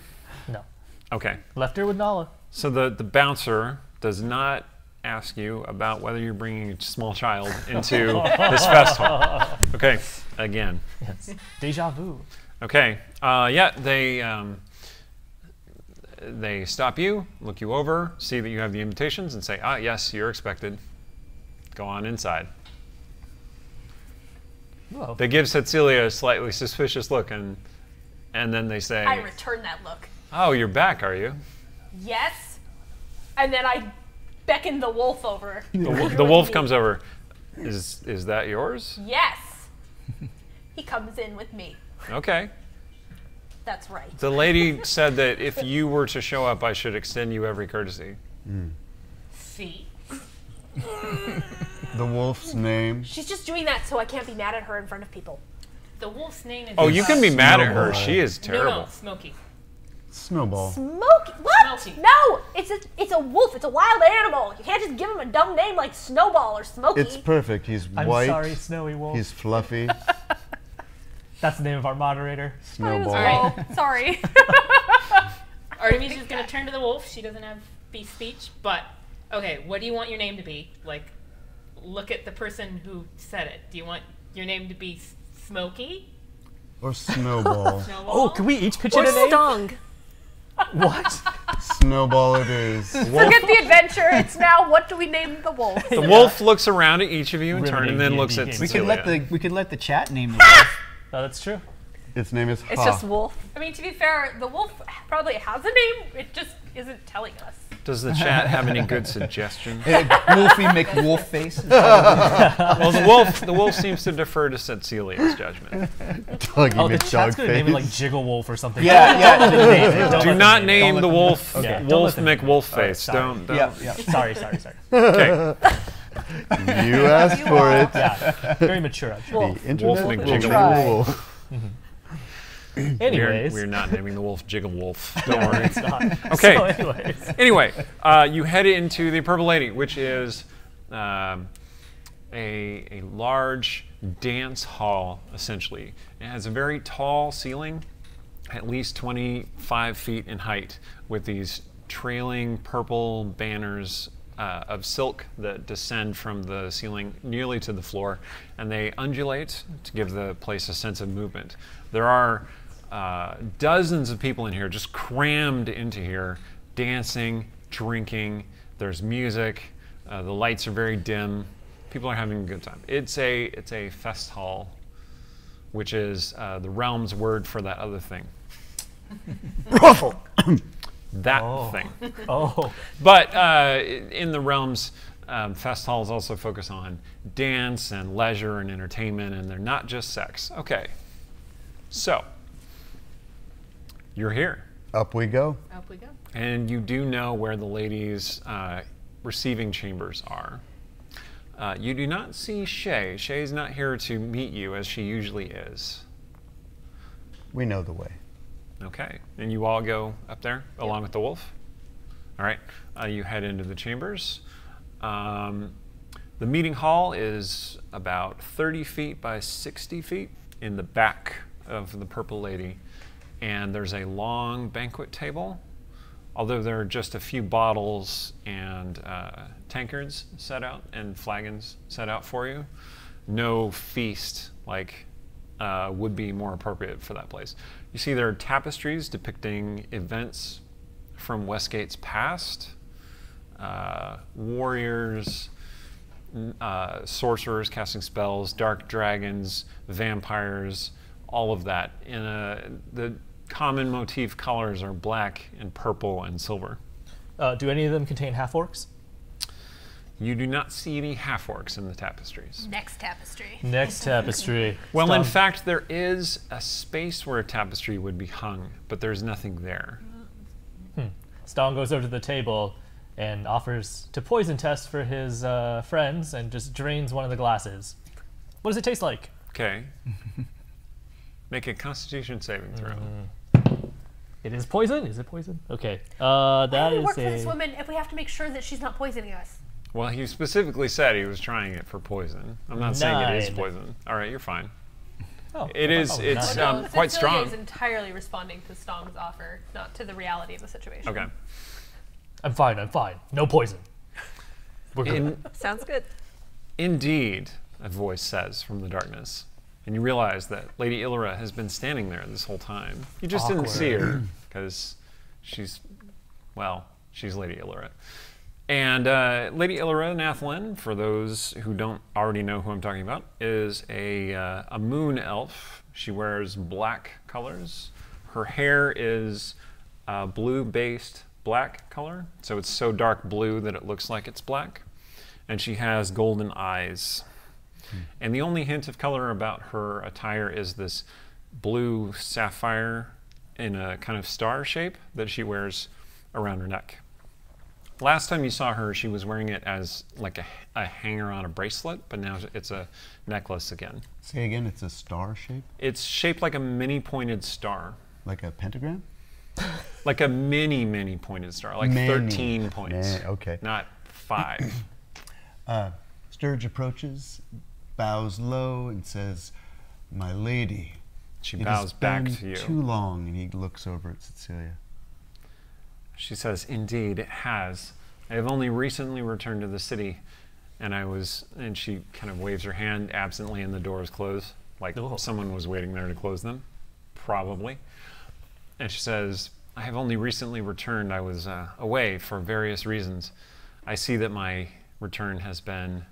Speaker 6: No.
Speaker 1: Okay.
Speaker 6: Left her with Nala.
Speaker 1: So the bouncer does not ask you about whether you're bringing a small child into this fest hall. Okay, again.
Speaker 6: Yes. Deja vu.
Speaker 1: Okay, yeah, they stop you, look you over, see that you have the invitations, and say, ah, yes, you're expected. Go on inside.
Speaker 6: Whoa.
Speaker 1: They give Cecilia a slightly suspicious look, and then they say,
Speaker 2: I return that look.
Speaker 1: oh, you're back, are you?
Speaker 2: Yes. And then I beckon the wolf over.
Speaker 1: The wolf comes over. Is that yours?
Speaker 2: Yes. He comes in with me.
Speaker 1: Okay.
Speaker 2: That's right.
Speaker 1: The lady said that if you were to show up, I should extend you every courtesy.
Speaker 5: See?
Speaker 3: The wolf's name.
Speaker 2: She's just doing that so I can't be mad at her in front of people.
Speaker 5: The wolf's name is...
Speaker 1: Oh, you can be mad at her.
Speaker 3: Snowball.
Speaker 1: She is terrible.
Speaker 5: No, Smokey.
Speaker 3: Snowball.
Speaker 2: Smokey? What?
Speaker 5: Smokey.
Speaker 2: No! It's a wolf. It's a wild animal. You can't just give him a dumb name like Snowball or Smokey.
Speaker 3: It's perfect. He's
Speaker 6: I'm
Speaker 3: white.
Speaker 6: sorry, Snowy Wolf.
Speaker 3: He's fluffy.
Speaker 6: That's the name of our moderator.
Speaker 3: Snowball.
Speaker 5: All right.
Speaker 2: Sorry.
Speaker 5: Artemisia's gonna turn to the wolf. She doesn't have beast speech, but okay. What do you want your name to be? Like, look at the person who said it. Do you want your name to be Smokey?
Speaker 3: Or Snowball.
Speaker 5: Snowball?
Speaker 6: Oh, can we each pitch
Speaker 2: Or
Speaker 6: in a name?
Speaker 2: Stung.
Speaker 6: What?
Speaker 3: Snowball it is.
Speaker 2: Forget the adventure. It's now what do we name the wolf?
Speaker 1: The wolf looks around at each of you in turn and then
Speaker 6: Riveting
Speaker 1: looks
Speaker 6: D&D
Speaker 1: at
Speaker 6: games.
Speaker 1: Cecilia.
Speaker 7: We could let the chat name the wolf.
Speaker 6: Oh, that's true.
Speaker 3: Its name is Ha.
Speaker 2: It's just wolf. I mean, to be fair, the wolf probably has a name. It just isn't telling us.
Speaker 1: Does the chat have any good suggestions?
Speaker 7: Wolfie McWolfface.
Speaker 1: Well, the wolf seems to defer to Cecilia's judgment.
Speaker 3: Doggy
Speaker 6: Oh, the chat's gonna name it like
Speaker 3: McDogface.
Speaker 6: Jiggle Wolf or something.
Speaker 7: Yeah.
Speaker 1: Do not name the wolf
Speaker 6: Okay. Don't
Speaker 1: Wolf
Speaker 6: let them name it.
Speaker 1: McWolfface.
Speaker 6: Sorry.
Speaker 1: Don't.
Speaker 7: Yeah.
Speaker 6: Sorry.
Speaker 1: Okay.
Speaker 3: You asked for it.
Speaker 6: Yeah. Very mature. Actually.
Speaker 3: The internet
Speaker 1: Wolf
Speaker 3: will
Speaker 1: McJiggle
Speaker 3: try.
Speaker 1: Wolf.
Speaker 6: Anyways.
Speaker 1: We're not naming the wolf Jiggle Wolf. Don't worry.
Speaker 6: It's not.
Speaker 1: Okay.
Speaker 6: So anyways.
Speaker 1: Anyway, you head into the Purple Lady, which is a large dance hall, essentially. It has a very tall ceiling, at least 25 feet in height, with these trailing purple banners of silk that descend from the ceiling nearly to the floor, and they undulate to give the place a sense of movement. There are dozens of people in here just crammed into here, dancing, drinking. There's music. The lights are very dim. People are having a good time. It's a fest hall, which is the realm's word for that other thing.
Speaker 3: Ruffle.
Speaker 1: That thing.
Speaker 6: Oh.
Speaker 1: But in the realms, fest halls also focus on dance and leisure and entertainment, and they're not just sex. Okay. So, you're here.
Speaker 3: Up we go.
Speaker 5: Up we go.
Speaker 1: And you do know where the ladies' receiving chambers are. You do not see Shay. Shay's not here to meet you as she usually is.
Speaker 3: We know the way.
Speaker 1: Okay. And you all go up there along with the wolf? All right. You head into the chambers. The meeting hall is about 30 feet by 60 feet in the back of the Purple Lady. And there's a long banquet table, although there are just a few bottles and tankards set out and flagons set out for you. No feast like would be more appropriate for that place. You see there are tapestries depicting events from Westgate's past, warriors, sorcerers casting spells, dark dragons, vampires, all of that. The common motif colors are black and purple and silver.
Speaker 6: Do any of them contain half-orcs?
Speaker 1: You do not see any half-orcs in the tapestries.
Speaker 2: Next tapestry.
Speaker 6: Next tapestry.
Speaker 1: Well, in fact, there is a space where a tapestry would be hung, but there's nothing there.
Speaker 6: Stone goes over to the table and offers to poison test for his friends and just drains one of the glasses. What does it taste like?
Speaker 1: Okay. Make a Constitution saving throw.
Speaker 6: It is poison? Is it poison? Okay.
Speaker 2: How
Speaker 6: That
Speaker 2: do we
Speaker 6: is
Speaker 2: work for this
Speaker 6: a...
Speaker 2: woman if we have to make sure that she's not poisoning us?
Speaker 1: Well, he specifically said he was trying it for poison. I'm not saying it is
Speaker 6: 9.
Speaker 1: poison. All right, you're fine.
Speaker 6: Oh,
Speaker 1: It is.
Speaker 6: oh,
Speaker 1: It's
Speaker 6: nice.
Speaker 1: quite
Speaker 2: Cecilia
Speaker 1: strong.
Speaker 2: is entirely responding to Stong's offer, not to the reality of the situation.
Speaker 1: Okay.
Speaker 6: I'm fine. No poison. We're good.
Speaker 8: Sounds good.
Speaker 1: Indeed, a voice says from the darkness. And you realize that Lady Ilira has been standing there this whole time. You just didn't see her because she's Lady Ilira. And Lady Ilira Nathalan, for those who don't already know who I'm talking about, is a moon elf. She wears black colors. Her hair is blue-based black color, so it's so dark blue that it looks like it's black. And she has golden eyes. And the only hint of color about her attire is this blue sapphire in a kind of star shape that she wears around her neck. Last time you saw her, she was wearing it as like a hanger on a bracelet, but now it's a necklace again.
Speaker 3: Say again, it's a star shape?
Speaker 1: It's shaped like a mini pointed star.
Speaker 3: Like a pentagram?
Speaker 1: Like a mini pointed star, like 13 points.
Speaker 3: Okay.
Speaker 1: Not 5.
Speaker 3: Sturge approaches, bows low, and says, "My lady."
Speaker 1: She
Speaker 3: it
Speaker 1: bows
Speaker 3: has
Speaker 1: back
Speaker 3: been
Speaker 1: to you.
Speaker 3: Too long, and he looks over at Cecilia.
Speaker 1: She says, "Indeed, it has. I have only recently returned to the city, and she kind of waves her hand absently, and the doors close, like someone was waiting there to close them, probably. And she says, I have only recently returned. I was away for various reasons. I see that my return has been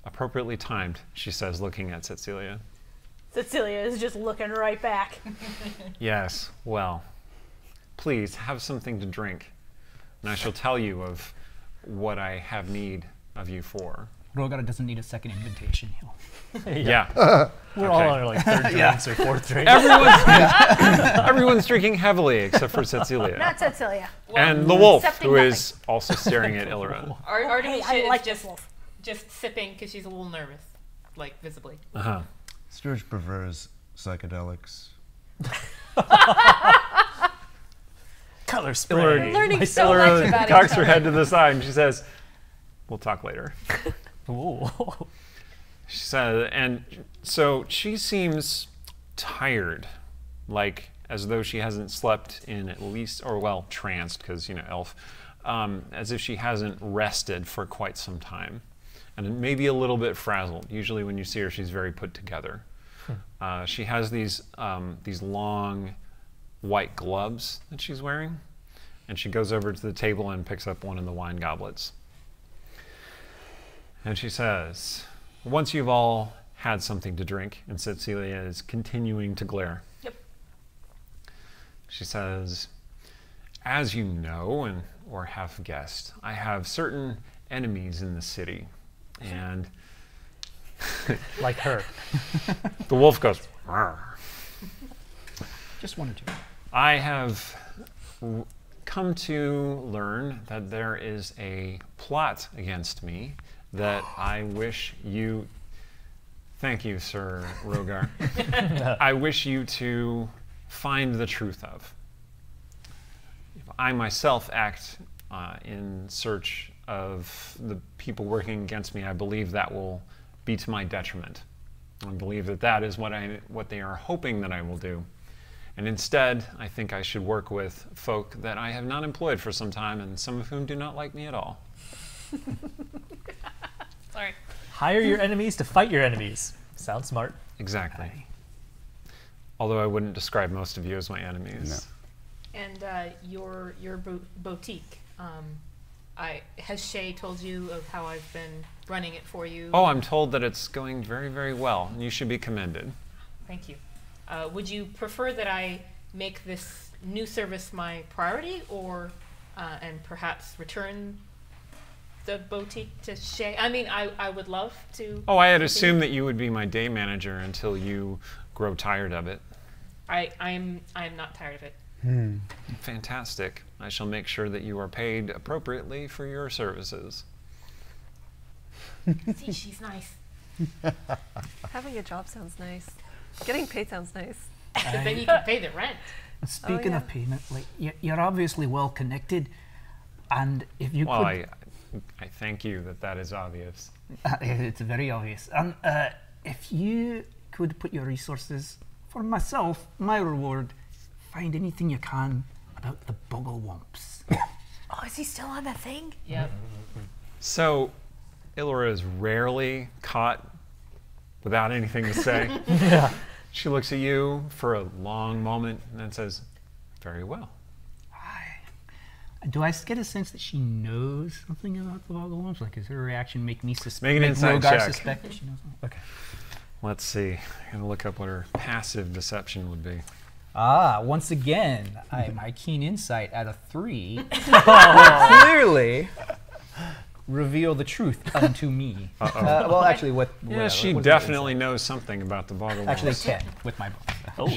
Speaker 1: appropriately timed," she says, looking at Cecilia.
Speaker 2: Cecilia is just looking right back.
Speaker 1: "Yes, well, please have something to drink, and I shall tell you of what I have need of you for."
Speaker 4: Rogar doesn't need a second invitation.
Speaker 1: Yeah.
Speaker 6: We're all on our like third drinks or fourth drinks.
Speaker 1: Everyone's drinking heavily except for Cecilia.
Speaker 2: Not Cecilia.
Speaker 1: And the wolf,
Speaker 2: Accepting
Speaker 1: who
Speaker 2: nothing.
Speaker 1: is also staring at Ilira.
Speaker 5: Artemisia
Speaker 2: I like
Speaker 5: is
Speaker 2: this wolf.
Speaker 5: just sipping because she's a little nervous, like visibly.
Speaker 1: Uh-huh.
Speaker 3: Sturge prefers psychedelics.
Speaker 6: Color spray.
Speaker 2: Learning so much about
Speaker 1: cocks
Speaker 2: each
Speaker 1: her
Speaker 2: other.
Speaker 1: head to the side and she says, "We'll talk later."
Speaker 6: Ooh.
Speaker 1: She said, and so she seems tired, like as though she hasn't slept in at least, or well, tranced, because, you know, elf, as if she hasn't rested for quite some time. And maybe a little bit frazzled. Usually when you see her, she's very put together. She has these long white gloves that she's wearing, and she goes over to the table and picks up one of the wine goblets. And she says, "Once you've all had something to drink," and Cecilia is continuing to glare.
Speaker 5: Yep.
Speaker 1: She says, "As you know or have guessed, I have certain enemies in the city, and..."
Speaker 6: Like her.
Speaker 1: The wolf goes, "Arr."
Speaker 4: Just one or two.
Speaker 1: "I have come to learn that there is a plot against me that I wish you..." Thank you, Sir Rogar. "I wish you to find the truth of. If I myself act in search of the people working against me, I believe that will be to my detriment. I believe that that is what they are hoping that I will do. And instead, I think I should work with folk that I have not employed for some time, and some of whom do not like me at all."
Speaker 2: Sorry.
Speaker 6: Hire your enemies to fight your enemies. Sounds smart.
Speaker 1: Exactly. Although I wouldn't describe most of you as my enemies.
Speaker 3: No.
Speaker 5: And your boutique, has Shay told you of how I've been running it for you?
Speaker 1: Oh, I'm told that it's going very, very well, and you should be commended.
Speaker 5: Thank you. Would you prefer that I make this new service my priority, or and perhaps return the boutique to Shay? I mean, I would love to.
Speaker 1: Oh, I had
Speaker 5: continue.
Speaker 1: assumed that you would be my day manager until you grow tired of it.
Speaker 5: I'm not tired of it.
Speaker 1: Fantastic. I shall make sure that you are paid appropriately for your services.
Speaker 5: See, she's nice.
Speaker 8: Having a job sounds nice. Getting paid sounds nice.
Speaker 5: Then you can pay the rent.
Speaker 4: Speaking
Speaker 8: yeah.
Speaker 4: of payment, like you're obviously well connected, and if you
Speaker 1: Well,
Speaker 4: could,
Speaker 1: I thank you that that is obvious.
Speaker 4: it's very obvious. And if you
Speaker 7: could put your resources for myself, my reward. Find anything you can about the Bogglewumps.
Speaker 9: Oh, is he still on that thing?
Speaker 5: Yep.
Speaker 1: So, Ilira is rarely caught without anything to say.
Speaker 6: Yeah.
Speaker 1: She looks at you for a long moment and then says, "Very well."
Speaker 7: Do I get a sense that she knows something about the Bogglewumps? Like, is her reaction make me
Speaker 1: Make an
Speaker 7: suspect?
Speaker 1: insight
Speaker 7: Rogar
Speaker 1: check.
Speaker 7: suspect that she knows something? Okay.
Speaker 1: Let's see. I'm going to look up what her passive deception would be.
Speaker 7: Once again, my keen insight at a 3 will clearly reveal the truth unto me. Well, actually,
Speaker 1: Yeah, she
Speaker 7: what's
Speaker 1: definitely knows something about the Bogglewumps.
Speaker 7: Actually, 10 with my bonus.
Speaker 6: Oh,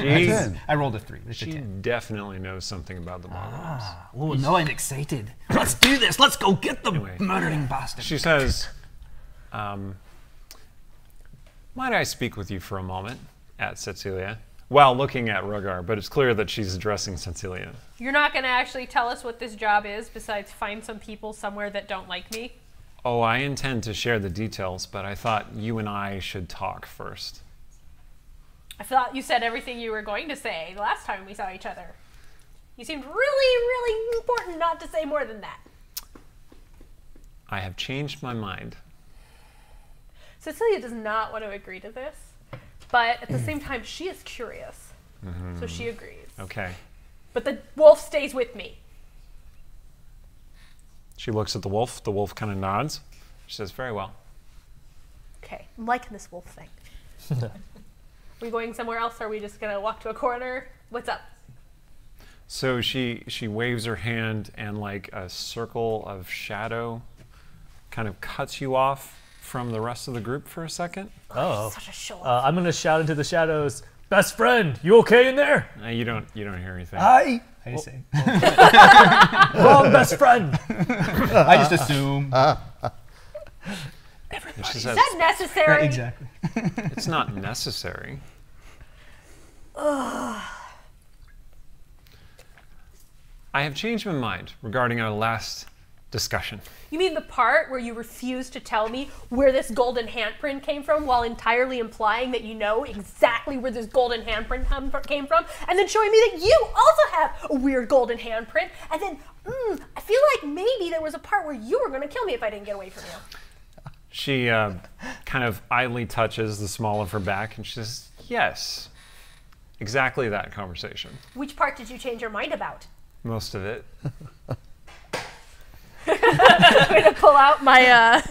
Speaker 7: I rolled a 3. It's a
Speaker 1: She
Speaker 7: 10.
Speaker 1: definitely knows something about the Bogglewumps.
Speaker 7: Oh, no, I'm excited. Let's do this. Let's go get the
Speaker 1: Anyway.
Speaker 7: murdering bastard.
Speaker 1: She says, "Might I speak with you for a moment?" at Cecilia, while looking at Rogar, but it's clear that she's addressing Cecilia.
Speaker 2: You're not going to actually tell us what this job is besides find some people somewhere that don't like me?
Speaker 1: Oh, I intend to share the details, but I thought you and I should talk first.
Speaker 2: I thought you said everything you were going to say the last time we saw each other. You seemed really, really important not to say more than that.
Speaker 1: I have changed my mind.
Speaker 2: Cecilia does not want to agree to this, but at the same time, she is curious. So she agrees.
Speaker 1: Okay.
Speaker 2: But the wolf stays with me.
Speaker 1: She looks at the wolf. The wolf kind of nods. She says, "Very well."
Speaker 2: Okay, I'm liking this wolf thing. Are we going somewhere else? Or are we just going to walk to a corner? What's up?
Speaker 1: So she waves her hand, and like a circle of shadow kind of cuts you off from the rest of the group for a second.
Speaker 6: Oh.
Speaker 2: Such a show off.
Speaker 6: I'm gonna shout into the shadows, "Best friend, you okay in there?"
Speaker 1: You don't hear anything.
Speaker 7: How do you say?
Speaker 6: Wrong best friend.
Speaker 7: I just assume.
Speaker 1: And she
Speaker 2: Is
Speaker 1: says,
Speaker 2: that necessary?
Speaker 7: Right, exactly.
Speaker 1: "It's not necessary." I have changed my mind regarding our last discussion.
Speaker 2: You mean the part where you refused to tell me where this golden handprint came from while entirely implying that you know exactly where this golden handprint came from, and then showing me that you also have a weird golden handprint, and then, I feel like maybe there was a part where you were going to kill me if I didn't get away from you.
Speaker 1: She kind of idly touches the small of her back and she says, "Yes, exactly that conversation.
Speaker 2: Which part did you change your mind about?
Speaker 1: Most of it."
Speaker 2: I'm going to pull out my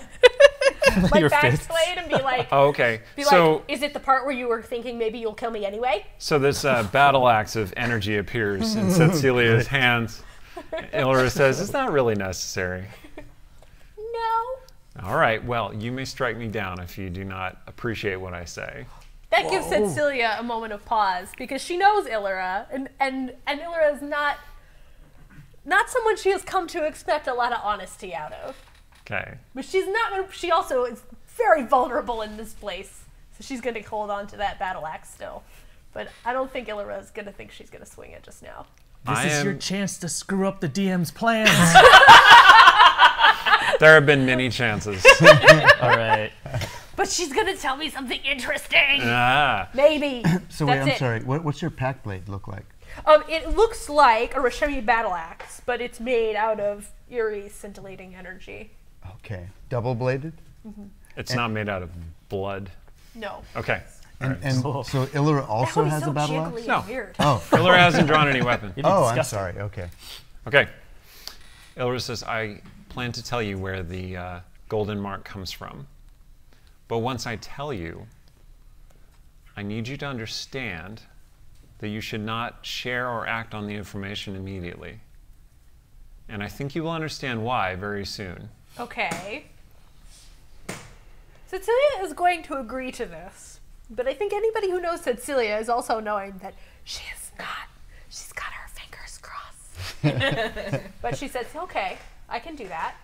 Speaker 2: my
Speaker 6: Your
Speaker 2: back
Speaker 6: fist.
Speaker 2: blade and be like,
Speaker 1: Oh, okay. So
Speaker 2: is it the part where you were thinking maybe you'll kill me anyway?
Speaker 1: So this battle axe of energy appears in Cecilia's hands. Ilira says, "It's not really necessary."
Speaker 2: No.
Speaker 1: All right, well, you may strike me down if you do not appreciate what I say.
Speaker 2: That gives Cecilia a moment of pause because she knows Ilira, and Ilira is not someone she has come to expect a lot of honesty out of.
Speaker 1: Okay.
Speaker 2: But she also is very vulnerable in this place, so she's going to hold on to that battle axe still. But I don't think Ilira is going to think she's going to swing it just now.
Speaker 6: This is your chance to screw up the DM's plans.
Speaker 1: There have been many chances.
Speaker 6: All right.
Speaker 2: But she's going to tell me something interesting.
Speaker 1: Ah.
Speaker 2: Maybe.
Speaker 3: So wait,
Speaker 2: That's
Speaker 3: I'm
Speaker 2: it.
Speaker 3: sorry. What's your pack blade look like?
Speaker 2: It looks like a Rashemi battle axe, but it's made out of eerie, scintillating energy.
Speaker 3: Okay, double bladed.
Speaker 1: It's not made out of blood.
Speaker 2: No.
Speaker 1: Okay.
Speaker 3: And so Ilira also
Speaker 2: That
Speaker 3: has
Speaker 2: would
Speaker 3: a
Speaker 2: be so
Speaker 3: battle axe.
Speaker 2: jiggly
Speaker 1: No.
Speaker 2: and weird.
Speaker 3: Oh,
Speaker 1: Ilira hasn't drawn any weapon.
Speaker 3: oh, I'm
Speaker 6: disgusting.
Speaker 3: sorry. Okay.
Speaker 1: Okay. Ilira says, "I plan to tell you where the golden mark comes from. But once I tell you, I need you to understand that you should not share or act on the information immediately. And I think you will understand why very soon."
Speaker 2: Okay. Cecilia is going to agree to this, but I think anybody who knows Cecilia is also knowing that she is not. She's got her fingers crossed. But she says, "Okay, I can do that."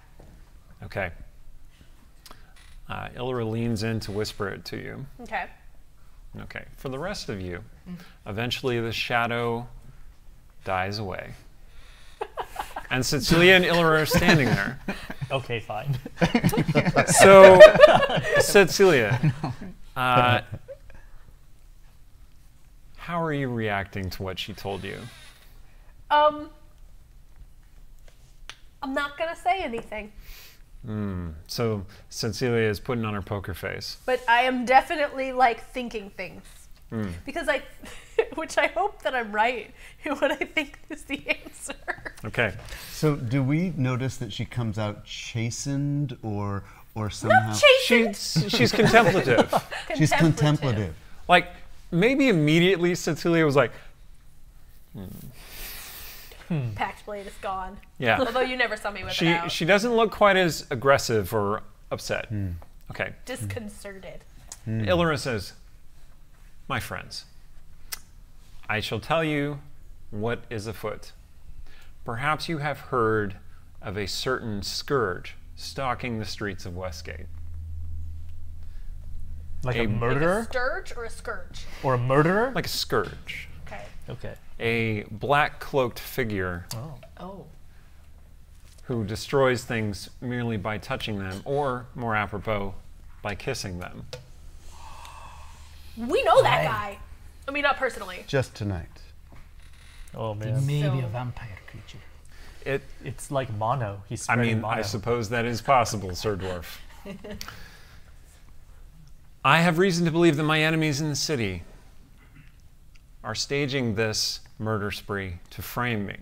Speaker 1: Okay. Ilira leans in to whisper it to you.
Speaker 2: Okay.
Speaker 1: Okay. For the rest of you, eventually the shadow dies away. And Cecilia and Ilira are standing there.
Speaker 6: Okay, fine.
Speaker 1: So, Cecilia, How are you reacting to what she told you?
Speaker 2: I'm not gonna say anything.
Speaker 1: So Cecilia is putting on her poker face.
Speaker 2: But I am definitely like thinking things. Because which I hope that I'm right in what I think is the answer.
Speaker 1: Okay.
Speaker 3: So do we notice that she comes out chastened or somehow?
Speaker 2: Not chastened.
Speaker 1: She's contemplative.
Speaker 3: She's contemplative.
Speaker 1: Like, maybe immediately Cecilia was like,
Speaker 2: Pact blade is gone.
Speaker 1: yeah.
Speaker 2: Although you never saw me whip it out.
Speaker 1: She doesn't look quite as aggressive or upset. Okay.
Speaker 2: Disconcerted.
Speaker 1: Ilira says, my friends, I shall tell you what is afoot. Perhaps you have heard of a certain scourge stalking the streets of Westgate.
Speaker 6: Like
Speaker 1: A
Speaker 6: a murderer?
Speaker 2: Like a scourge or a scourge?
Speaker 6: Or a murderer?
Speaker 1: Like a scourge.
Speaker 2: Okay.
Speaker 6: Okay.
Speaker 1: A black-cloaked figure
Speaker 2: Oh.
Speaker 1: who destroys things merely by touching them, or, more apropos, by kissing them.
Speaker 2: We know that guy. I mean, not personally.
Speaker 3: Just tonight.
Speaker 6: Oh man.
Speaker 7: Maybe
Speaker 2: So-
Speaker 7: a vampire creature.
Speaker 6: It's like mono. He's
Speaker 1: I
Speaker 6: spreading
Speaker 1: mean,
Speaker 6: mono.
Speaker 1: I suppose that is possible, Sir Dwarf. I have reason to believe that my enemies in the city are staging this murder spree to frame me.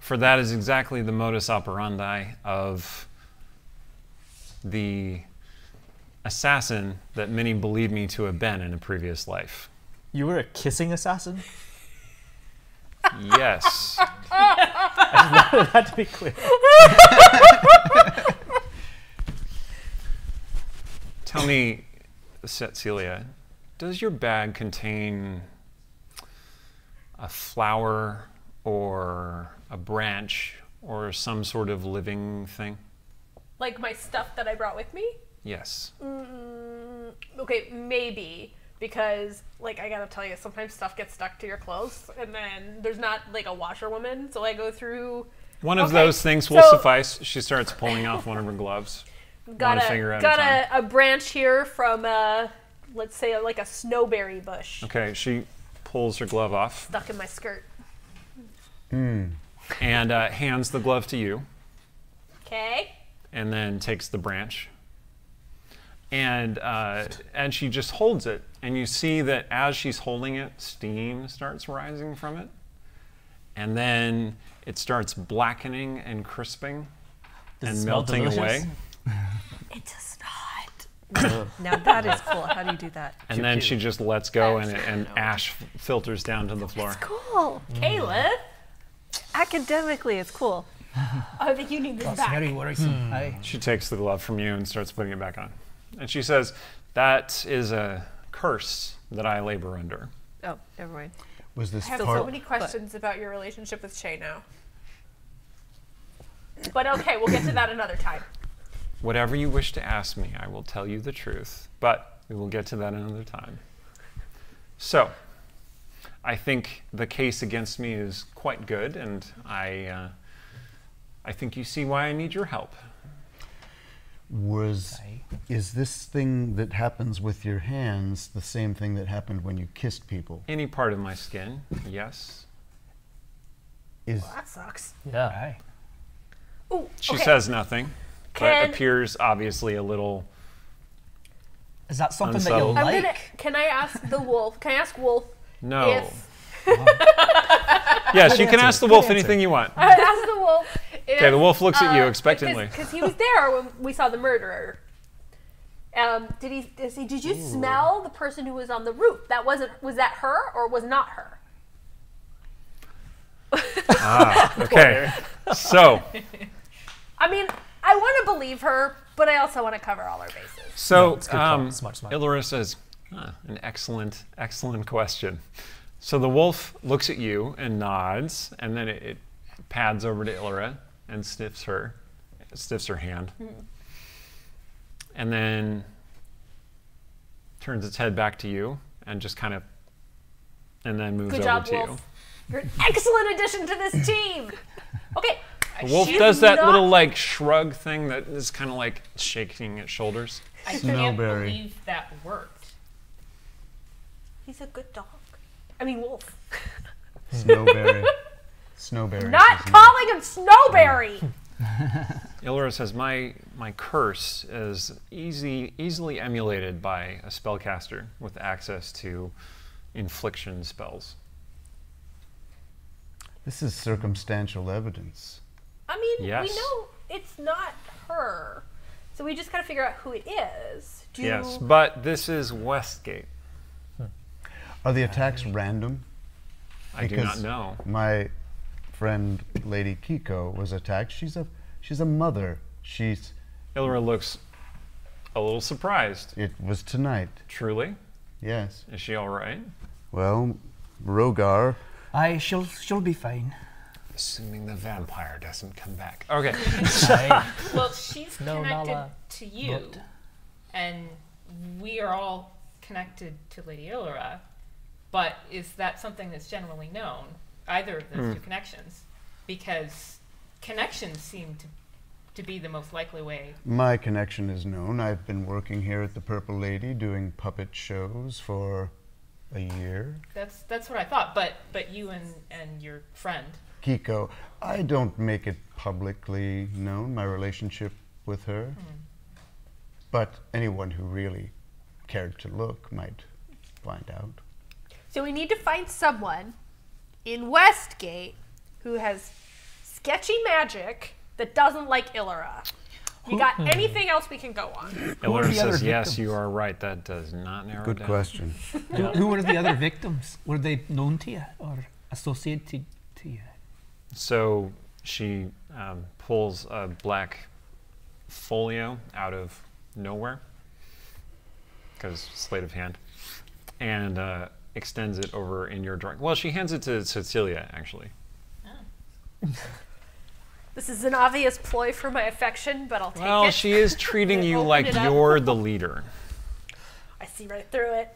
Speaker 1: For that is exactly the modus operandi of the assassin that many believe me to have been in a previous life.
Speaker 6: You were a kissing assassin?
Speaker 1: Yes.
Speaker 6: I wanted that to be clear.
Speaker 1: Tell me, Cecilia, does your bag contain a flower or a branch or some sort of living thing?
Speaker 2: Like my stuff that I brought with me?
Speaker 1: Yes.
Speaker 2: Okay, maybe. Because, like, I gotta tell you, sometimes stuff gets stuck to your clothes, and then there's not, like, a washerwoman, so I go through...
Speaker 1: One of
Speaker 2: Okay,
Speaker 1: those things will
Speaker 2: so-
Speaker 1: suffice. She starts pulling off one of her gloves.
Speaker 2: Got
Speaker 1: One finger at a time.
Speaker 2: a branch here from, let's say, like a snowberry bush
Speaker 1: Okay, she pulls her glove off
Speaker 2: stuck in my skirt.
Speaker 1: and hands the glove to you,
Speaker 2: Okay?
Speaker 1: and then takes the branch. And she just holds it, and you see that as she's holding it, steam starts rising from it, and then it starts blackening and crisping
Speaker 6: Does it
Speaker 1: and
Speaker 6: smell
Speaker 1: melting
Speaker 6: delicious?
Speaker 1: away.
Speaker 9: It does not.
Speaker 8: Now that is cool. How do you do that?
Speaker 1: And then she just lets go, and ash filters down to the floor.
Speaker 8: Cool.
Speaker 2: Kayla,
Speaker 8: Academically, it's cool.
Speaker 2: I think you need this
Speaker 7: That's
Speaker 2: back.
Speaker 7: very worrisome. Aye.
Speaker 1: She takes the glove from you and starts putting it back on. And she says, "That is a curse that I labor under."
Speaker 8: Oh, never mind.
Speaker 3: Was this
Speaker 2: I have
Speaker 3: part?
Speaker 2: so many questions about your relationship with Shay now. But okay, we'll get to that another time.
Speaker 1: Whatever you wish to ask me, I will tell you the truth, but we will get to that another time. So, I think the case against me is quite good, and I think you see why I need your help.
Speaker 3: Is this thing that happens with your hands the same thing that happened when you kissed people?
Speaker 1: Any part of my skin, yes.
Speaker 3: Is
Speaker 2: That sucks.
Speaker 6: Yeah.
Speaker 7: Aye.
Speaker 2: Ooh,
Speaker 1: She
Speaker 2: okay.
Speaker 1: says nothing, but
Speaker 2: Can-
Speaker 1: appears obviously a little.
Speaker 7: Is that something that you
Speaker 1: Unsettled.
Speaker 2: I'm
Speaker 7: like?
Speaker 2: gonna. Can I ask the wolf? Can I ask Wolf
Speaker 1: No.
Speaker 2: if?
Speaker 1: Yes, you can
Speaker 7: answer,
Speaker 1: ask the
Speaker 7: good
Speaker 1: wolf
Speaker 7: answer.
Speaker 1: anything you want.
Speaker 2: Ask the wolf.
Speaker 1: Okay, the wolf looks at you expectantly.
Speaker 2: Because he was there when we saw the murderer. Did you smell the person who was on the roof? Was that her or was not her?
Speaker 1: Okay, so
Speaker 2: I mean, I want to believe her, but I also want to cover all our bases.
Speaker 1: So,
Speaker 6: it's good call. Smart.
Speaker 1: Ilira says, an excellent question. So the wolf looks at you and nods, and then it pads over to Ilira and stiffs her hand, and then turns its head back to you and just kind of, and then moves
Speaker 2: Good
Speaker 1: over
Speaker 2: job,
Speaker 1: to you.
Speaker 2: Wolf. You're an excellent addition to this team. Okay.
Speaker 1: The wolf
Speaker 2: she's
Speaker 1: does that
Speaker 2: not-
Speaker 1: little like shrug thing that is kind of like shaking its shoulders.
Speaker 5: I can't
Speaker 3: Snowberry.
Speaker 5: believe that worked.
Speaker 9: He's a good dog.
Speaker 2: I mean, wolf.
Speaker 3: Snowberry. Snowberry.
Speaker 2: Not calling him Snowberry.
Speaker 1: Ilira says, my curse is easily emulated by a spellcaster with access to infliction spells.
Speaker 3: This is circumstantial evidence.
Speaker 2: I mean,
Speaker 1: Yes.
Speaker 2: we know it's not her. So we just gotta figure out who it is.
Speaker 1: Yes, but this is Westgate.
Speaker 3: Are the attacks random?
Speaker 1: I do not know.
Speaker 3: My friend Lady Kiko was attacked. She's a mother.
Speaker 1: Ilira looks a little surprised.
Speaker 3: It was tonight.
Speaker 1: Truly?
Speaker 3: Yes.
Speaker 1: Is she all right?
Speaker 3: Well, Rogar.
Speaker 7: Aye, she'll be fine.
Speaker 1: Assuming the vampire doesn't come back. Okay.
Speaker 5: Well, she's
Speaker 6: No,
Speaker 5: connected
Speaker 6: Nala.
Speaker 5: to you,
Speaker 6: But-
Speaker 5: and we are all connected to Lady Ilira. But is that something that's generally known? Either of those two connections, because connections seem to be the most likely way.
Speaker 3: My connection is known. I've been working here at the Purple Lady doing puppet shows for a year.
Speaker 5: That's what I thought. But you and your friend.
Speaker 3: Kiko, I don't make it publicly known, my relationship with her. But anyone who really cared to look might find out.
Speaker 2: So we need to find someone in Westgate who has sketchy magic that doesn't like Ilira. You got anything else we can go on?
Speaker 1: Ilira
Speaker 7: the other
Speaker 1: says, yes,
Speaker 7: victims?
Speaker 1: you are right. That does not narrow it
Speaker 3: Good
Speaker 1: down.
Speaker 3: question.
Speaker 7: Who were the other victims? Were they known to you or associated to you?
Speaker 1: So she pulls a black folio out of nowhere, because sleight of hand, and extends it over in your drawing. Well, she hands it to Cecilia, actually.
Speaker 2: This is an obvious ploy for my affection, but I'll take
Speaker 1: Well,
Speaker 2: it.
Speaker 1: she is treating you
Speaker 2: Open
Speaker 1: like
Speaker 2: it up.
Speaker 1: you're the leader.
Speaker 2: I see right through it.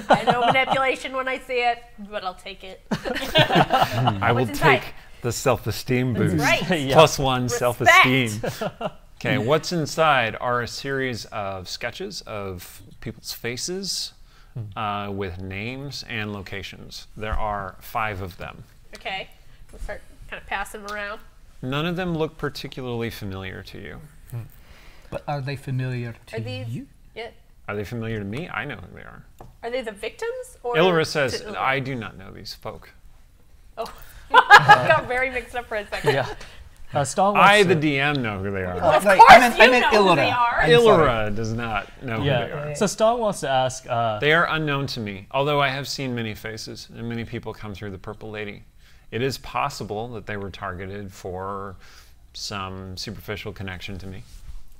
Speaker 2: I know manipulation when I see it, but I'll take it.
Speaker 1: I will
Speaker 2: What's inside?
Speaker 1: take the self-esteem boost.
Speaker 2: right.
Speaker 6: Yeah.
Speaker 1: +1
Speaker 2: Respect.
Speaker 1: self-esteem. Okay, what's inside are a series of sketches of people's faces with names and locations. There are 5 of them.
Speaker 2: Okay, we'll start kind of passing them around.
Speaker 1: None of them look particularly familiar to you.
Speaker 7: But are they familiar to
Speaker 2: Are these?
Speaker 7: you?
Speaker 2: Yeah.
Speaker 1: Are they familiar to me? I know who they are.
Speaker 2: Are they the victims? Or
Speaker 1: Ilira says,
Speaker 2: to Ilira?
Speaker 1: I do not know these folk.
Speaker 2: Oh, I got very mixed up for a second.
Speaker 6: Yeah. Stong wants
Speaker 1: I, the
Speaker 6: to-
Speaker 1: DM, know who they are.
Speaker 2: Of
Speaker 7: Right,
Speaker 2: course
Speaker 7: I meant
Speaker 2: you
Speaker 7: Ilira.
Speaker 2: know who they are.
Speaker 7: I'm sorry.
Speaker 1: Ilira does not know who they
Speaker 6: Yeah.
Speaker 1: are.
Speaker 6: So Stong wants to ask.
Speaker 1: They are unknown to me, although I have seen many faces and many people come through the Purple Lady. It is possible that they were targeted for some superficial connection to me.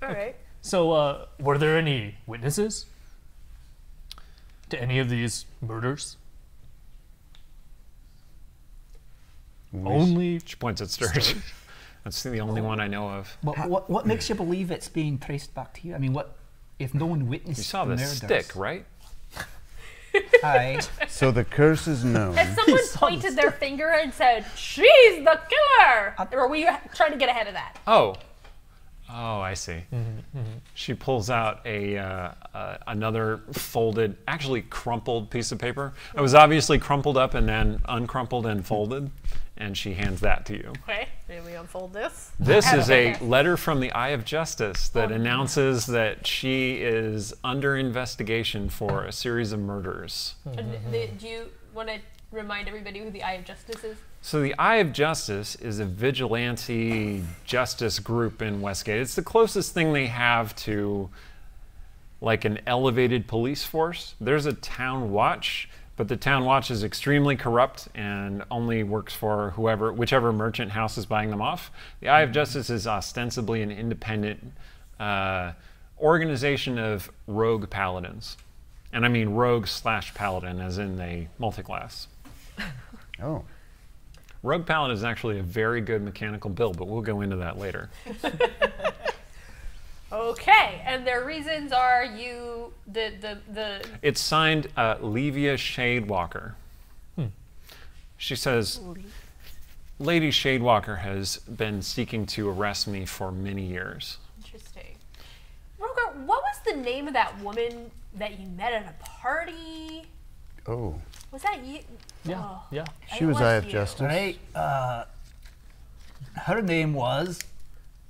Speaker 2: All right.
Speaker 6: So, were there any witnesses to any of these murders? Only.
Speaker 1: She points at Sturge. That's the only one I know of.
Speaker 7: What makes you believe it's being traced back to you? I mean, what if no one witnessed
Speaker 1: You saw
Speaker 7: the
Speaker 1: the
Speaker 7: murders?
Speaker 1: stick, right?
Speaker 7: Aye.
Speaker 3: So the curse is known.
Speaker 2: Has someone pointed their finger and said, "She's the killer"? Or were you trying to get ahead of that?
Speaker 1: Oh, I see. She pulls out another folded, actually crumpled piece of paper. It was obviously crumpled up and then uncrumpled and folded, and she hands that to you.
Speaker 2: Okay, maybe we unfold this.
Speaker 1: This is a letter from the Eye of Justice that announces that she is under investigation for a series of murders.
Speaker 2: Do you want to remind everybody who the Eye of Justice is?
Speaker 1: So the Eye of Justice is a vigilante justice group in Westgate. It's the closest thing they have to like an elevated police force. There's a town watch, but the town watch is extremely corrupt and only works for whichever merchant house is buying them off. The Eye of Justice is ostensibly an independent organization of rogue paladins. And I mean rogue/paladin as in they multiclass.
Speaker 3: Oh.
Speaker 1: Rogue Paladin is actually a very good mechanical build, but we'll go into that later.
Speaker 2: Okay, and their reasons are the
Speaker 1: It's signed Levia Shadewalker. She says, Lady Shadewalker has been seeking to arrest me for many years.
Speaker 2: Interesting. Roger, what was the name of that woman that you met at a party?
Speaker 3: Oh.
Speaker 9: Was that you?
Speaker 6: Yeah,
Speaker 9: Oh.
Speaker 6: yeah.
Speaker 3: She was Eye of
Speaker 9: you.
Speaker 3: Justice.
Speaker 7: Right. Her name was.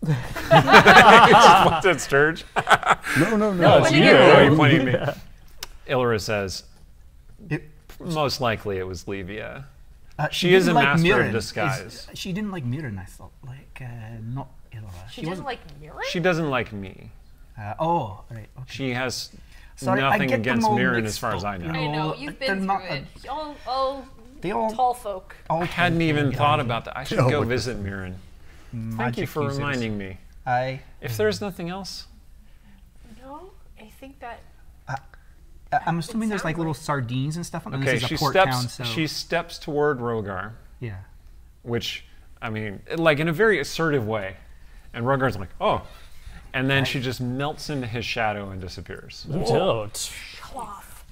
Speaker 1: What's it, Sturge?
Speaker 3: No.
Speaker 1: It's you. Oh, you're pointing at me. Ilira says, most likely it was Levia. She is a master of disguise.
Speaker 7: She didn't like Mirren, I thought. Not Ilira.
Speaker 9: She doesn't like Mirren?
Speaker 1: She doesn't like me.
Speaker 7: Right. Okay.
Speaker 1: She has
Speaker 7: Sorry, I
Speaker 1: nothing
Speaker 7: get them
Speaker 1: against
Speaker 7: all
Speaker 1: Mirren
Speaker 7: mixed
Speaker 1: as far as
Speaker 7: up,
Speaker 1: I know.
Speaker 7: you
Speaker 2: I know, you've been through it. All tall folk.
Speaker 1: I hadn't even thought about that. I should go visit Mirren. Thank you for reminding me. If there's nothing else.
Speaker 2: No, I think that.
Speaker 7: I'm assuming there's like little sardines and stuff.
Speaker 1: Okay,
Speaker 7: this is a port town, so.
Speaker 1: she steps toward Rogar.
Speaker 7: Yeah.
Speaker 1: Which, I mean, like in a very assertive way. And Rogar's like, oh. And then she just melts into his shadow and disappears.
Speaker 6: Don't.
Speaker 9: Show off.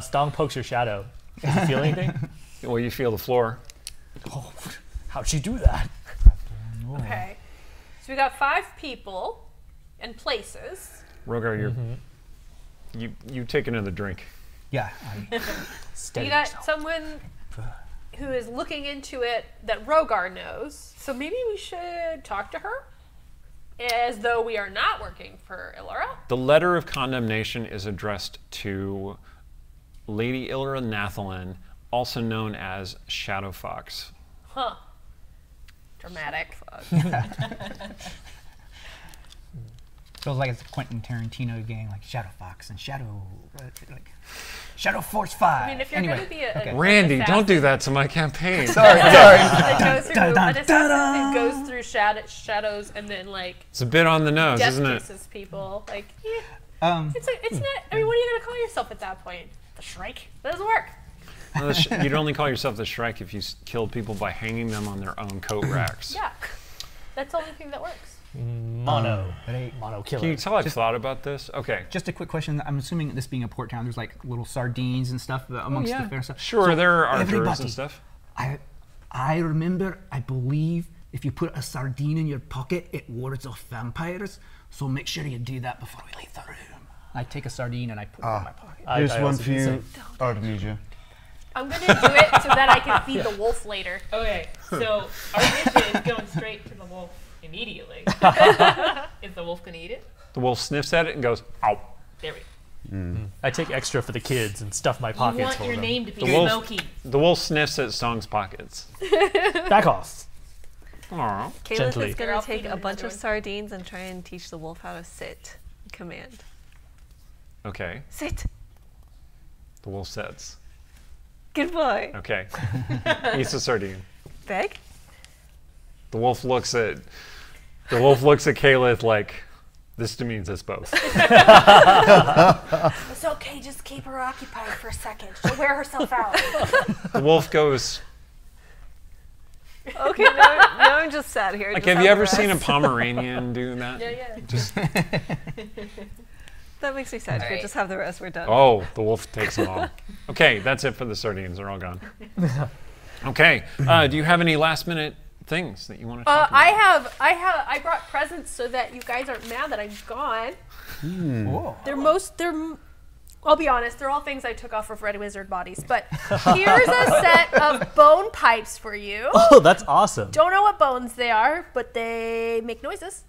Speaker 6: Stong pokes your shadow. Does you feel anything?
Speaker 1: Well, you feel the floor.
Speaker 6: Oh, how'd she do that?
Speaker 2: Okay. So we got 5 people and places.
Speaker 1: Rogar, you take another drink.
Speaker 7: Yeah.
Speaker 2: You got someone who is looking into it that Rogar knows. So maybe we should talk to her as though we are not working for Ilira.
Speaker 1: The letter of condemnation is addressed to Lady Ilira Nathalan, also known as Shadow Fox.
Speaker 2: Huh. Dramatic.
Speaker 7: Feels like it's a Quentin Tarantino gang, like Shadow Fox and Shadow Force 5.
Speaker 2: I mean, if you're
Speaker 7: anyway,
Speaker 2: going to be a
Speaker 1: Randy, don't do that to my campaign.
Speaker 7: Sorry.
Speaker 2: It goes through shadows and then like
Speaker 1: It's a bit on the nose,
Speaker 2: death
Speaker 1: isn't it?
Speaker 2: kisses people. Like,
Speaker 7: it's
Speaker 2: not. I mean, what are you going to call yourself at that point? The Shrike? That doesn't work.
Speaker 1: Well, you'd only call yourself the Shrike if you killed people by hanging them on their own coat racks.
Speaker 2: Yeah, that's the only thing that works.
Speaker 6: Mono killer.
Speaker 1: Can you tell I've thought about this? Okay.
Speaker 7: Just a quick question. I'm assuming this being a port town, there's like little sardines and stuff amongst the fair stuff.
Speaker 1: Sure,
Speaker 7: So
Speaker 1: there are archers
Speaker 7: everybody,
Speaker 1: and stuff.
Speaker 7: I remember, I believe, if you put a sardine in your pocket, it wards off vampires. So make sure you do that before we leave the room. I take a sardine and I put it in my pocket.
Speaker 3: Here's
Speaker 6: I
Speaker 3: one
Speaker 6: also
Speaker 3: for
Speaker 6: do
Speaker 3: you, Artemisia.
Speaker 2: I'm going to do it so that I can feed the wolf later.
Speaker 5: Okay, so our mission is going straight to the wolf immediately. Is the wolf gonna eat it?
Speaker 1: The wolf sniffs at it and goes, ow.
Speaker 5: There we go.
Speaker 6: I take extra for the kids and stuff my pockets
Speaker 5: You want
Speaker 6: for
Speaker 5: your
Speaker 6: them.
Speaker 5: name to be
Speaker 1: The wolf-
Speaker 5: Smokey.
Speaker 1: The wolf sniffs at Song's pockets.
Speaker 6: Back off.
Speaker 1: Aww.
Speaker 8: Caleb
Speaker 6: Gently.
Speaker 8: is going
Speaker 2: I'll
Speaker 8: to take
Speaker 2: feed
Speaker 8: a
Speaker 2: him
Speaker 8: bunch of
Speaker 2: anyway.
Speaker 8: sardines and try and teach the wolf how to sit. Command.
Speaker 1: Okay.
Speaker 8: Sit.
Speaker 1: The wolf sits.
Speaker 8: Good boy.
Speaker 1: Okay. Eats a sardine.
Speaker 8: Beg.
Speaker 1: The wolf looks at Caleb like, this demeans us both.
Speaker 9: It's okay, just keep her occupied for a second. She'll wear herself out.
Speaker 1: The wolf goes,
Speaker 8: Okay, now I'm just sat here.
Speaker 1: like,
Speaker 8: just
Speaker 1: have you ever
Speaker 8: the
Speaker 1: seen a
Speaker 8: rest.
Speaker 1: Pomeranian do that?
Speaker 2: Yeah.
Speaker 1: Just,
Speaker 8: That makes me sad. Here,
Speaker 2: Alright.
Speaker 8: just have the rest. We're done.
Speaker 1: oh, the wolf takes them all. Okay, that's it for the sardines. They're all gone. Okay, do you have any last minute things that you want to talk about?
Speaker 2: I brought presents so that you guys aren't mad that I'm gone. I'll be honest, they're all things I took off of Red Wizard bodies, but here's a set of bone pipes for you.
Speaker 6: Oh, that's awesome.
Speaker 2: Don't know what bones they are, but they make noises.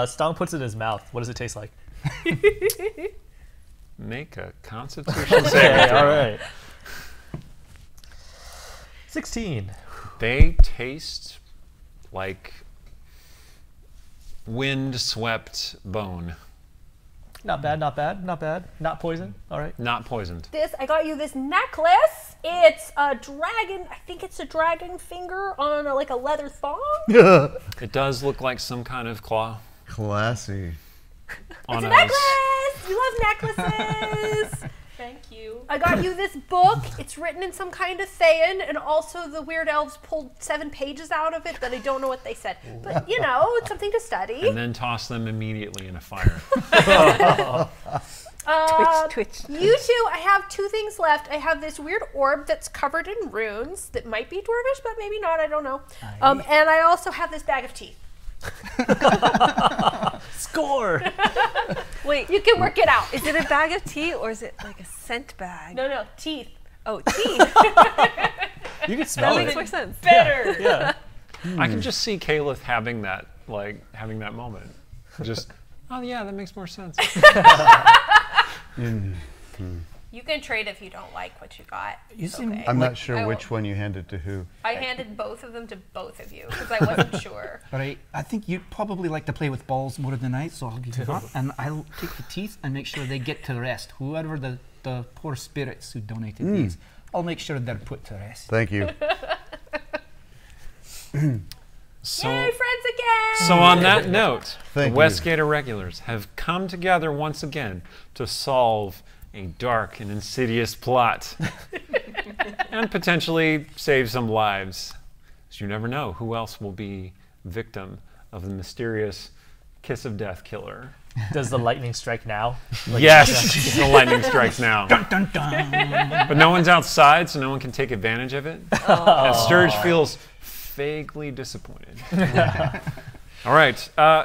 Speaker 6: Stong puts it in his mouth. What does it taste like?
Speaker 1: Make a constitution saving
Speaker 6: Okay,
Speaker 1: throw.
Speaker 6: all right. 16.
Speaker 1: They taste like wind-swept bone.
Speaker 6: Not bad, not bad, not bad. Not poison. All right.
Speaker 1: Not poisoned.
Speaker 2: I got you this necklace. It's a dragon. I think it's a dragon finger on a leather thong.
Speaker 1: It does look like some kind of claw.
Speaker 3: Classy.
Speaker 1: On
Speaker 2: It's a
Speaker 1: a
Speaker 2: necklace. You love necklaces.
Speaker 5: Thank you.
Speaker 2: I got you this book. It's written in some kind of Thayan, and also the weird elves pulled 7 pages out of it that I don't know what they said. But it's something to study.
Speaker 1: and then toss them immediately in a fire.
Speaker 8: Twitch.
Speaker 2: You two, I have 2 things left. I have this weird orb that's covered in runes that might be dwarvish, but maybe not. I don't know. And I also have this bag of teeth.
Speaker 6: Score!
Speaker 8: Wait,
Speaker 2: You can work it out.
Speaker 8: is it a bag of tea or is it like a scent bag?
Speaker 2: No, teeth.
Speaker 8: Oh, tea.
Speaker 6: You can smell
Speaker 8: That
Speaker 6: it.
Speaker 8: makes more sense.
Speaker 5: Better.
Speaker 6: Yeah.
Speaker 1: I can just see Caliph having that, like, having that moment. Just, oh yeah, that makes more sense.
Speaker 9: You can trade if you don't like what you got.
Speaker 4: You
Speaker 9: It's
Speaker 4: seem-
Speaker 9: okay.
Speaker 3: I'm
Speaker 9: Like,
Speaker 3: not sure which one you handed to who.
Speaker 9: I handed both of them to both of you because I wasn't sure.
Speaker 7: All right, I think you'd probably like to play with balls more than I, so I'll give you that. And I'll take the teeth and make sure they get to rest. Whoever the poor spirits who donated these, I'll make sure they're put to rest.
Speaker 3: Thank you.
Speaker 1: So,
Speaker 9: Yay, friends again!
Speaker 1: so on that note, the
Speaker 3: Thank you.
Speaker 1: Westgate Irregulars have come together once again to solve a dark and insidious plot and potentially save some lives. So you never know who else will be victim of the mysterious kiss of death killer.
Speaker 6: Does the lightning strike now?
Speaker 1: Yes, the lightning strikes now.
Speaker 7: Dun, dun, dun.
Speaker 1: But no one's outside, so no one can take advantage of it. And Sturge feels vaguely disappointed. All right,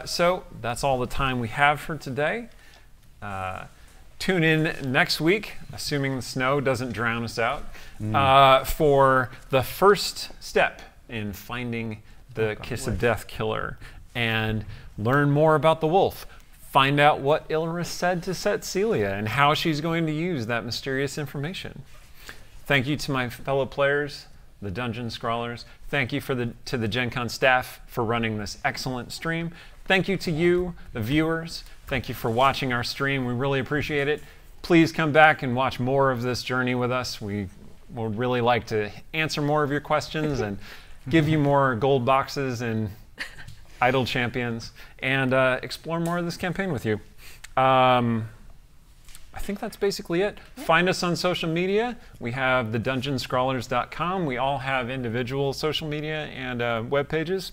Speaker 1: so that's all the time we have for today. Tune in next week, assuming the snow doesn't drown us out, for the first step in finding the Kiss of Death killer and learn more about the wolf. Find out what Ilira said to set Celia and how she's going to use that mysterious information. Thank you to my fellow players, the Dungeon Scrawlers. Thank you to the Gen Con staff for running this excellent stream. Thank you to you, the viewers. Thank you for watching our stream. We really appreciate it. Please come back and watch more of this journey with us. We would really like to answer more of your questions and give you more gold boxes and idle champions and explore more of this campaign with you. I think that's basically it. Find us on social media. We have the DungeonScrawlers.com. We all have individual social media and web pages,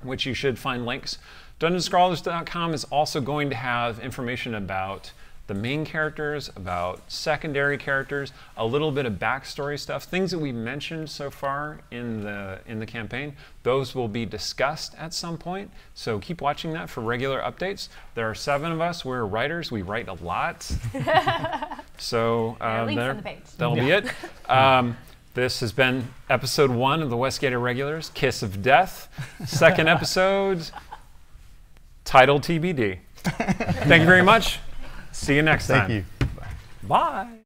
Speaker 1: which you should find links. DungeonScrawlers.com is also going to have information about the main characters, about secondary characters, a little bit of backstory stuff, things that we've mentioned so far in the campaign. Those will be discussed at some point, so keep watching that for regular updates. There are 7 of us. We're writers. We write a lot. So
Speaker 2: links on the page.
Speaker 1: that'll be it. This has been episode 1 of the Westgate Irregulars, Kiss of Death. Second episode, title TBD. Thank you very much. See you next time.
Speaker 3: Thank you.
Speaker 1: Bye.